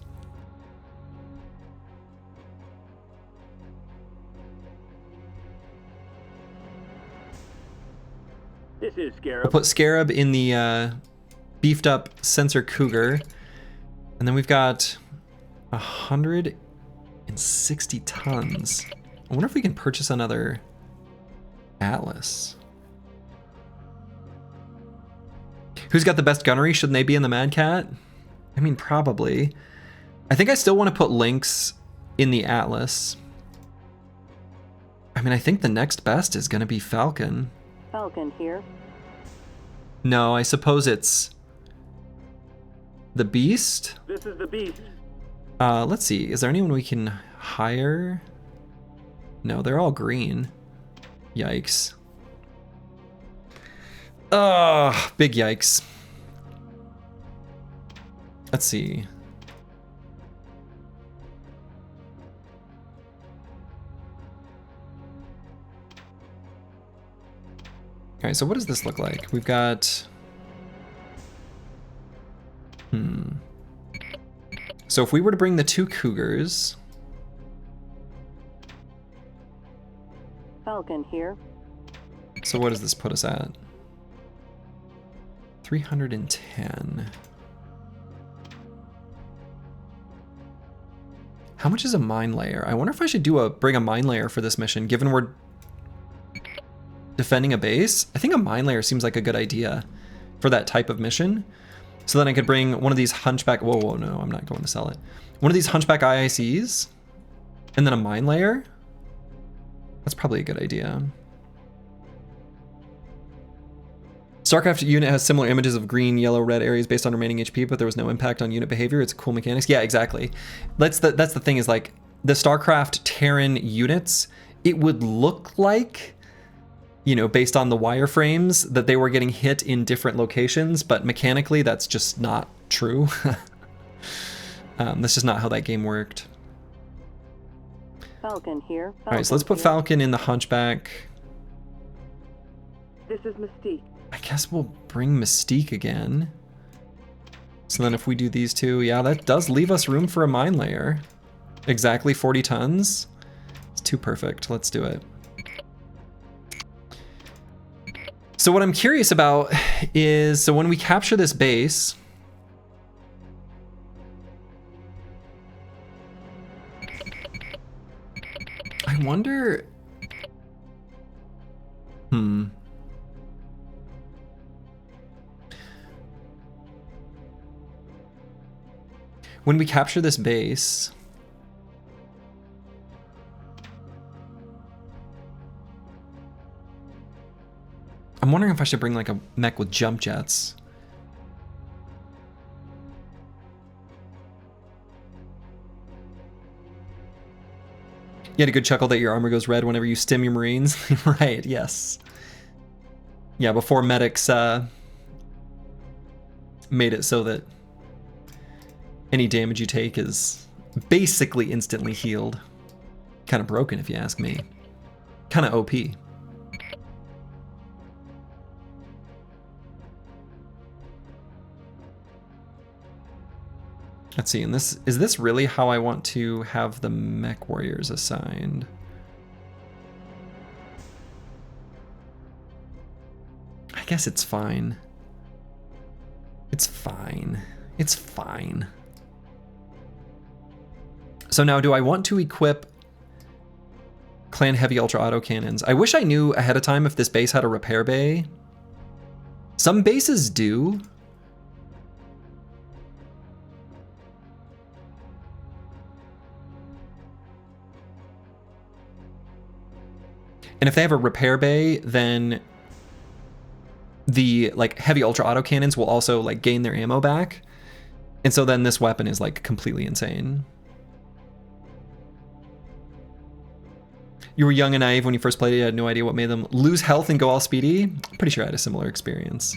This is We'll Scarab. put Scarab in the beefed up sensor Cougar. And then we've got 160 tons. I wonder if we can purchase another Atlas. Who's got the best gunnery? Shouldn't they be in the Mad Cat? I mean, probably. I think I still want to put Lynx in the Atlas. I mean, I think the next best is going to be Falcon. Falcon here. No, I suppose it's the Beast. This is the Beast. Let's see. Is there anyone we can hire? No, they're all green. Yikes. Ugh, big yikes. Let's see. All right, so what does this look like? We've got... So if we were to bring the 2 Cougars... Falcon here. So what does this put us at? 310. How much is a mine layer? I wonder if I should bring a mine layer for this mission, given we're defending a base. I think a mine layer seems like a good idea for that type of mission. So then I could bring one of these hunchback... Whoa, no, I'm not going to sell it. One of these hunchback IICs, and then a mine layer. That's probably a good idea. StarCraft unit has similar images of green, yellow, red areas based on remaining HP, but there was no impact on unit behavior. It's cool mechanics. Yeah, exactly. That's the thing is like the StarCraft Terran units, it would look like, you know, based on the wireframes that they were getting hit in different locations, but mechanically that's just not true. That's just not how that game worked. Falcon here. All right, so let's put Falcon in the hunchback. This is Mystique. I guess we'll bring Mystique again. So then if we do these 2, yeah, that does leave us room for a mine layer. Exactly 40 tons. It's too perfect. Let's do it. So what I'm curious about is, so when we capture this base, I wonder, when we capture this base, I'm wondering if I should bring like a mech with jump jets. You had a good chuckle that your armor goes red whenever you stim your Marines. Right, yes. Yeah, before medics made it so that any damage you take is basically instantly healed. Kind of broken if you ask me. Kind of OP. Let's see, and is this really how I want to have the mech warriors assigned? I guess it's fine. It's fine. It's fine. So now, do I want to equip Clan Heavy Ultra Auto Cannons? I wish I knew ahead of time if this base had a repair bay. Some bases do. And if they have a repair bay, then the like heavy ultra auto cannons will also like gain their ammo back. And so then this weapon is like completely insane. You were young and naive when you first played it. You had no idea what made them lose health and go all speedy. I'm pretty sure I had a similar experience.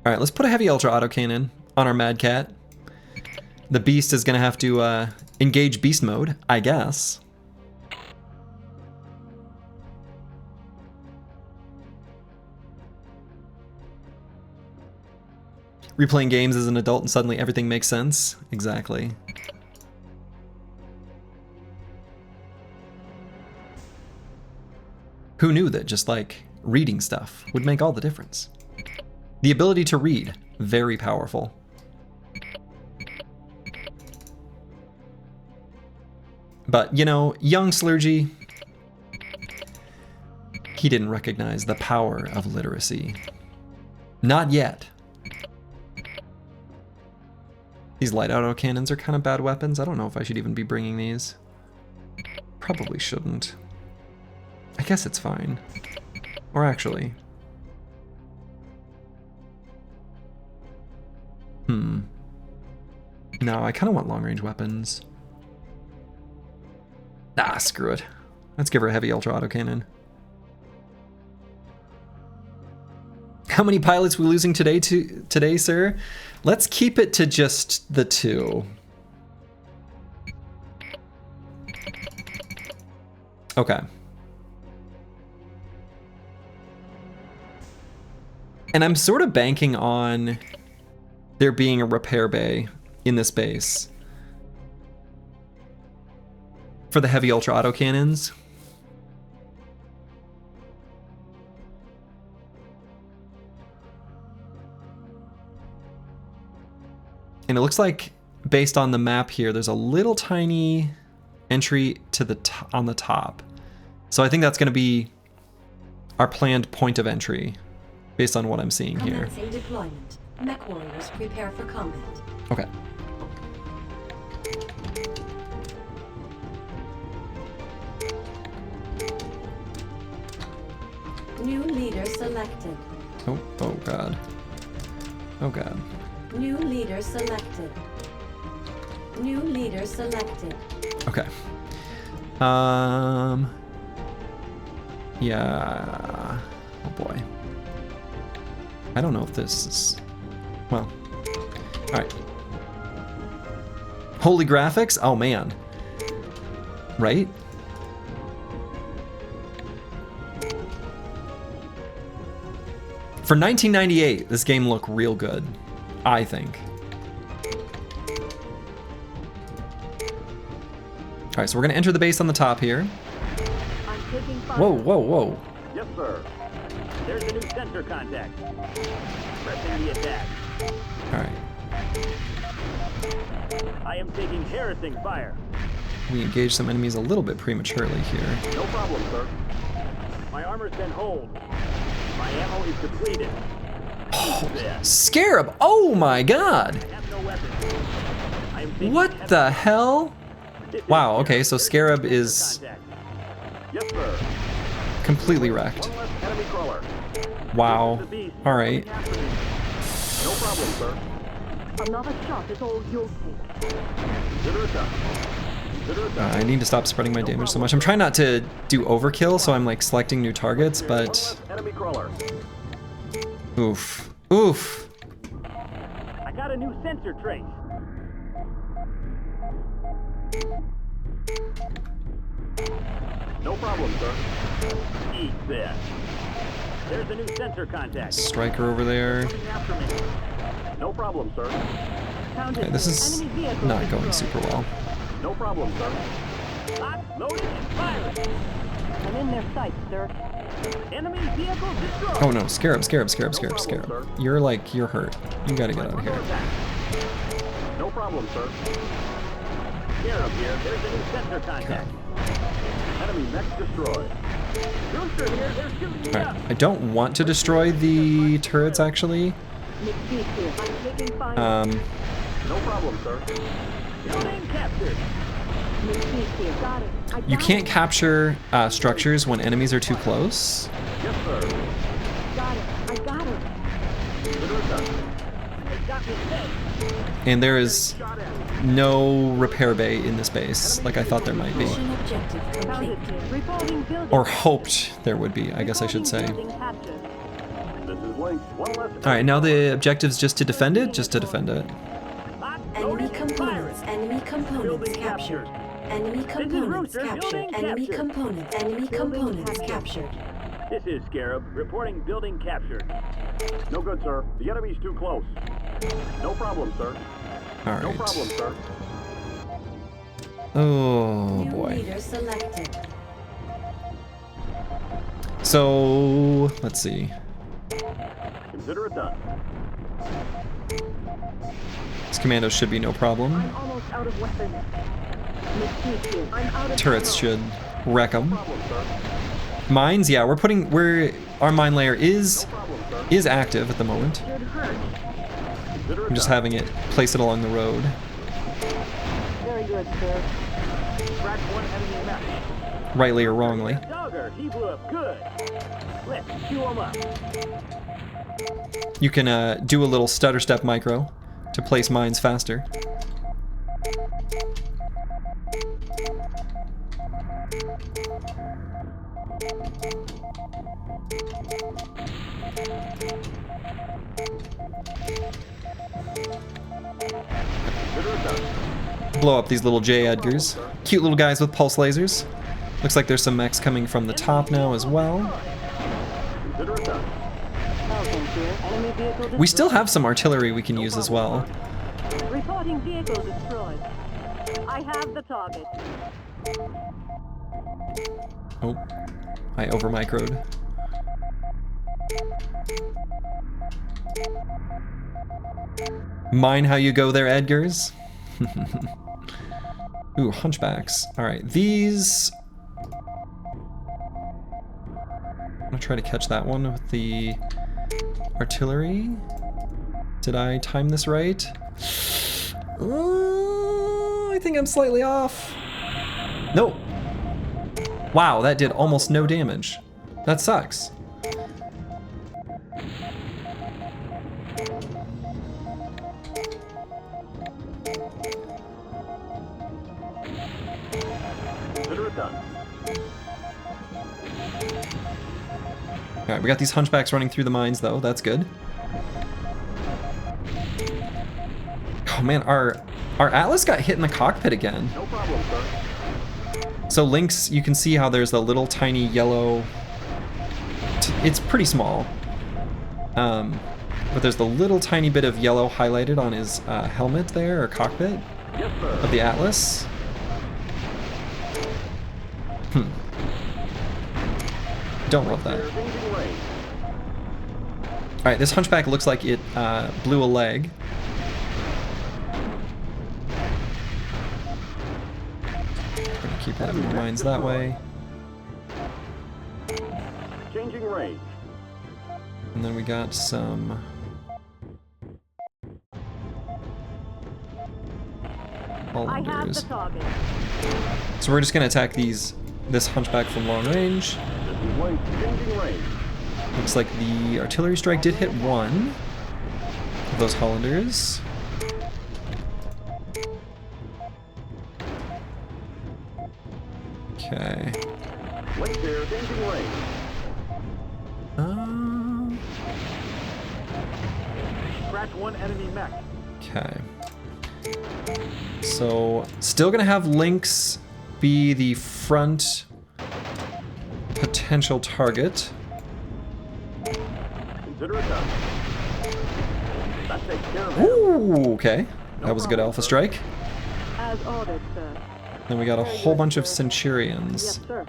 All right, let's put a heavy ultra autocannon on our Mad Cat. The beast is gonna have to engage beast mode, I guess. Replaying games as an adult and suddenly everything makes sense. Exactly. Who knew that just like reading stuff would make all the difference? The ability to read, very powerful. But, you know, young Slurgi, he didn't recognize the power of literacy. Not yet. These light autocannons are kind of bad weapons. I don't know if I should even be bringing these. Probably shouldn't. I guess it's fine. Or actually... No, I kind of want long-range weapons. Ah, screw it. Let's give her a heavy ultra autocannon. How many pilots are we losing today, sir? Let's keep it to just the 2. Okay. And I'm sort of banking on there being a repair bay in this base for the heavy ultra autocannons. And it looks like, based on the map here, there's a little tiny entry to the on the top. So I think that's going to be our planned point of entry, based on what I'm seeing here. Commencing deployment. Mech warriors prepare for combat. Okay. New leader selected. Oh god. Oh god. New leader selected. New leader selected. Okay. Yeah. Oh boy. I don't know if this is... Well. Alright. Holy graphics? Oh man. Right? For 1998, this game looked real good. I think. Alright, so we're gonna enter the base on the top here. I'm taking fire. Whoa, whoa, whoa. Yes, sir. There's a new sensor contact. Pressing the attack. Alright. I am taking harassing fire. We engaged some enemies a little bit prematurely here. No problem, sir. My armor's been holed. My ammo is depleted. Scarab! Oh my god! I have no weapons. I am taking What heavy- the hell? This is Wow, okay, so Scarab sensor is contact. Yes, sir. completely wrecked. One less enemy crawler. Wow. The beast. Alright. After me. No problem, sir. Another shot is all you'll take. Consider it done. Consider it done. I need to stop spreading my damage so much. I'm trying not to do overkill, so I'm like selecting new targets, One but... less enemy crawler. Oof. Oof. I got a new sensor trace. No problem, sir. Eat this. There's a new sensor contact. Striker over there. Coming after me. No problem, sir. Okay, this is not going super well. No problem, sir. Hot, loaded, and firing. I'm in their sights, sir. Enemy vehicle destroyed. Oh no, Scarab, Scarab, Scarab, Scarab, Scarab. You're like, you're hurt. You gotta get out of here. No problem, sir. Scarab here. There's a new sensor contact. Enemy mech destroyed. Rooster here. They're shooting me up. Alright, I don't want to destroy the turrets actually. McBeast here. I'm taking fire. No problem, sir. Building captured. McBeast here. Got it. I You got can't it. capture structures when enemies are too close. Yes, sir. Got it. I got it. Consider it done. They got me dead. And there is Shot at. no repair bay in this base, like I thought there might be. Mission objective Found complete. it. Reporting building. Or hoped there would be, I guess I should say. Building captured. This is One less. All right, now the objective's just to defend it, just to defend it. Enemy components captured. Enemy components captured. Enemy components captured. This is Scarab, reporting building captured. No good, sir. The enemy's too close. No problem, sir. All No problem, right. sir. Oh New boy. leader selected. So let's see. Consider it done. This commando should be no problem. I'm almost out of weapons. I'm out of Turrets ammo. should wreck them. Problem, sir. Mines, yeah, our mine layer is Problem, sir. active at the moment. Should hurt. Consider it I'm just done. having it place it along the road. Very good, sir. Crack one enemy mech. Rightly or wrongly. Dogger, he blew up good. Let's chew him up. You can do a little stutter step micro to place mines faster. Consider it done. Blow up these little J Edgars. Cute little guys with pulse lasers. Looks like there's some mechs coming from the top now as well. Consider it done. Falcon here. Enemy vehicle We still have some artillery we can use as well. destroyed. Reporting vehicle destroyed. I have the target. Oh, I over microed. Mine how you go there, Edgars. Ooh, hunchbacks. All right, these. I'm gonna try to catch that one with the artillery. Did I time this right? I think I'm slightly off. Nope. Wow, that did almost no damage. That sucks. Consider it done. All right, we got these hunchbacks running through the mines though. That's good. Oh man, our Atlas got hit in the cockpit again. No problem, sir. So Lynx, you can see how there's a little tiny yellow. It's pretty small, but there's the little tiny bit of yellow highlighted on his helmet there, or cockpit Yes, sir. of the Atlas. Don't love that. Changing range. All right, this hunchback looks like it blew a leg. Gonna keep having more mines that way. Changing range. And then we got some I have the Hollanders. target. So we're just gonna attack this hunchback from long range. This is one. Changing range. Looks like the artillery strike did hit one of those Hollanders. Okay. Link there. Changing range. Crack one enemy mech. Okay. So, still gonna have Lynx be the front potential target. Consider it done. That takes care of it. Ooh, okay. That was a good alpha strike. As ordered, sir. Then we got a whole bunch of Centurions. Yes, sir.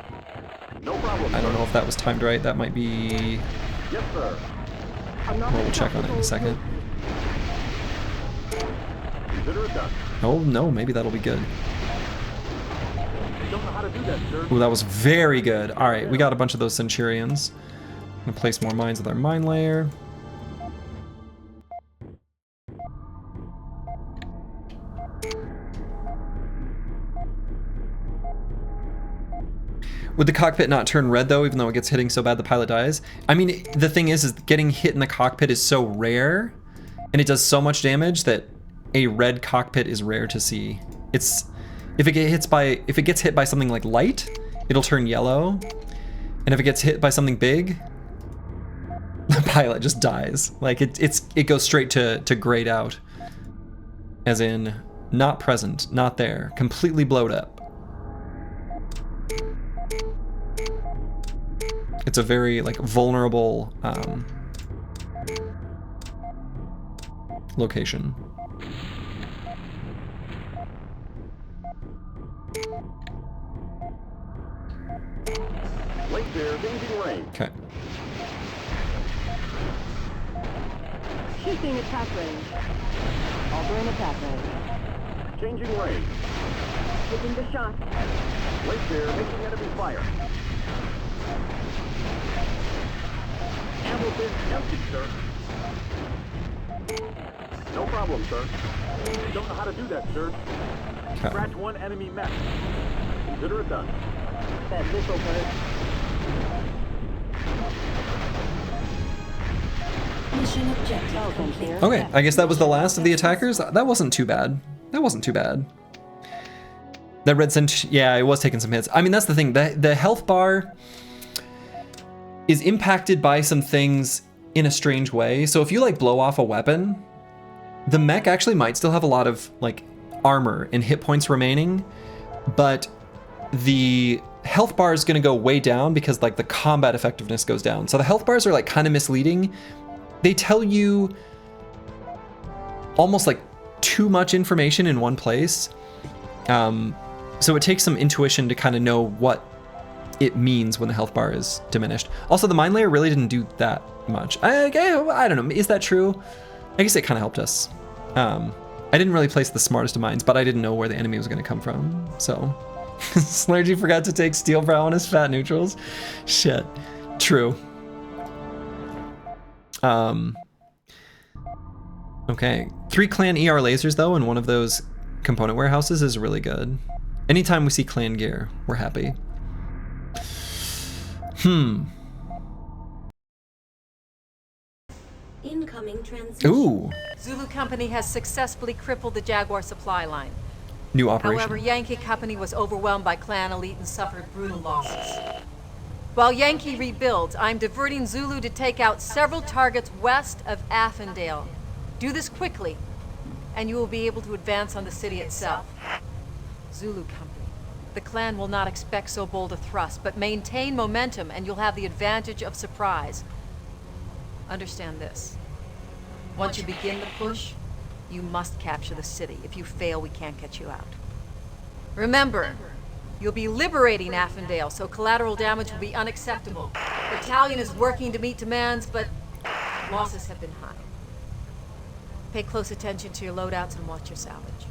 No problem. I don't know if that was timed right. That might be. Yes, sir. I'm not We'll check on it in a second. Consider it done. Oh no, maybe that'll be good. Don't know how to do that, sir. Ooh, that was very good. All right, we got a bunch of those Centurions. I'm gonna place more mines with our mine layer. Would the cockpit not turn red though, even though it gets hitting so bad the pilot dies? I mean, the thing is getting hit in the cockpit is so rare, and it does so much damage that a red cockpit is rare to see. It's if it gets hit by something like light, it'll turn yellow, and if it gets hit by something big, the pilot just dies. Like it goes straight to grayed out. As in, not present, not there, completely blowed up. It's a very like vulnerable location. Late there, changing range. Okay. Shifting attack range. Altering attack range. Changing range. Taking the shot. Late there, making enemy fire. Ammo bin empty, sir. No problem, sir. Don't know how to do that, sir. Okay. Scratch one enemy mech. Consider it done. That missile burst. Mission objective complete. Okay, I guess that was the last of the attackers. That wasn't too bad. That wasn't too bad. That red cent, yeah, it was taking some hits. I mean, that's the thing. The health bar is impacted by some things in a strange way. So if you like blow off a weapon, the mech actually might still have a lot of like armor and hit points remaining, but the health bar is going to go way down because like the combat effectiveness goes down. So the health bars are like kind of misleading. They tell you almost like too much information in one place. So it takes some intuition to kind of know what it means when the health bar is diminished. Also, the mine layer really didn't do that much. I don't know, is that true? I guess it kind of helped us. I didn't really place the smartest of mines, but I didn't know where the enemy was going to come from, so. Slurgi forgot to take steel brow on his fat neutrals. Shit. True. Okay. 3 clan ER lasers, though, in one of those component warehouses is really good. Anytime we see clan gear, we're happy. Incoming transmission. Ooh. Zulu Company has successfully crippled the Jaguar supply line. New operation. However, Yankee Company was overwhelmed by clan elite and suffered brutal losses. While Yankee rebuilds, I'm diverting Zulu to take out several targets west of Affendale. Do this quickly, and you will be able to advance on the city itself. Zulu Company. The clan will not expect so bold a thrust, but maintain momentum and you'll have the advantage of surprise. Understand this. Once you begin the push, you must capture the city. If you fail, we can't get you out. Remember, you'll be liberating Affendale, so collateral damage will be unacceptable. The battalion is working to meet demands, but losses have been high. Pay close attention to your loadouts and watch your salvage.